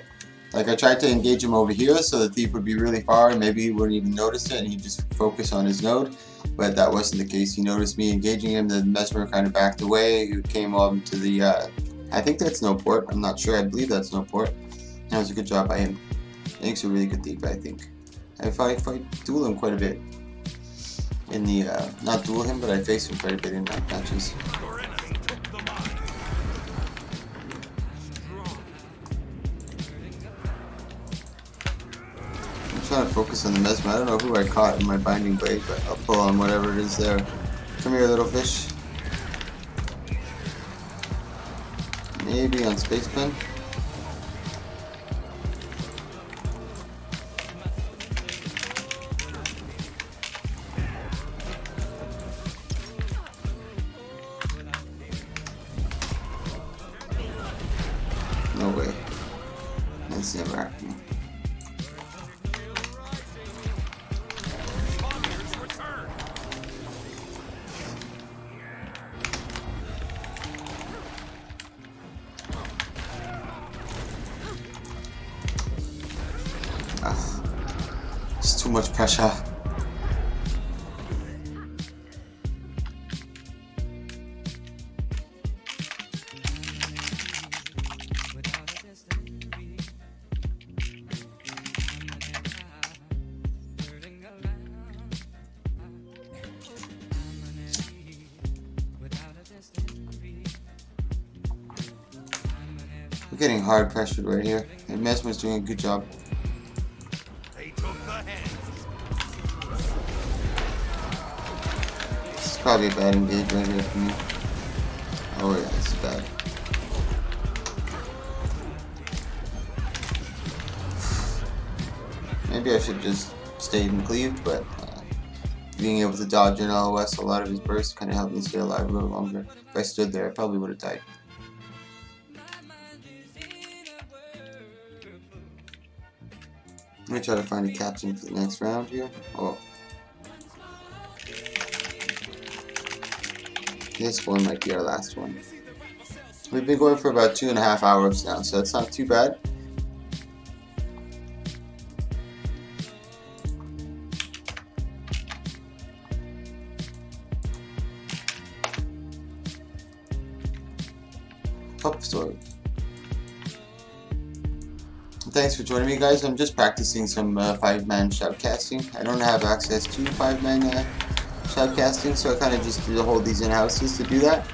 Like, I tried to engage him over here so the thief would be really far and maybe he wouldn't even notice it and he'd just focus on his node. But that wasn't the case. He noticed me engaging him, the Mesmer kind of backed away. He came on to the, I think that's no port. I'm not sure. I believe that's no port. That was a good job by him. I think he's a really good thief, I think. If I duel him quite a bit. In the, not duel him, but I face him quite a bit in matches. Your enemy took the mine. I'm trying to focus on the Mesmer. I don't know who I caught in my binding blade, but I'll pull on whatever it is there. Come here, little fish. Maybe on Spaceman. No way. That's never happening. Spawner's return. It's too much pressure. We're getting hard pressured right here. And Mesmer's doing a good job. They took the head. This is probably a bad engage right here for me. Oh yeah, this is bad. Maybe I should just stayed and cleaved, but being able to dodge in LOS a lot of his bursts kind of helped me stay alive a little longer. If I stood there, I probably would have died. I'm gonna try to find a captain for the next round here. Oh. This one might be our last one. We've been going for about 2.5 hours now, so that's not too bad. Top story. Thanks for joining me, guys. I'm just practicing some 5-man shoutcasting. I don't have access to 5-man shoutcasting, so I kind of just hold these in-houses to do that.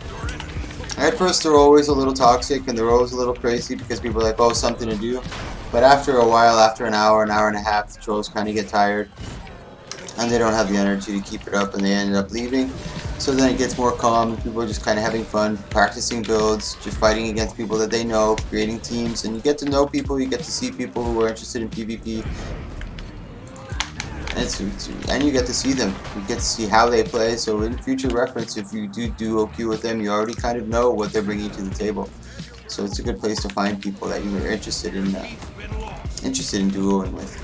At first, they're always a little toxic and they're always a little crazy because people are like, oh, something to do. But after a while, after an hour and a half, the trolls kind of get tired and they don't have the energy to keep it up and they end up leaving. So then it gets more calm, people are just kind of having fun, practicing builds, just fighting against people that they know, creating teams, and you get to know people, you get to see people who are interested in PvP, and you get to see them, you get to see how they play, so in future reference, if you do duo queue with them, you already kind of know what they're bringing to the table. So it's a good place to find people that you are interested in duoing with.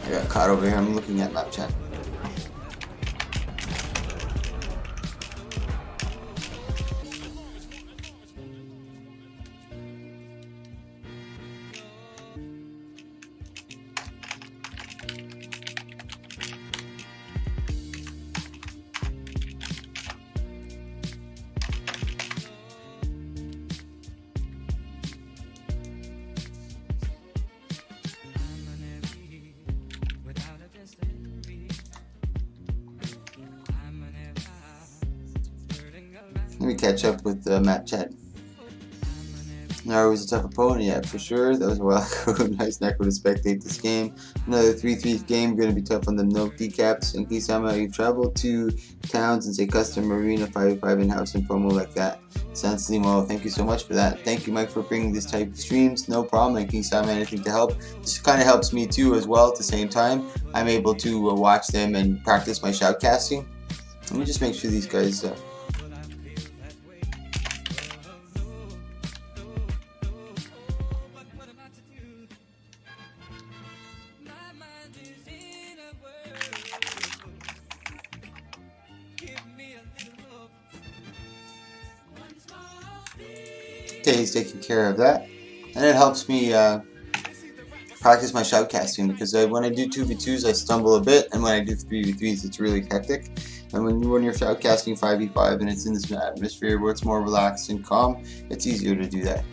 I got caught over here. I'm looking at map chat. Let me catch up with map chat. Nara was a tough opponent, yeah, for sure. That was a while ago. Nice Necro to spectate this game. Another 3-3 game, going to be tough on the no decaps. And Kisama, you travel to towns and say custom arena 5v5 in-house and promo like that. Sounds Limo, thank you so much for that. Thank you, Mike, for bringing this type of streams. No problem. And Kisama, anything to help. This kind of helps me too as well at the same time. I'm able to watch them and practice my shoutcasting. Let me just make sure these guys... He's taking care of that. And it helps me practice my shoutcasting, because when I do 2v2s I stumble a bit, and when I do 3v3s it's really hectic. And when you're shoutcasting 5v5 and it's in this atmosphere where it's more relaxed and calm, it's easier to do that.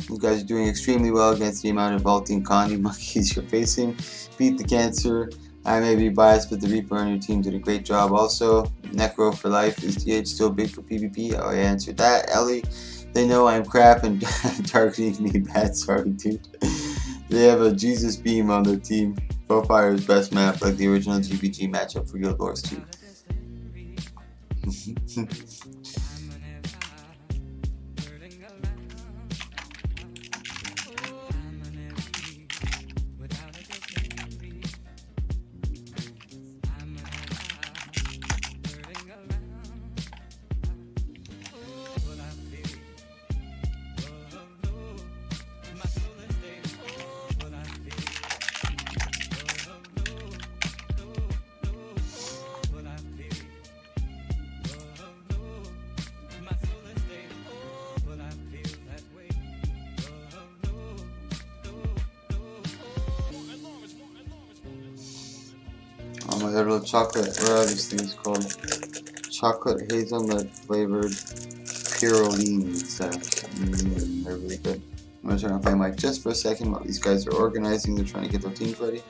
You guys are doing extremely well against the amount of vaulting Condi monkeys you're facing. Beat the cancer. I may be biased, but the Reaper on your team did a great job also. Necro for life. Is TH still big for PvP? Oh, I answered that. Ellie, they know I'm crap and targeting me bad. Sorry, dude. They have a Jesus beam on their team. Profire's best map, like the original GBG matchup for Guild Wars 2. Oh my god, little chocolate, whatever this thing is called. Chocolate hazelnut flavored purolines. They're really good. I'm gonna turn off my mic just for a second while these guys are organizing. They're trying to get their teams ready.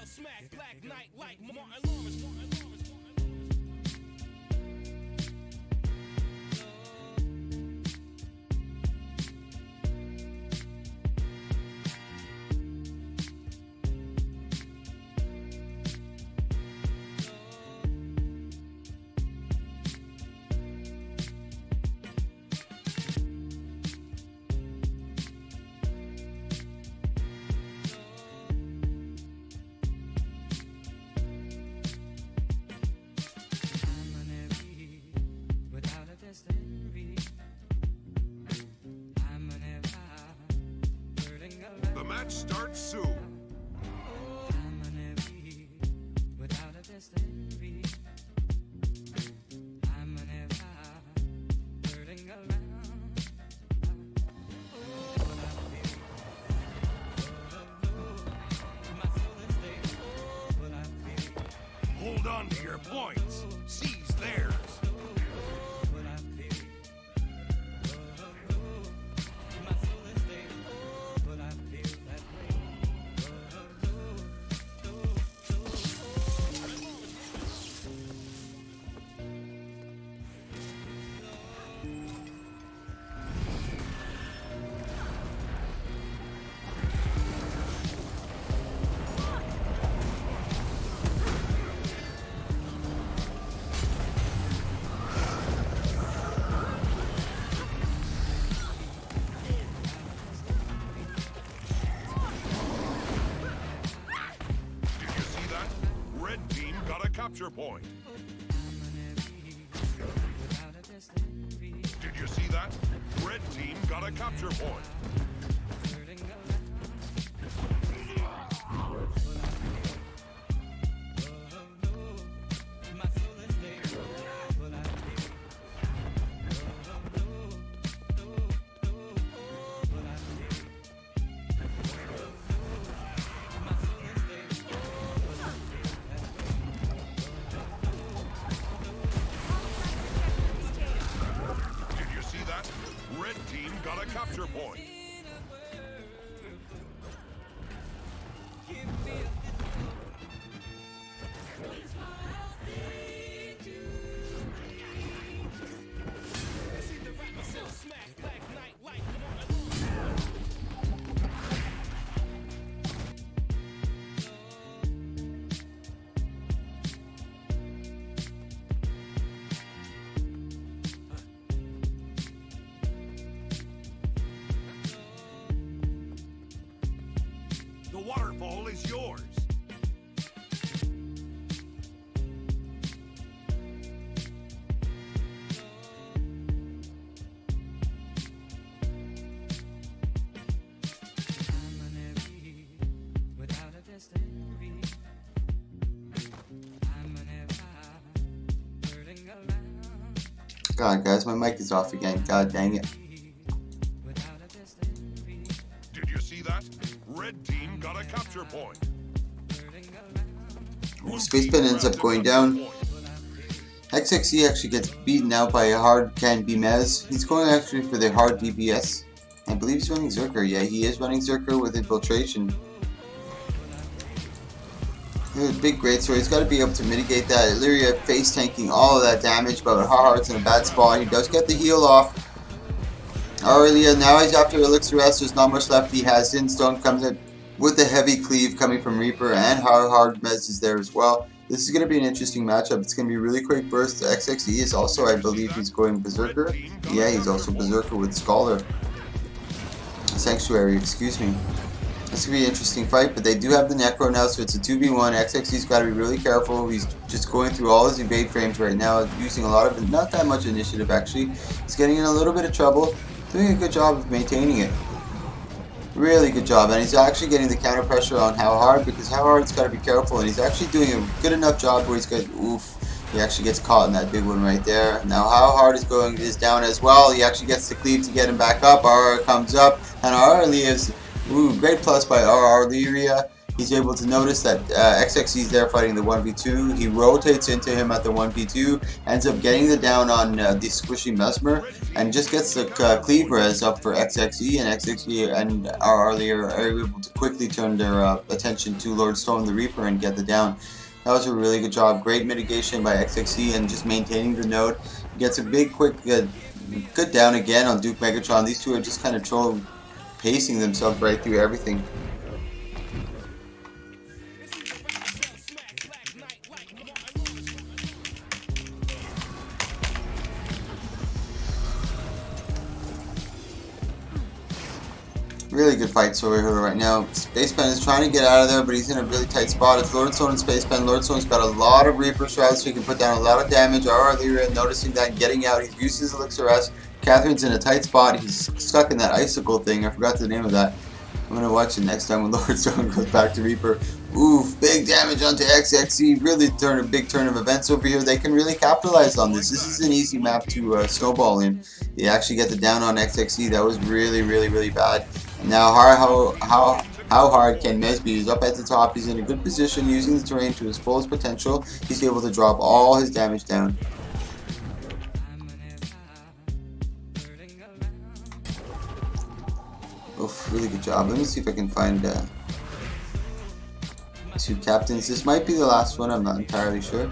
Smack Black Knight like Martin Lawrence. The match starts soon. Hold on to your points. Seize theirs. Capture point. Did you see that? Red team got a capture point. got a capture point. The waterfall is yours. God, guys, my mic is off again. God dang it. Did you see that? Red team got a capture point. Spacepen ends up going down. XXE actually gets beaten out by a hard Can Be Mez. He's going actually for the hard DPS. I believe he's running Zerker. Yeah, he is running Zerker with infiltration. Big great sword. He's got to be able to mitigate that. Illyria face tanking all of that damage, but Harhard's in a bad spot. He does get the heal off. Aurelia, now he's after Elixir S. There's not much left. He has Sinstone, comes in with the heavy cleave coming from Reaper, and Hard Mez is there as well. This is going to be an interesting matchup. It's going to be a really quick burst. XXE is also, I believe, he's going Berserker. Yeah, he's also Berserker with Scholar. Sanctuary, excuse me. This could be an interesting fight, but they do have the Necro now, so it's a 2v1. XXE's got to be really careful. He's just going through all his evade frames right now, using a lot of, not that much initiative actually. He's getting in a little bit of trouble, doing a good job of maintaining it. Really good job, and he's actually getting the counter pressure on How Hard, because How Hard's got to be careful, and he's actually doing a good enough job where he's got, oof, he actually gets caught in that big one right there. Now How Hard is down as well. He actually gets the cleave to get him back up. RR comes up, and RR leaves. Ooh, great plus by RR Lyria. He's able to notice that XXE is there fighting the 1v2. He rotates into him at the 1v2, ends up getting the down on the squishy Mesmer, and just gets the cleave res up for XXE, and XXE and RR Lyria are able to quickly turn their attention to Lord Stone the Reaper and get the down. That was a really good job. Great mitigation by XXE and just maintaining the node. Gets a big, quick, good down again on Duke Megatron. These two are just kind of pacing themselves right through everything. Really good fights over here right now. Spacepen is trying to get out of there, but he's in a really tight spot. It's Lordstone and Spacepen. Lordstone's got a lot of Reaper Shrouds, so he can put down a lot of damage. RR Lyria noticing that, getting out. He's used his Elixir S. Catherine's in a tight spot. He's stuck in that icicle thing. I forgot the name of that. I'm going to watch it next time when Lordstone goes back to Reaper. Oof, big damage onto XXE. Really a big turn of events over here. They can really capitalize on this. This is an easy map to snowball in. They actually get the down on XXE. That was really, really, really bad. Now how hard can Mez be? He's up at the top. He's in a good position, using the terrain to his fullest potential. He's able to drop all his damage down. Oof, really good job. Let me see if I can find two captains. This might be the last one, I'm not entirely sure.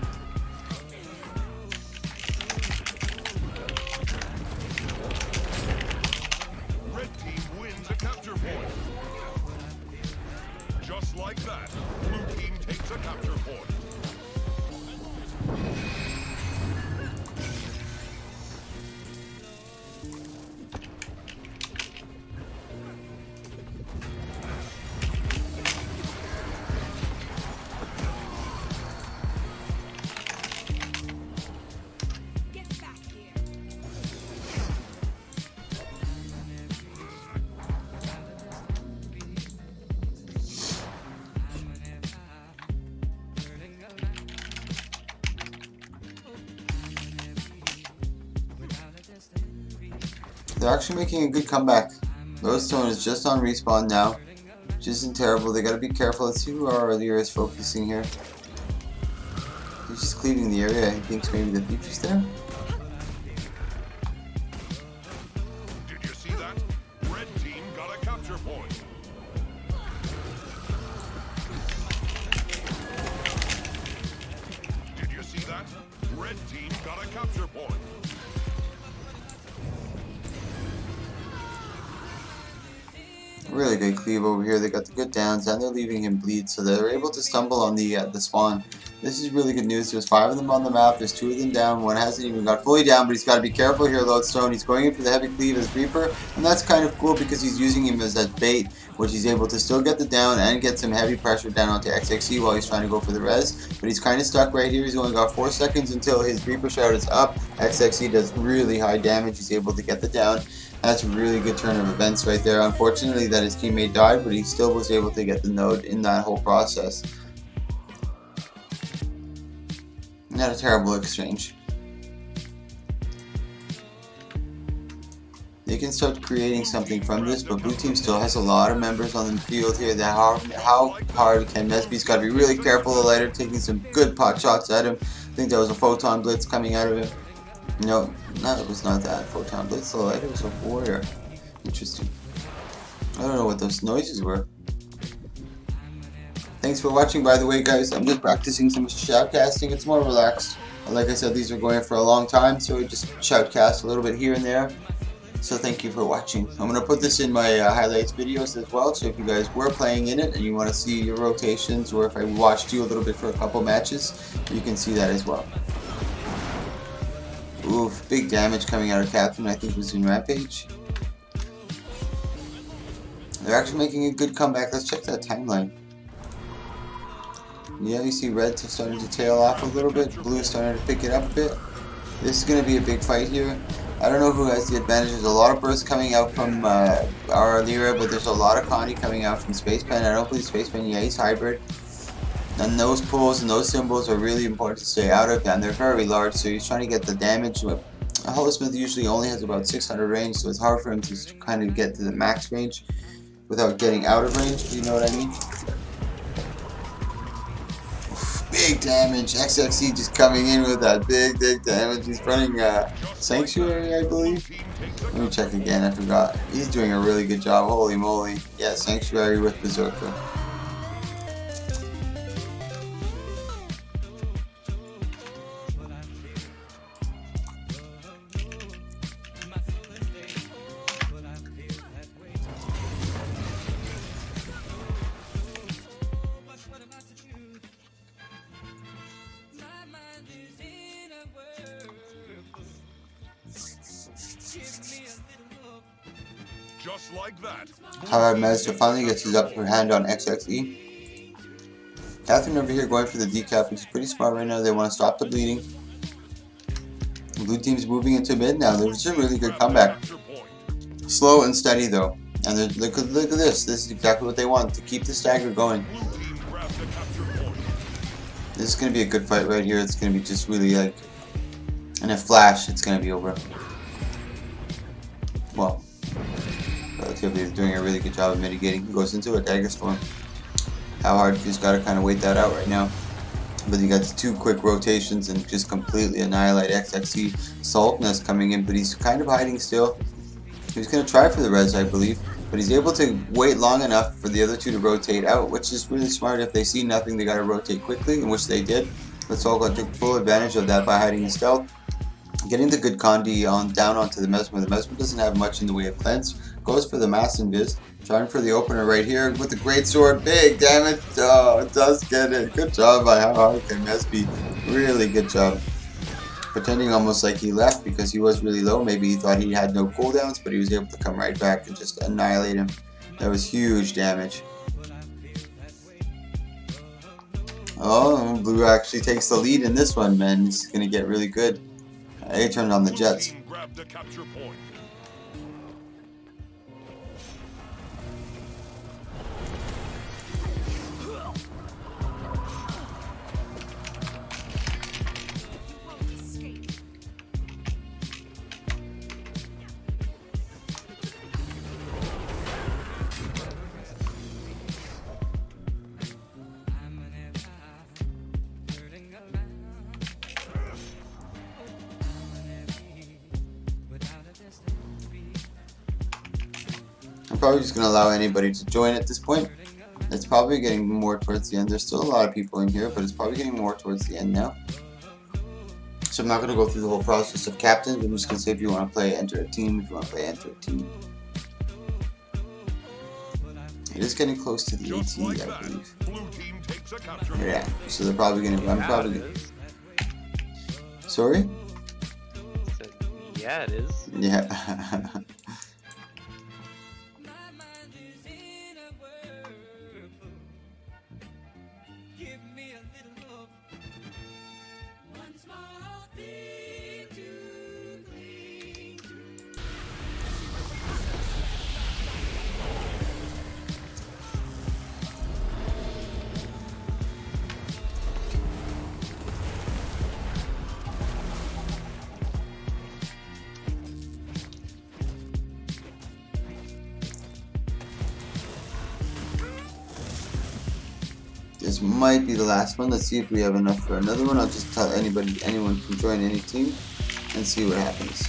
Red team wins a capture point. Just like that, blue team takes a capture point. They're actually making a good comeback. Lordstone is just on respawn now, which isn't terrible. They gotta be careful. Let's see who our Lyria is focusing here. He's just cleaving the area. He thinks maybe the thief is there. Did you see that? Really good cleave over here. They got the good downs and they're leaving him bleed, so they're able to stumble on the spawn. This is really good news. There's 5 of them on the map. There's 2 of them down. One hasn't even got fully down, but he's got to be careful here, Lodestone. He's going in for the heavy cleave as Reaper, and that's kind of cool because he's using him as that bait, which he's able to still get the down and get some heavy pressure down onto XXE while he's trying to go for the res. But he's kind of stuck right here. He's only got 4 seconds until his Reaper shout is up. XXE does really high damage. He's able to get the down. That's a really good turn of events right there. Unfortunately that his teammate died, but he still was able to get the node in that whole process. Not a terrible exchange. They can start creating something from this, but blue team still has a lot of members on the field here. How hard can Mesby's got to be really careful. The lighter taking some good pot shots at him. I think there was a photon blitz coming out of him. No, it was not that photon blitz. The lighter was a warrior. Interesting. I don't know what those noises were. Thanks for watching, by the way, guys. I'm just practicing some shoutcasting. It's more relaxed. Like I said, these are going for a long time, so I just shoutcast a little bit here and there. So thank you for watching. I'm going to put this in my highlights videos as well, so if you guys were playing in it and you want to see your rotations, or if I watched you a little bit for a couple matches, you can see that as well. Oof, big damage coming out of Captain. I think it was in Rampage. They're actually making a good comeback. Let's check that timeline. Yeah, you see red starting to tail off a little bit. Blue starting to pick it up a bit. This is going to be a big fight here. I don't know who has the advantage. There's a lot of bursts coming out from our Lyra, but there's a lot of Connie coming out from Spacepen. I don't believe Spacepen, yeah, he's hybrid. And those pulls and those symbols are really important to stay out of, and they're very large, so he's trying to get the damage. Holosmith usually only has about 600 range, so it's hard for him to kind of get to the max range without getting out of range, you know what I mean? Big damage. XXE just coming in with that big damage. He's running Sanctuary, I believe. Let me check again, I forgot. He's doing a really good job, holy moly. Yeah, Sanctuary with Berserker. Just like that. However, Mazda finally gets his upper hand on XXE. Catherine over here going for the decap, which is pretty smart right now. They want to stop the bleeding. Blue team's moving into mid now. There's a really good comeback. Slow and steady though. And look at this. This is exactly what they want, to keep the stagger going. This is going to be a good fight right here. It's going to be just really like, in a flash, it's going to be over. Well, relatively is doing a really good job of mitigating. He goes into a dagger storm. How hard, you just gotta kind of wait that out right now. But you got the 2 quick rotations and just completely annihilate XXE. Saltness coming in, but he's kind of hiding still. He's gonna try for the res, I believe, but he's able to wait long enough for the other 2 to rotate out, which is really smart. If they see nothing, they gotta rotate quickly, in which they did. Let's all go take full advantage of that by hiding in stealth. Getting the good Condi down onto the Mesmer. The Mesmer doesn't have much in the way of cleanse. Goes for the Mass Invis. Trying for the opener right here with the Great Sword. Big damage. Oh, it does get it. Good job by Haruka Mesby. Really good job. Pretending almost like he left because he was really low. Maybe he thought he had no cooldowns, but he was able to come right back and just annihilate him. That was huge damage. Oh, Blue actually takes the lead in this one, man. This is going to get really good. He turned on the Jets. I'm probably just going to allow anybody to join at this point. It's probably getting more towards the end. There's still a lot of people in here, but it's probably getting more towards the end now. So I'm not going to go through the whole process of captains. I'm just going to say if you want to play, enter a team. If you want to play, enter a team. It is getting close to the Just like AT, I that, believe. blue team takes a counter. Yeah, so they're probably gonna. I'm Yeah, probably it gonna. is. Sorry? Said, yeah, it is. Yeah. This might be the last one. Let's see if we have enough for another one. I'll just tell anyone can join any team and see what happens.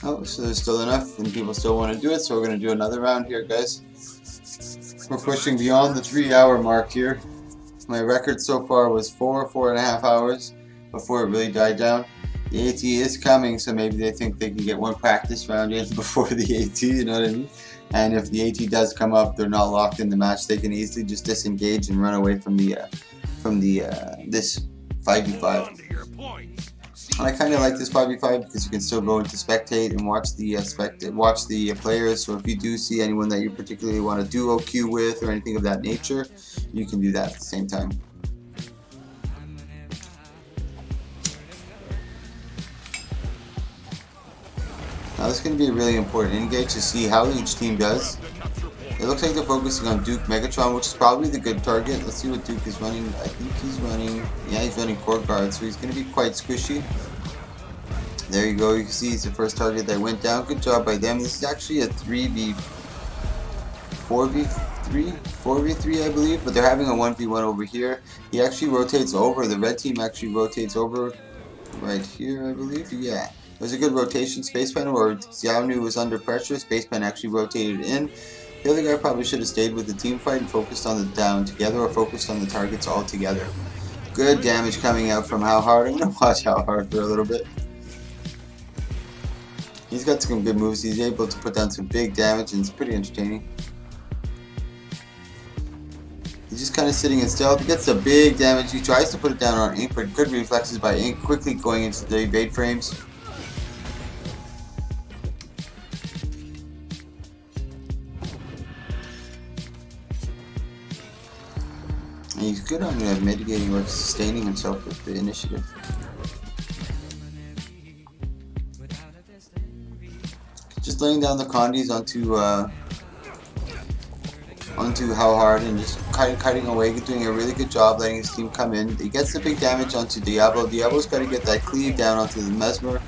Oh, so there's still enough and people still want to do it, so we're going to do another round here, guys. We're pushing beyond the 3-hour mark here. My record so far was 4.5 hours before it really died down. The AT is coming, so maybe they think they can get one practice round in before the AT, you know what I mean? And if the AT does come up, they're not locked in the match. They can easily just disengage and run away from the this 5v5. I kind of like this 5v5 because you can still go into spectate and watch the players. So if you do see anyone that you particularly want to duo queue with or anything of that nature, you can do that at the same time. Now this is going to be a really important engage to see how each team does. It looks like they're focusing on Duke Megatron, which is probably the good target. Let's see what Duke is running. I think he's running, yeah, he's running Court Guard, so he's going to be quite squishy. There you go, you can see he's the first target that went down. Good job by them. This is actually a 4v3 I believe, but they're having a 1v1 over here. He actually rotates over, the red team actually rotates over right here, I believe. Yeah, it was a good rotation. Spacepan, where Xiaonu was under pressure, Spacepan actually rotated in. The other guy probably should have stayed with the team fight and focused on the down together, or focused on the targets all together. Good damage coming out from How Hard. I'm going to watch How Hard for a little bit. He's got some good moves. He's able to put down some big damage, and it's pretty entertaining. He's just kind of sitting in stealth. He gets a big damage. He tries to put it down on Ink, but good reflexes by Ink, quickly going into the evade frames. And he's good on mitigating or sustaining himself with the initiative. Just laying down the condies onto How Hard and just cutting away, doing a really good job letting his team come in. He gets the big damage onto Diablo. Diablo's got to get that cleave down onto the Mesmer.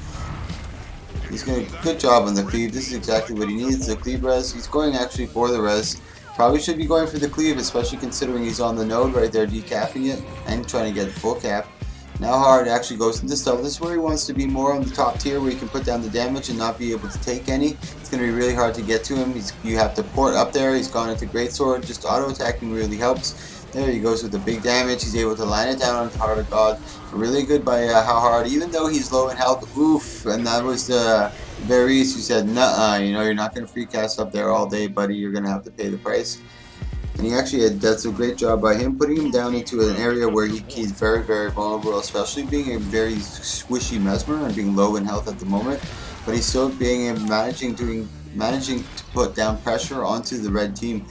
He's going to good job on the cleave. This is exactly what he needs, the cleave res. He's going actually for the res. Probably should be going for the cleave, especially considering he's on the node right there decapping it and trying to get full cap. Now Hard actually goes into stealth. This is where he wants to be more on the top tier, where he can put down the damage and not be able to take any. It's going to be really hard to get to him. You have to port up there. He's gone into Greatsword. Just auto attacking really helps. There he goes with the big damage. He's able to line it down on Heart of God. Really good by How Hard, even though he's low in health. Oof, and that was Varys who said, nuh-uh, you know, you're not going to free cast up there all day, buddy. You're going to have to pay the price. And he actually that's a great job by him, putting him down into an area where he's very, very vulnerable, especially being a very squishy Mesmer and being low in health at the moment. But he's still managing to put down pressure onto the red team.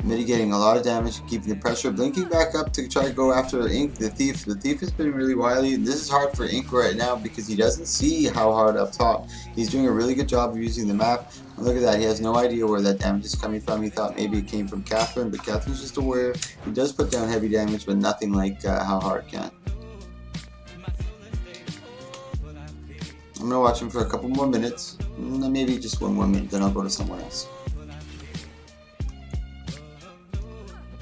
mitigating a lot of damage, keeping the pressure, blinking back up to try to go after Ink, the Thief. The Thief has been really wily. This is hard for Ink right now because he doesn't see how hard up top. He's doing a really good job of using the map. And look at that, he has no idea where that damage is coming from. He thought maybe it came from Catherine, but Catherine's just aware. He does put down heavy damage, but nothing like how hard can. I'm going to watch him for a couple more minutes, maybe just one more minute, then I'll go to someone else.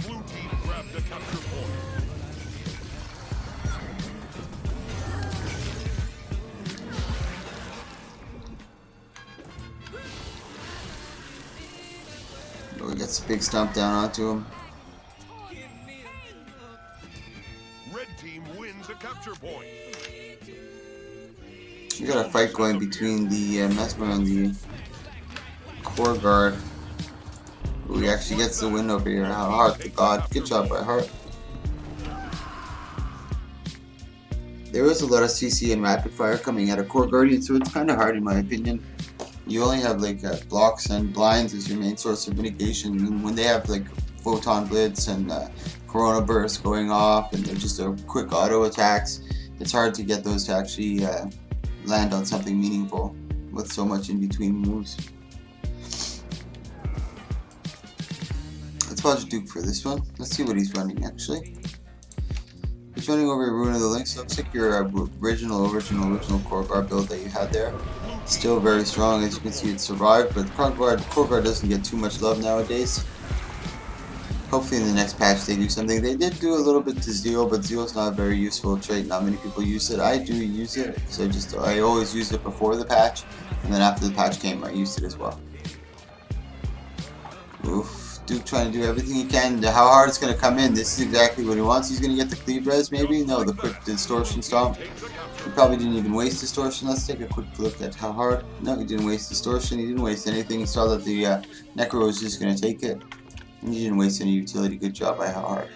Blue team grabbed the capture point. Oh, he gets a big stomp down onto him. Red team wins the capture point. We got a fight going between the Mesmer and the Core Guard. Ooh, he actually gets the win over here. Heart to God. Good job by Heart. There is a lot of CC and rapid fire coming out of Core Guardian, so it's kind of hard in my opinion. You only have like blocks and blinds as your main source of mitigation, and when they have like Photon Blitz and Corona Burst going off and they're just quick auto attacks, it's hard to get those to actually land on something meaningful with so much in between moves. Let's watch Duke for this one. Let's see what he's running actually. He's running over Ruin of the Links. Looks like your original Core Guard build that you had there. Still very strong, as you can see it survived, but Core Guard doesn't get too much love nowadays. Hopefully in the next patch they do something. They did do a little bit to Zeal, but Zeal's not a very useful trait. Not many people use it. I do use it, because I always used it before the patch, and then after the patch came I used it as well. Oof. Duke trying to do everything he can. How hard it's going to come in. This is exactly what he wants. He's going to get the cleave res maybe? No, the quick distortion stomp. He probably didn't even waste distortion. Let's take a quick look at how hard. No, he didn't waste distortion. He didn't waste anything. He saw that the Necro was just going to take it. And he didn't waste any utility. Good job by how hard.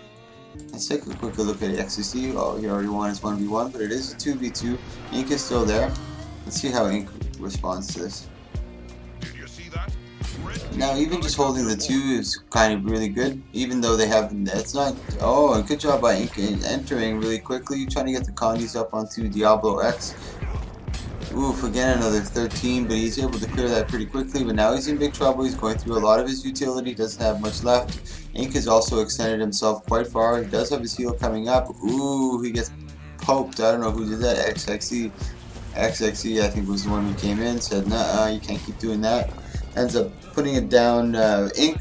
Let's take a quick look at XCC. Oh, he already won his 1v1, but it is a 2v2. Ink is still there. Let's see how Ink responds to this. Did you see that? Now, even just holding the 2 is kind of really good, even though they have, it's not, oh, good job by Ink entering really quickly, trying to get the condies up onto Diablo X. Oof, again another 13, but he's able to clear that pretty quickly, but now he's in big trouble. He's going through a lot of his utility, doesn't have much left. Ink has also extended himself quite far. He does have his heal coming up. Ooh, he gets poked. I don't know who did that, XXE. XXE, I think, was the one who came in, said, nah, you can't keep doing that. Ends up putting it down. Ink.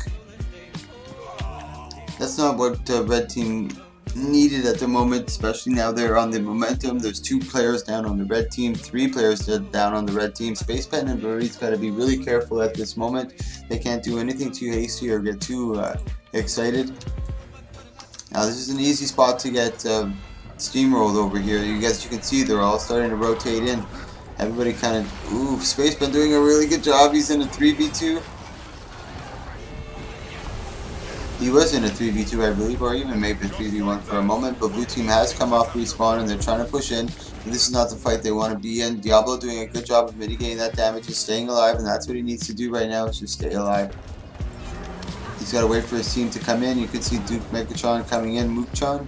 That's not what red team needed at the moment, especially now they're on the momentum. There's 2 players down on the red team, 3 players down on the red team. Space Pen and Birdie's got to be really careful at this moment. They can't do anything too hasty or get too excited. Now this is an easy spot to get steamrolled over here. You guys, you can see they're all starting to rotate in. Everybody kind of, ooh, Space Pen doing a really good job. He's in a 3v2. He was in a 3v2, I believe, or even maybe a 3v1 for a moment, but blue team has come off respawn and they're trying to push in. And this is not the fight they want to be in. Diablo doing a good job of mitigating that damage and staying alive, and that's what he needs to do right now, is just stay alive. He's got to wait for his team to come in. You can see Duke Megatron coming in, Mookchan.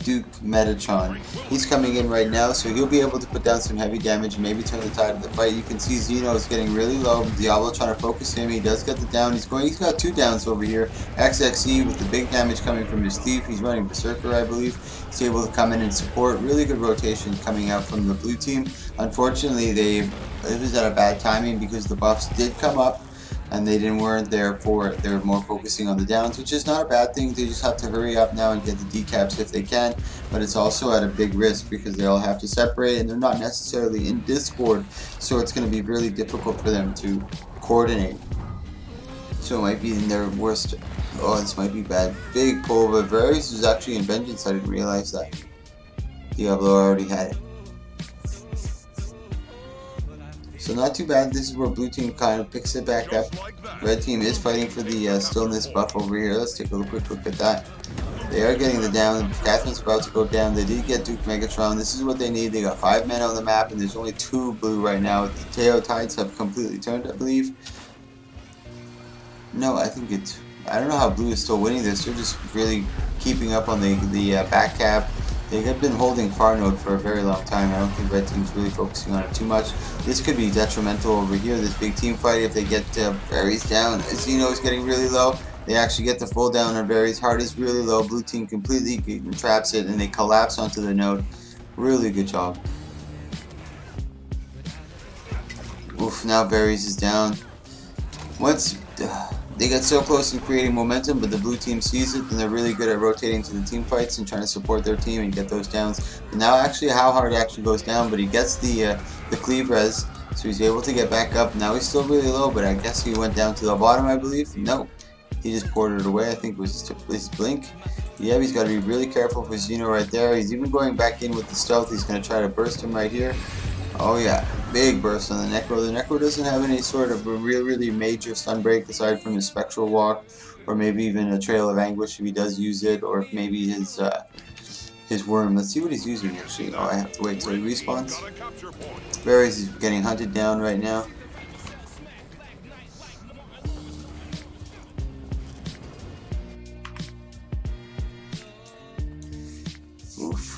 Duke Metatron. He's coming in right now, so he'll be able to put down some heavy damage and maybe turn the tide of the fight. You can see Xeno is getting really low. Diablo trying to focus him. He does get the down. He's got 2 downs over here. XXE with the big damage coming from his Thief. He's running Berserker, I believe. He's able to come in and support. Really good rotation coming out from the blue team. Unfortunately, it was at a bad timing because the buffs did come up and they weren't there for it. They were more focusing on the downs, which is not a bad thing. They just have to hurry up now and get the decaps if they can, but it's also at a big risk because they all have to separate and they're not necessarily in Discord, so it's going to be really difficult for them to coordinate. So it might be in their worst. Oh, this might be bad. Big pull, but Varys was actually in Vengeance. I didn't realize that. Diablo already had it. So not too bad. This is where blue team kind of picks it back up. Red team is fighting for the stillness buff over here. Let's take a quick look at that. They are getting the down. Catherine's about to go down. They did get Duke Megatron. This is what they need. They got 5 men on the map, and there's only 2 blue right now. The Teo Tides have completely turned, I believe. No, I think it's I don't know how blue is still winning this. They're just really keeping up on the back cap. They have been holding far node for a very long time. I don't think red team's really focusing on it too much. This could be detrimental over here, this big team fight, if they get berries down. Zeno is getting really low. They actually get the full down on berries. Heart is really low. Blue team completely traps it and they collapse onto the node. Really good job. Oof, now berries is down. Once they get so close to creating momentum, but the blue team sees it, and they're really good at rotating to the team fights and trying to support their team and get those downs. But now actually How Hard actually goes down, but he gets the cleave res, so he's able to get back up. Now he's still really low, but I guess he went down to the bottom, I believe. No, he just ported it away. I think it was his blink. Yeah, he's got to be really careful for Zeno right there. He's even going back in with the stealth. He's going to try to burst him right here. Oh yeah, big burst on the Necro. The Necro doesn't have any sort of a really major stun break aside from his Spectral Walk, or maybe even a Trail of Anguish if he does use it, or if maybe his Worm. Let's see what he's using actually. Oh, I have to wait till he respawns. Berries is getting hunted down right now. Oof.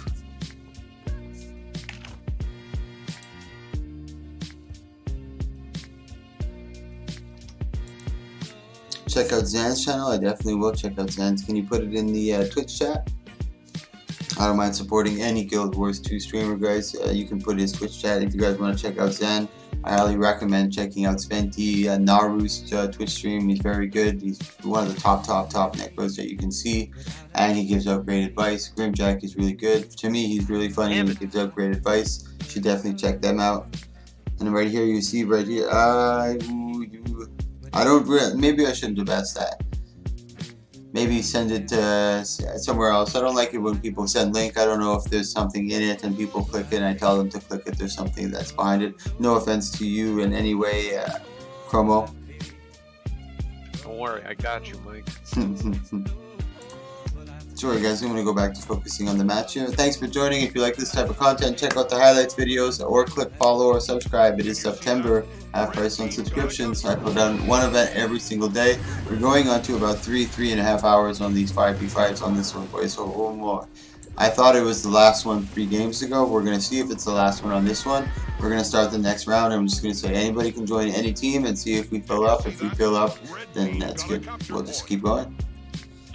Check out Zan's channel. I definitely will check out Zan's. Can you put it in the Twitch chat? I don't mind supporting any Guild Wars 2 streamer, guys. You can put his Twitch chat if you guys want to check out Zan. I highly recommend checking out Sventi Naru's Twitch stream. He's very good. He's one of the top necros that you can see, and he gives out great advice. Grimjack is really good. To me, he's really funny and he gives out great advice. You should definitely check them out. And right here, you see right here, I don't. Maybe I shouldn't have asked that. Maybe send it to somewhere else. I don't like it when people send link. I don't know if there's something in it and people click it and I tell them to click it. There's something that's behind it. No offense to you in any way, Chromo. Don't worry, I got you, Mike. Sorry guys, I'm going to go back to focusing on the match here. Thanks for joining. If you like this type of content, check out the highlights videos or click follow or subscribe. It is September, half price on subscriptions. I put on one event every single day. We're going on to about 3.5 hours on these 5v5s on this one, boys. So one more. I thought it was the last one 3 games ago. We're going to see if it's the last one on this one. We're going to start the next round. I'm just going to say anybody can join any team and see if we fill up. If we fill up, then that's good. We'll just keep going.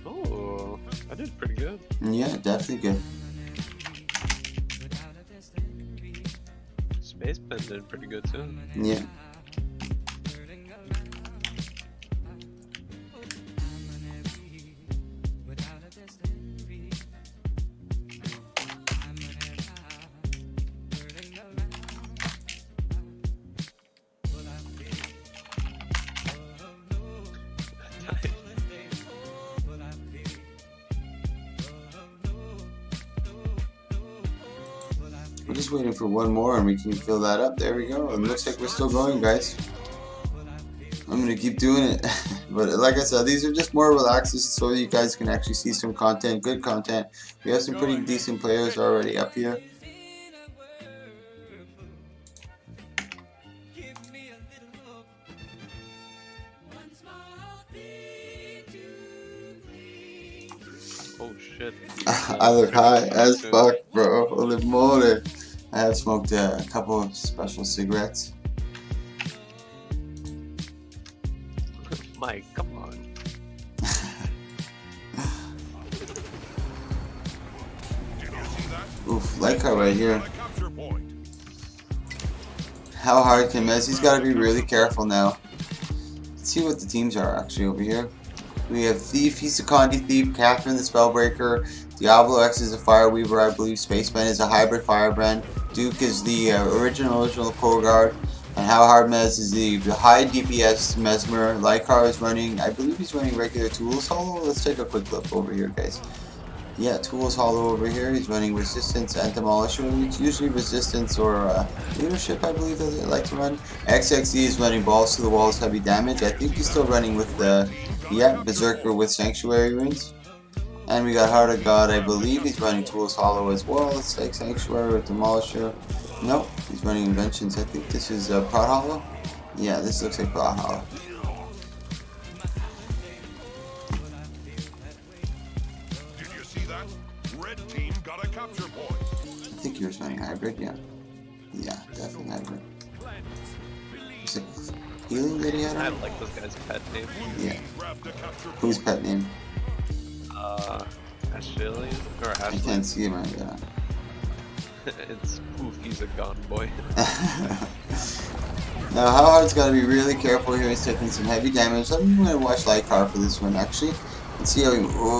Oh, I did pretty good. Yeah, definitely good. Spaceman did pretty good too. Yeah. We're just waiting for one more and we can fill that up. There we go. It looks like we're still going, guys. I'm going to keep doing it. But like I said, these are just more relaxes so you guys can actually see some content, good content. We have some pretty decent players already up here. Oh shit. I look high as fuck, bro. Holy moly. I have smoked a couple of special cigarettes. Mike, come on. Oof, Leica right here. How hard can Mez? He's got to be really careful now. Let's see what the teams are actually over here. We have Thief, he's a Condi Thief, Catherine the Spellbreaker, Diablo X is a Fireweaver, I believe, Spaceman is a hybrid Firebrand, Duke is the original Core Guard, and How Hard Mez is the high DPS Mesmer. Lycar is running, I believe he's running regular Tools Hollow. Let's take a quick look over here, guys. Yeah, Tools Hollow over here. He's running Resistance and Demolisher. It's usually Resistance or Leadership, I believe, that they like to run. XXE is running Balls to the Walls, Heavy Damage. I think he's still running with the, yeah, Berserker with Sanctuary Runes. And we got Heart of God. I believe he's running Tools Hollow as well. It's like Sanctuary with Demolisher. Nope, he's running Inventions. I think this is Prod Hollow. Yeah, this looks like Prod Hollow. capture point. I think he was running hybrid, yeah. Yeah, definitely hybrid. Is it healing that he had I on? like this guy's pet name. Yeah. Grab the capture Whose point. pet name? Ashley or I Ashley. can't see him right now. It's Oof, he's a gone boy. Now, How Hard's got to be really careful here. He's taking some heavy damage. I'm going to watch Lycar for this one, actually. And see how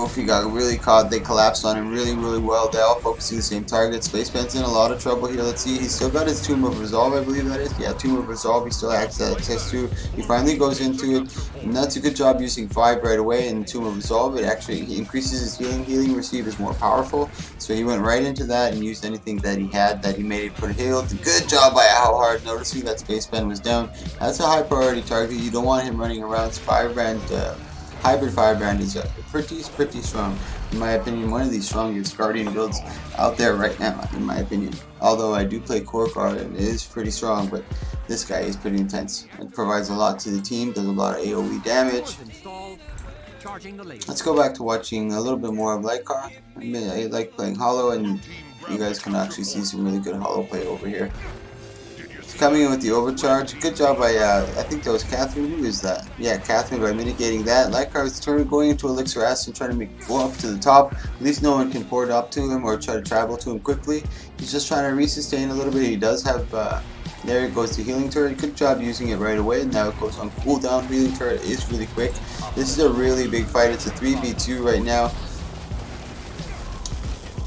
he got really caught. They collapsed on him really, really well. They're all focusing the same target. Spaceman's in a lot of trouble here. Let's see. He's still got his Tomb of Resolve, I believe that is. Yeah, Tomb of Resolve. He still has access to. He finally goes into it. And that's a good job using 5 right away in Tomb of Resolve. It actually increases his healing. Healing receive is more powerful. So he went right into that and used anything that he had that he made it put healed. Good job by How Hard, noticing that Spaceman was down. That's a high priority target. You don't want him running around. Firebrand, Hybrid Firebrand is pretty strong. In my opinion, one of the strongest Guardian builds out there right now, in my opinion. Although I do play Core Guard and it is pretty strong, but this guy is pretty intense. It provides a lot to the team, does a lot of AoE damage. Let's go back to watching a little bit more of Lycar. I like playing Hollow, and you guys can actually see some really good Hollow play over here. Coming in with the overcharge. Good job by, I think that was Catherine. Who is that? Yeah, Catherine, by mitigating that. Lycar's going into Elixir Acid and trying to go up to the top. At least no one can port up to him or try to travel to him quickly. He's just trying to resustain a little bit. He does have, there it goes, the healing turret. Good job using it right away. Now it goes on cooldown. Healing turret is really quick. This is a really big fight. It's a 3v2 right now.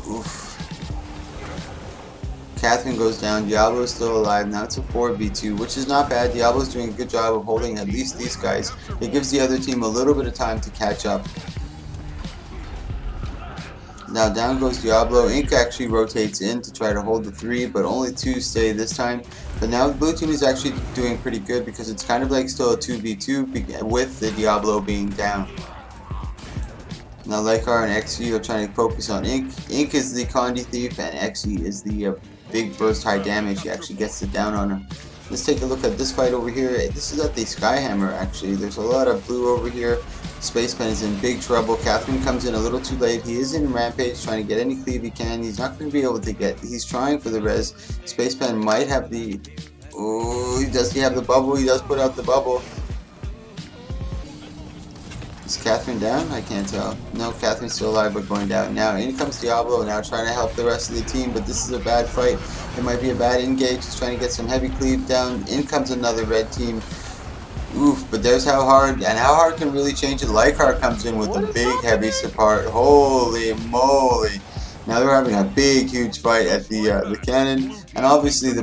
Oof. Catherine goes down. Diablo's still alive. Now it's a 4v2, which is not bad. Diablo's doing a good job of holding at least these guys. It gives the other team a little bit of time to catch up. Now down goes Diablo. Ink actually rotates in to try to hold the 3, but only 2 stay this time. But now the blue team is actually doing pretty good because it's kind of like still a 2v2 with the Diablo being down. Now Lycar and XE are trying to focus on Ink. Ink is the Condi Thief and XE is the big burst high damage. He actually gets it down on him. Let's take a look at this fight over here. This is at the Skyhammer actually. There's a lot of blue over here. Spaceman is in big trouble. Catherine comes in a little too late. He is in Rampage trying to get any cleave he can. He's not going to be able to get. He's trying for the res. Spaceman might have the... Oh, does he have the bubble? He does put out the bubble. Is Catherine down? I can't tell. No, Catherine's still alive but going down. Now in comes Diablo, now trying to help the rest of the team, but this is a bad fight. It might be a bad engage. He's trying to get some heavy cleave down. In comes another red team. Oof, but there's How Hard, and How Hard can really change it. Lycar comes in with a big heavy support. Holy moly. Now they're having a big, huge fight at the cannon, and obviously the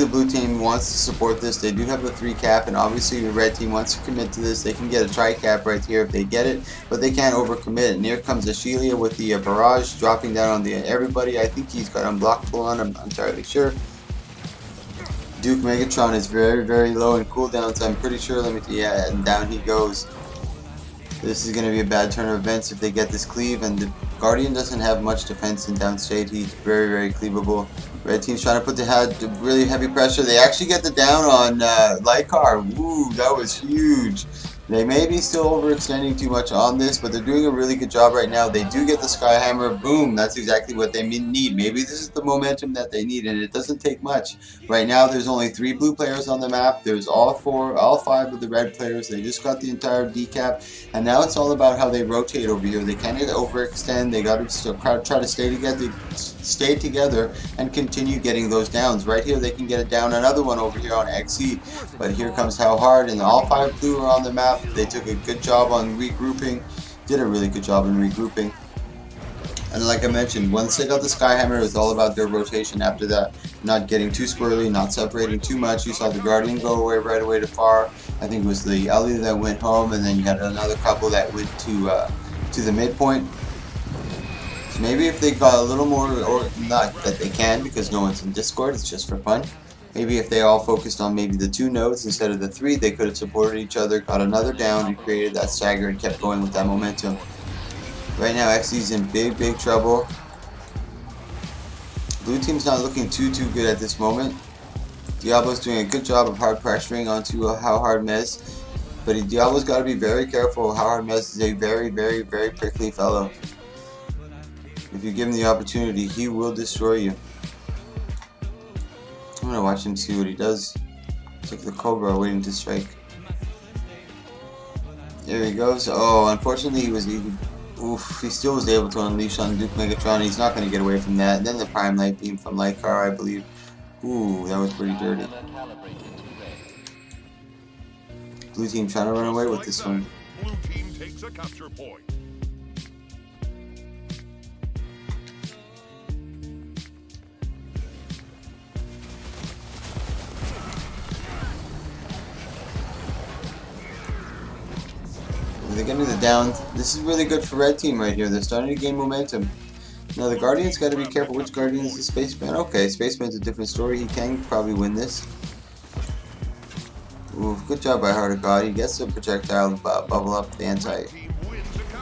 blue team wants to support this. They do have a 3 cap, and obviously the red team wants to commit to this. They can get a tri-cap right here if they get it, but they can't overcommit. And here comes Ashelia with the barrage dropping down on everybody. I think he's got unblockable on. I'm not entirely sure. Duke Megatron is very, very low in cooldowns. I'm pretty sure. Yeah, and down he goes. This is going to be a bad turn of events if they get this cleave, and the Guardian doesn't have much defense in downstate. He's very, very cleavable. Red team's trying to put the really heavy pressure. They actually get the down on Lycar. Woo, that was huge. They may be still overextending too much on this, but they're doing a really good job right now. They do get the Skyhammer. Boom, that's exactly what they need. Maybe this is the momentum that they need, and it doesn't take much. Right now, there's only 3 blue players on the map. There's all 5 of the red players. They just got the entire decap, and now it's all about how they rotate over here. They can't overextend. They got to still try to stay together and continue getting those downs. Right here, they can get it down. Another one over here on XE, but here comes How Hard, and all 5 blue are on the map. They took a good job on regrouping. Did a really good job in regrouping. And like I mentioned, once they got the Skyhammer, it was all about their rotation after that. Not getting too squirrely, not separating too much. You saw the Guardian go away right away to far. I think it was the Ellie that went home, and then you had another couple that went to the midpoint. So maybe if they got a little more, or not that they can because no one's in Discord, it's just for fun. Maybe if they all focused on maybe the 2 nodes instead of the 3, they could have supported each other, got another down, and created that stagger and kept going with that momentum. Right now, XE's in big, big trouble. Blue team's not looking too good at this moment. Diablo's doing a good job of hard pressuring onto How Hard Mez, but Diablo's got to be very careful. How Hard Mez is a very, very, very prickly fellow. If you give him the opportunity, he will destroy you. I'm gonna watch him see what he does. It's like the Cobra waiting to strike. There he goes. Oh, unfortunately he still was able to unleash on Duke Megatron. He's not gonna get away from that. And then the Prime Light Beam from Lycar, I believe. Ooh, that was pretty dirty. Blue team trying to run away with this one. Blue team takes a capture point. They're getting the down. This is really good for red team right here. They're starting to gain momentum. Now the Guardian's got to be careful. Which Guardian is the Spaceman? Okay, Spaceman's a different story. He can probably win this. Ooh, good job by Heart of God. He gets the projectile to bubble up the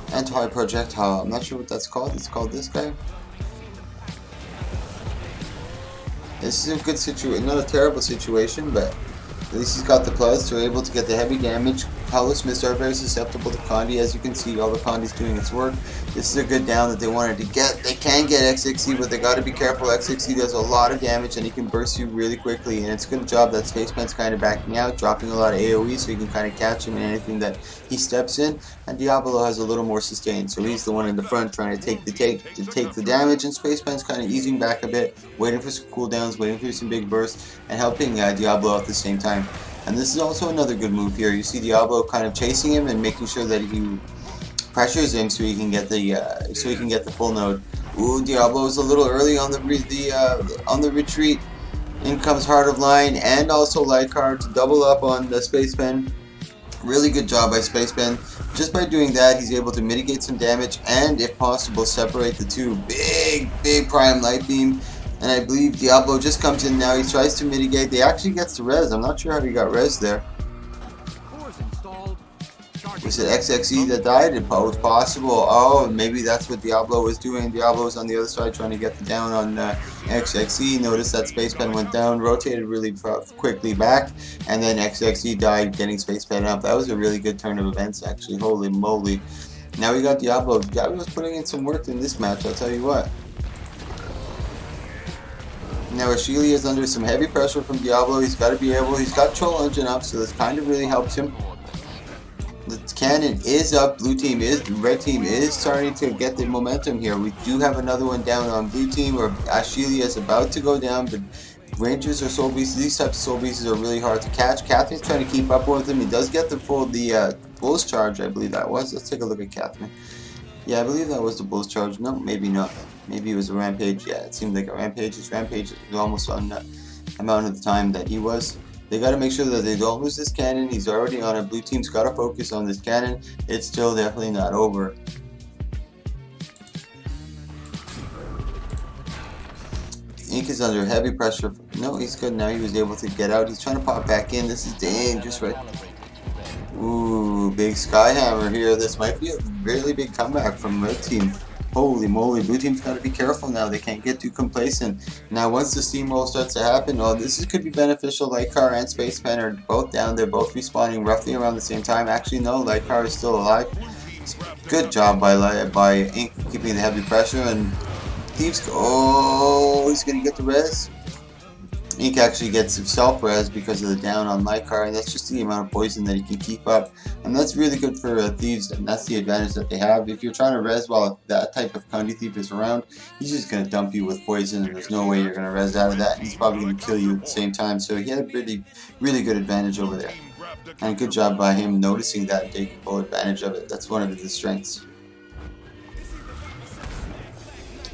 anti-projectile. I'm not sure what that's called. It's called this guy. This is a good situation. Not a terrible situation, but at least he's got the plus. They're able to get the heavy damage. Hollow Smiths are very susceptible to Condi. As you can see, all the Condi's doing its work. This is a good down that they wanted to get. They can get XXE, but they got to be careful. XXE does a lot of damage, and he can burst you really quickly. And it's a good job that Spaceman's kind of backing out, dropping a lot of AoE, so you can kind of catch him in anything that he steps in. And Diablo has a little more sustain, so he's the one in the front trying to take the damage. And Spaceman's kind of easing back a bit, waiting for some cooldowns, waiting for some big bursts, and helping Diablo at the same time. And this is also another good move here. You see Diablo kind of chasing him and making sure that he pressures him so he can get the full node. Ooh, Diablo is a little early on the retreat. In comes Heart of Lion and also Lycar to double up on the Spaceman. Really good job by Spaceman. Just by doing that, he's able to mitigate some damage and, if possible, separate the two. Big Prime Light Beam. And I believe Diablo just comes in now. He tries to mitigate. They actually gets the res. I'm not sure how he got res there. Was it XXE that died? It was possible. Oh, maybe that's what Diablo was doing. Diablo was on the other side trying to get the down on XXE. Noticed that Spacepen went down, rotated really quickly back, and then XXE died getting Spacepen up. That was a really good turn of events, actually. Holy moly. Now we got Diablo. Diablo was putting in some work in this match, I'll tell you what. Now Ashili is under some heavy pressure from Diablo. He's got Troll Engine up, so this kind of really helps him. The cannon is up. Red team is starting to get the momentum here. We do have another one down on blue team, or Ashili is about to go down, but Rangers or Soul Beasts, these types of Soul Beasts are really hard to catch. Catherine's trying to keep up with him. He does get the Bull's Charge, I believe that was. Let's take a look at Catherine. Yeah, I believe that was the Bull's Charge. No, maybe not. Maybe it was a Rampage. Yeah, it seemed like a Rampage. His Rampage was almost on the amount of the time that he was. They got to make sure that they don't lose this cannon. He's already on it. Blue team's got to focus on this cannon. It's still definitely not over. Ink is under heavy pressure. No, he's good now. He was able to get out. He's trying to pop back in. This is dangerous, right? Ooh, big Skyhammer here. This might be a really big comeback from red team. Holy moly, blue team's got to be careful now. They can't get too complacent. Now, once the steamroll starts to happen, oh, could be beneficial. Lycar and Spaceman are both down. They're both respawning roughly around the same time. Actually, no, Lycar is still alive. Good job by Ink keeping the heavy pressure. And Thieves, oh, he's going to get the res. Ink actually gets himself res because of the down on Lycar, and that's just the amount of poison that he can keep up, and that's really good for Thieves, and that's the advantage that they have. If you're trying to res while that type of Condi Thief is around, he's just going to dump you with poison, and there's no way you're going to res out of that, and he's probably going to kill you at the same time, so he had a really good advantage over there, and good job by him noticing that and taking full advantage of it. That's one of his strengths.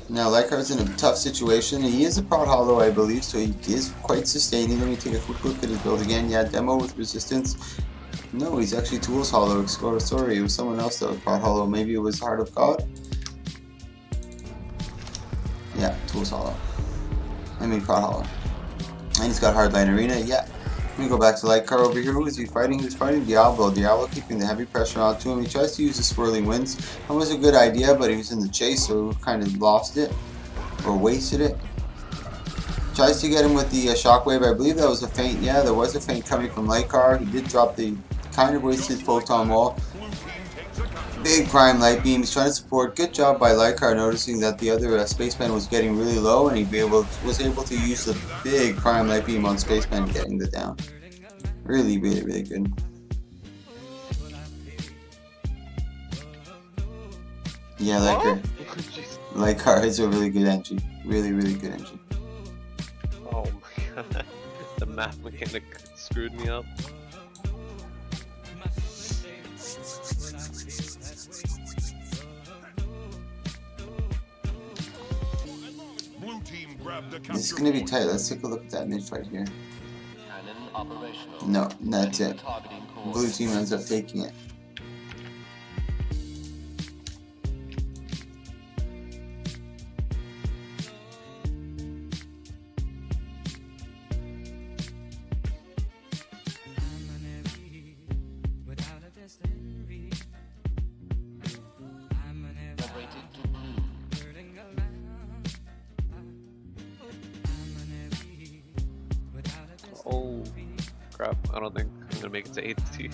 Now, Lycar's in a tough situation. He is a Proud Hollow, I believe, so he is quite sustaining. Let me take a quick look at his build again. Yeah, Demo with Resistance. No, he's actually Tools Hollow. Sorry, it was someone else that was Proud Hollow. Maybe it was Heart of God? Yeah, Tools Hollow. I mean Proud Hollow. And he's got Hardline Arena. Yeah. Let me go back to Lycar over here. Who is he fighting? He was fighting Diablo. Diablo keeping the heavy pressure onto him. He tries to use the Swirling Winds. That was a good idea, but he was in the chase, so he kind of lost it. Or wasted it. Tries to get him with the Shockwave. I believe that was a feint. Yeah, there was a feint coming from Lycar. He did drop the kind of wasted Photon Wall. Big prime light beam. He's trying to support. Good job by Lycar noticing that the other spaceman was getting really low, and was able to use the big prime light beam on spaceman, getting the down. Really, really, really good. Yeah, Lycar is a really good engine. Really, really good engine. Oh my god. The map mechanic screwed me up. Blue team grabbed the This is capture gonna be point. tight. Let's take a look at that mid fight here. Cannon operational. No, that's Ready it. for targeting Blue coordinates. team ends up taking it. Separated to blue. Oh crap, I don't think I'm gonna make it to 80.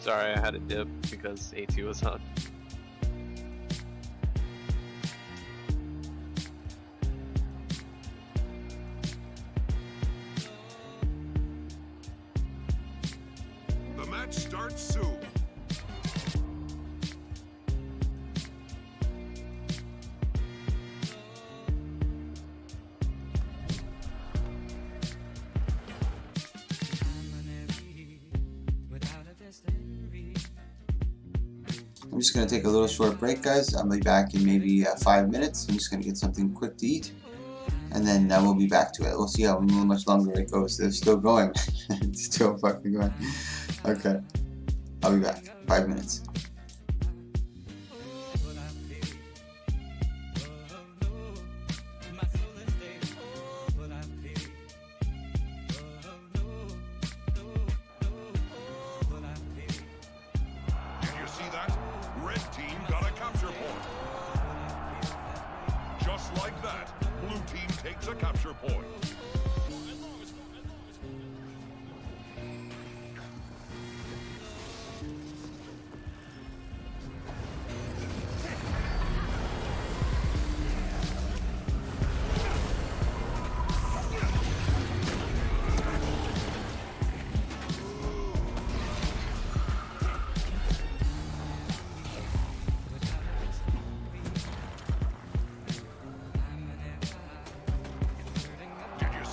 Sorry, I had a dip because AT was on. The match starts soon. I'm just gonna take a little short break, guys. I'll be back in maybe 5 minutes. I'm just gonna get something quick to eat, and then we'll be back to it. We'll see how much longer it goes. They're still going. It's still fucking going. Okay, I'll be back. 5 minutes. Did you see that? Red team got a capture point. Just like that, blue team takes a capture point. Did you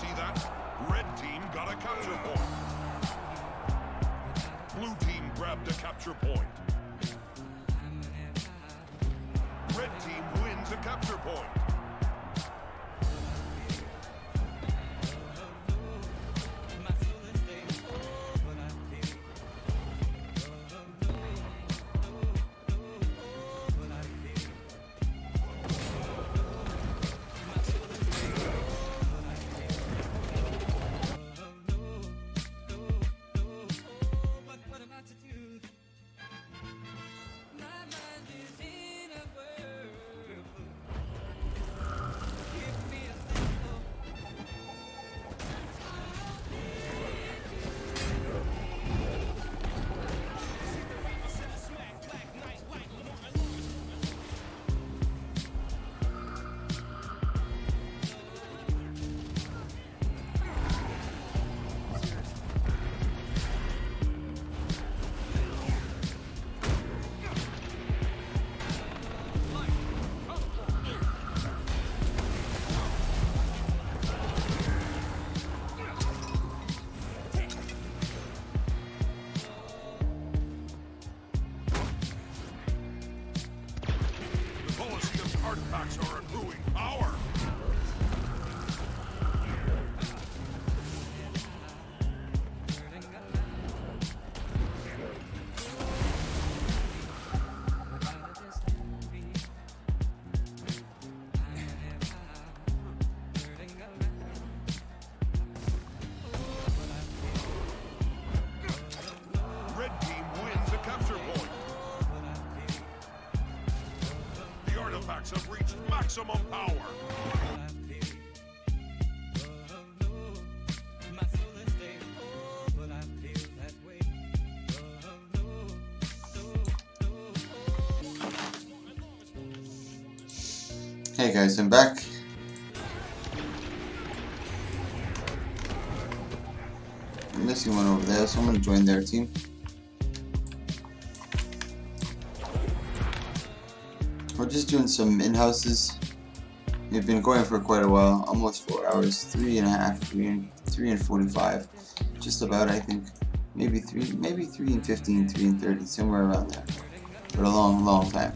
artifacts are accruing power. Red team wins a capture point. The artifacts have reached maximum power. Hey guys, I'm back. I'm missing one over there, so I'm gonna join their team. We're just doing some in-houses. We've been going for quite a while, almost 4 hours, 3.5, 3 and 45, just about I think. Maybe 3 and 15, 3 and 30, somewhere around there. For a long time.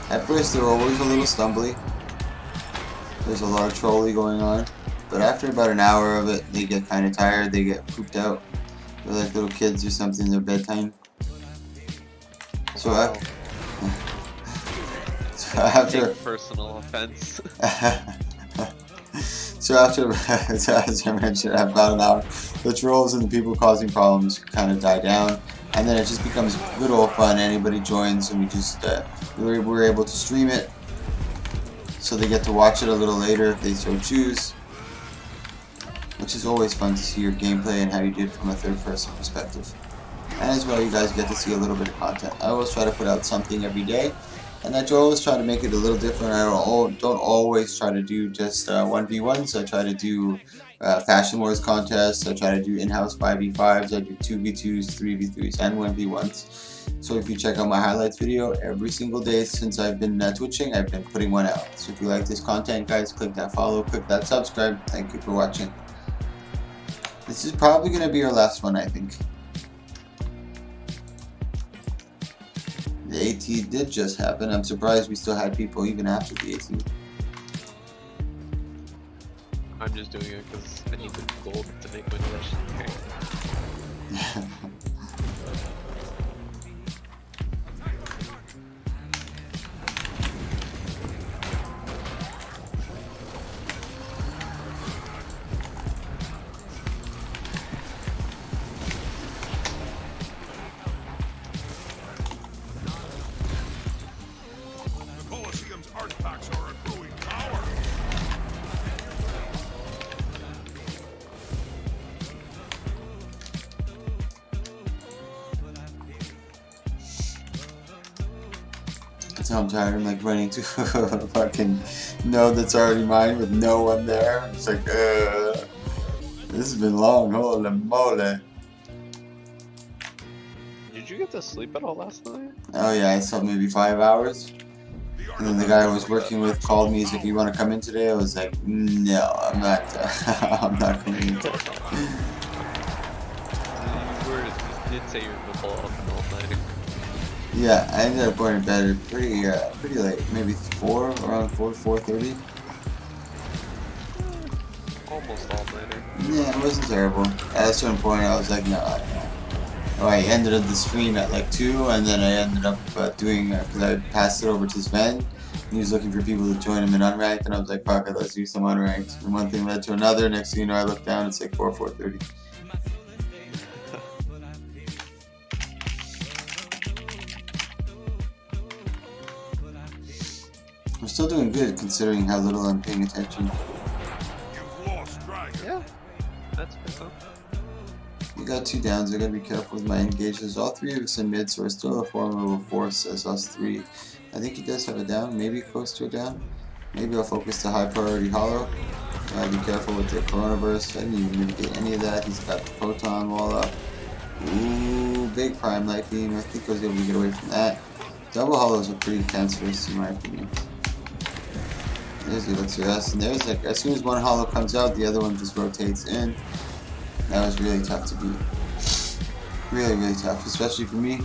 At first they were always a little stumbly. There's a lot of trolling going on. But after about an hour of it, they get kind of tired, they get pooped out. They're like little kids or something in their bedtime. So, Wow. so after... Take personal offense. So after, as I mentioned, about an hour, the trolls and the people causing problems kind of die down. And then it just becomes good old fun. Anybody joins, and we just we're able to stream it, so they get to watch it a little later if they so choose, which is always fun to see your gameplay and how you did from a third-person perspective. And as well, you guys get to see a little bit of content. I always try to put out something every day, and I always try to make it a little different. I don't always try to do just 1v1s. I try to do Fashion Wars contests. I try to do in-house 5v5s. I do 2v2s, 3v3s, and 1v1s. So if you check out my highlights video, every single day since I've been twitching, I've been putting one out. So if you like this content, guys, click that follow, click that subscribe. Thank you for watching. This is probably going to be our last one, I think. The AT did just happen. I'm surprised we still had people even after the AT. I'm just doing it because I need the gold to make my rush. The Colosseum's artifacts are accruing power. So I'm tired. I'm like running to a fucking node that's already mine with no one there. I'm just like, this has been long. Holy moly. Did you get to sleep at all last night? Oh yeah, I slept maybe 5 hours. And then the guy I was working with called me. He's like, "You want to come in today?" I was like, "No, I'm not. I'm not coming in today." You did say you were gonna pull off an all-nighter. Yeah, I ended up going to bed pretty late, maybe around 4:30. Almost all-nighter. Yeah, it wasn't terrible. At a certain point, I was like, no. I ended up the stream at like 2, and then I ended up doing because I passed it over to Sven. And he was looking for people to join him in unranked, and I was like, fuck it, let's do some unranked. And one thing led to another. Next thing you know, I looked down, it's like 4:30. I'm still doing good considering how little I'm paying attention. You've lost Dragon. Yeah, that's good stuff. We got 2 downs. I gotta be careful with my engages. All 3 of us in mid, so we're still a formidable force as us 3. I think he does have a down, maybe close to a down. Maybe I'll focus the high priority hollow. Be careful with the coronavirus. I didn't even mitigate any of that. He's got the proton wall up. Ooh, big prime light beam. I think I was able to get away from that. Double hollows are pretty cancerous in my opinion. There's the elixir S, and there's like as soon as one hollow comes out, the other one just rotates in. That was really tough to beat. Really tough, especially for me.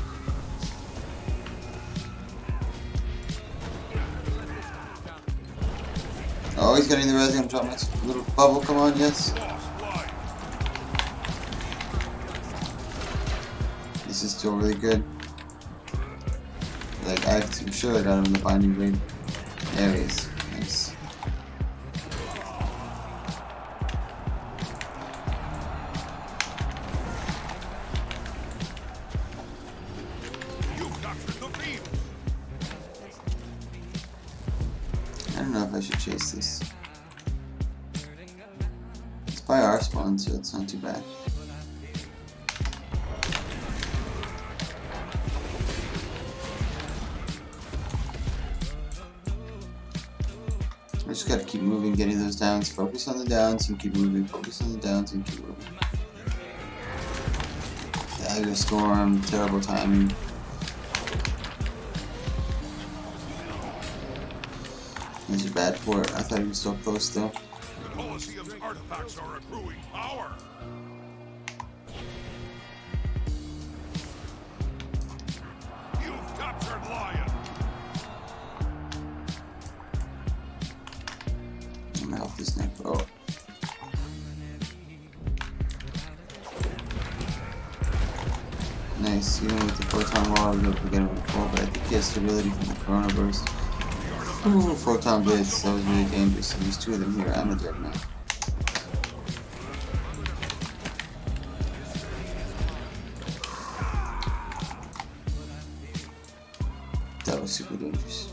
Oh, he's getting the res. I'm dropping my little bubble. Come on, yes. Lost life. This is still really good. Like, I'm sure I got him in the binding blade. There he is. Nice. You captured the field. I don't know if I should chase this. It's by our spawn, so it's not too bad. I just gotta keep moving, getting those downs. Focus on the downs and keep moving. Focus on the downs and keep moving. Dagger storm, terrible timing. These are bad for it. I thought he was so close though. The Colosseum's artifacts are accruing power. You've captured Lion. I'm gonna help this neck. Oh. Nice, even with the photon wall, I was able to get him with full, but I think he has stability from the Corona Burst. Ooh, photon blitz, that was really dangerous. And there's two of them here. I'm a dead man. That was super dangerous.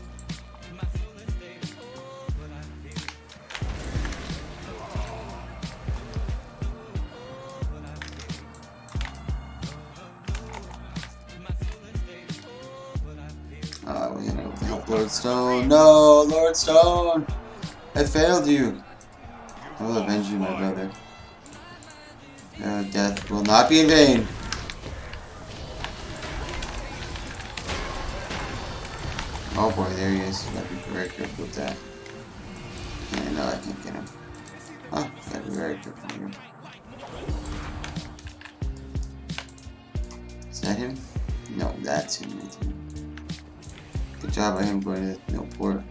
We're gonna help Lord Stone. No, Lord Stone! I failed you! I will avenge you, my brother. Your death will not be in vain. Oh boy, there he is. You gotta be very careful with that. Yeah, no, I can't get him. Oh, gotta be very careful here. Is that him? No, that's him, I think. Good job by him going to no port.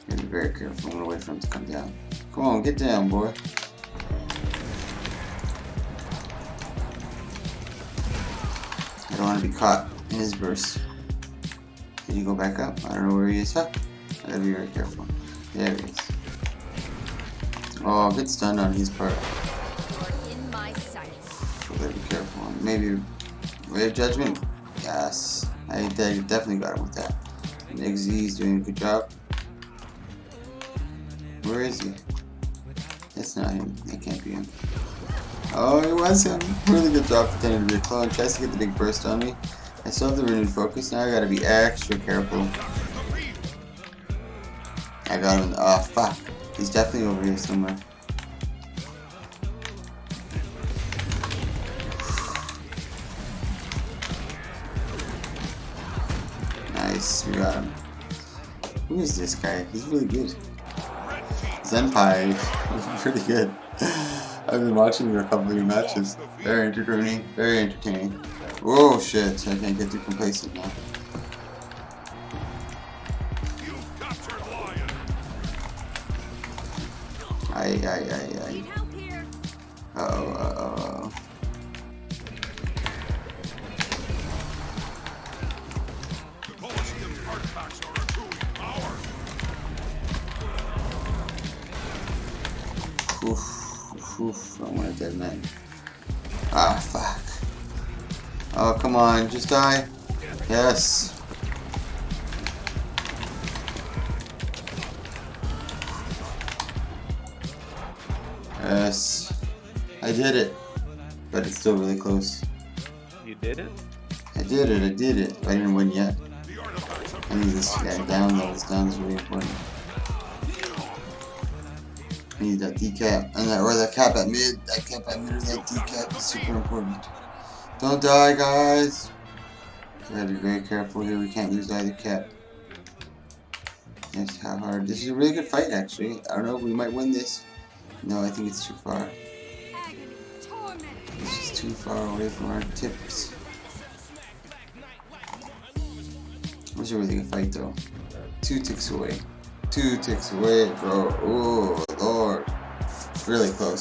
Gotta be very careful. I'm gonna wait for him to come down. Come on, get down, boy. I don't want to be caught in his burst. Did he go back up? I don't know where he is. Huh? I gotta be very careful. There he is. Oh, good stun on his part. In my sights. So gotta be careful. Maybe Ray of Judgment? Yes. I definitely got him with that. And XZ is doing a good job. Where is he? That's not him. That can't be him. Oh, it was him. Really good job pretending to be a clone. Tries to get the big burst on me. I still have the renewed focus. Now I gotta be extra careful. I got him. Oh, fuck. He's definitely over here somewhere. Nice. We got him. Who is this guy? He's really good. Zenpai. He's pretty good. I've been watching a couple of your matches. Very entertaining. Very entertaining. Whoa, shit. I can't get too complacent now. You've captured Lion. Aye. Need help here. Uh-oh. The Colosseum's artifacts are accruing power. Oof. I want a dead man. Ah, fuck. Oh, come on. Just die. Yes. Yes. I did it. But it's still really close. You did it? I did it. I didn't win yet. The artifacts have I need this guy down though. This down is really important. I need that decap and that, or that cap at mid. That cap at mid or that decap is super important. Don't die, guys. We gotta be very careful here. We can't lose either cap. Yes, how hard. This is a really good fight, actually. I don't know. We might win this. No, I think it's too far. Agony, torment. It's just too far away from our tips. It was a really good fight, though. 2 ticks away. 2 ticks away, bro. Oh, Lord. Really close.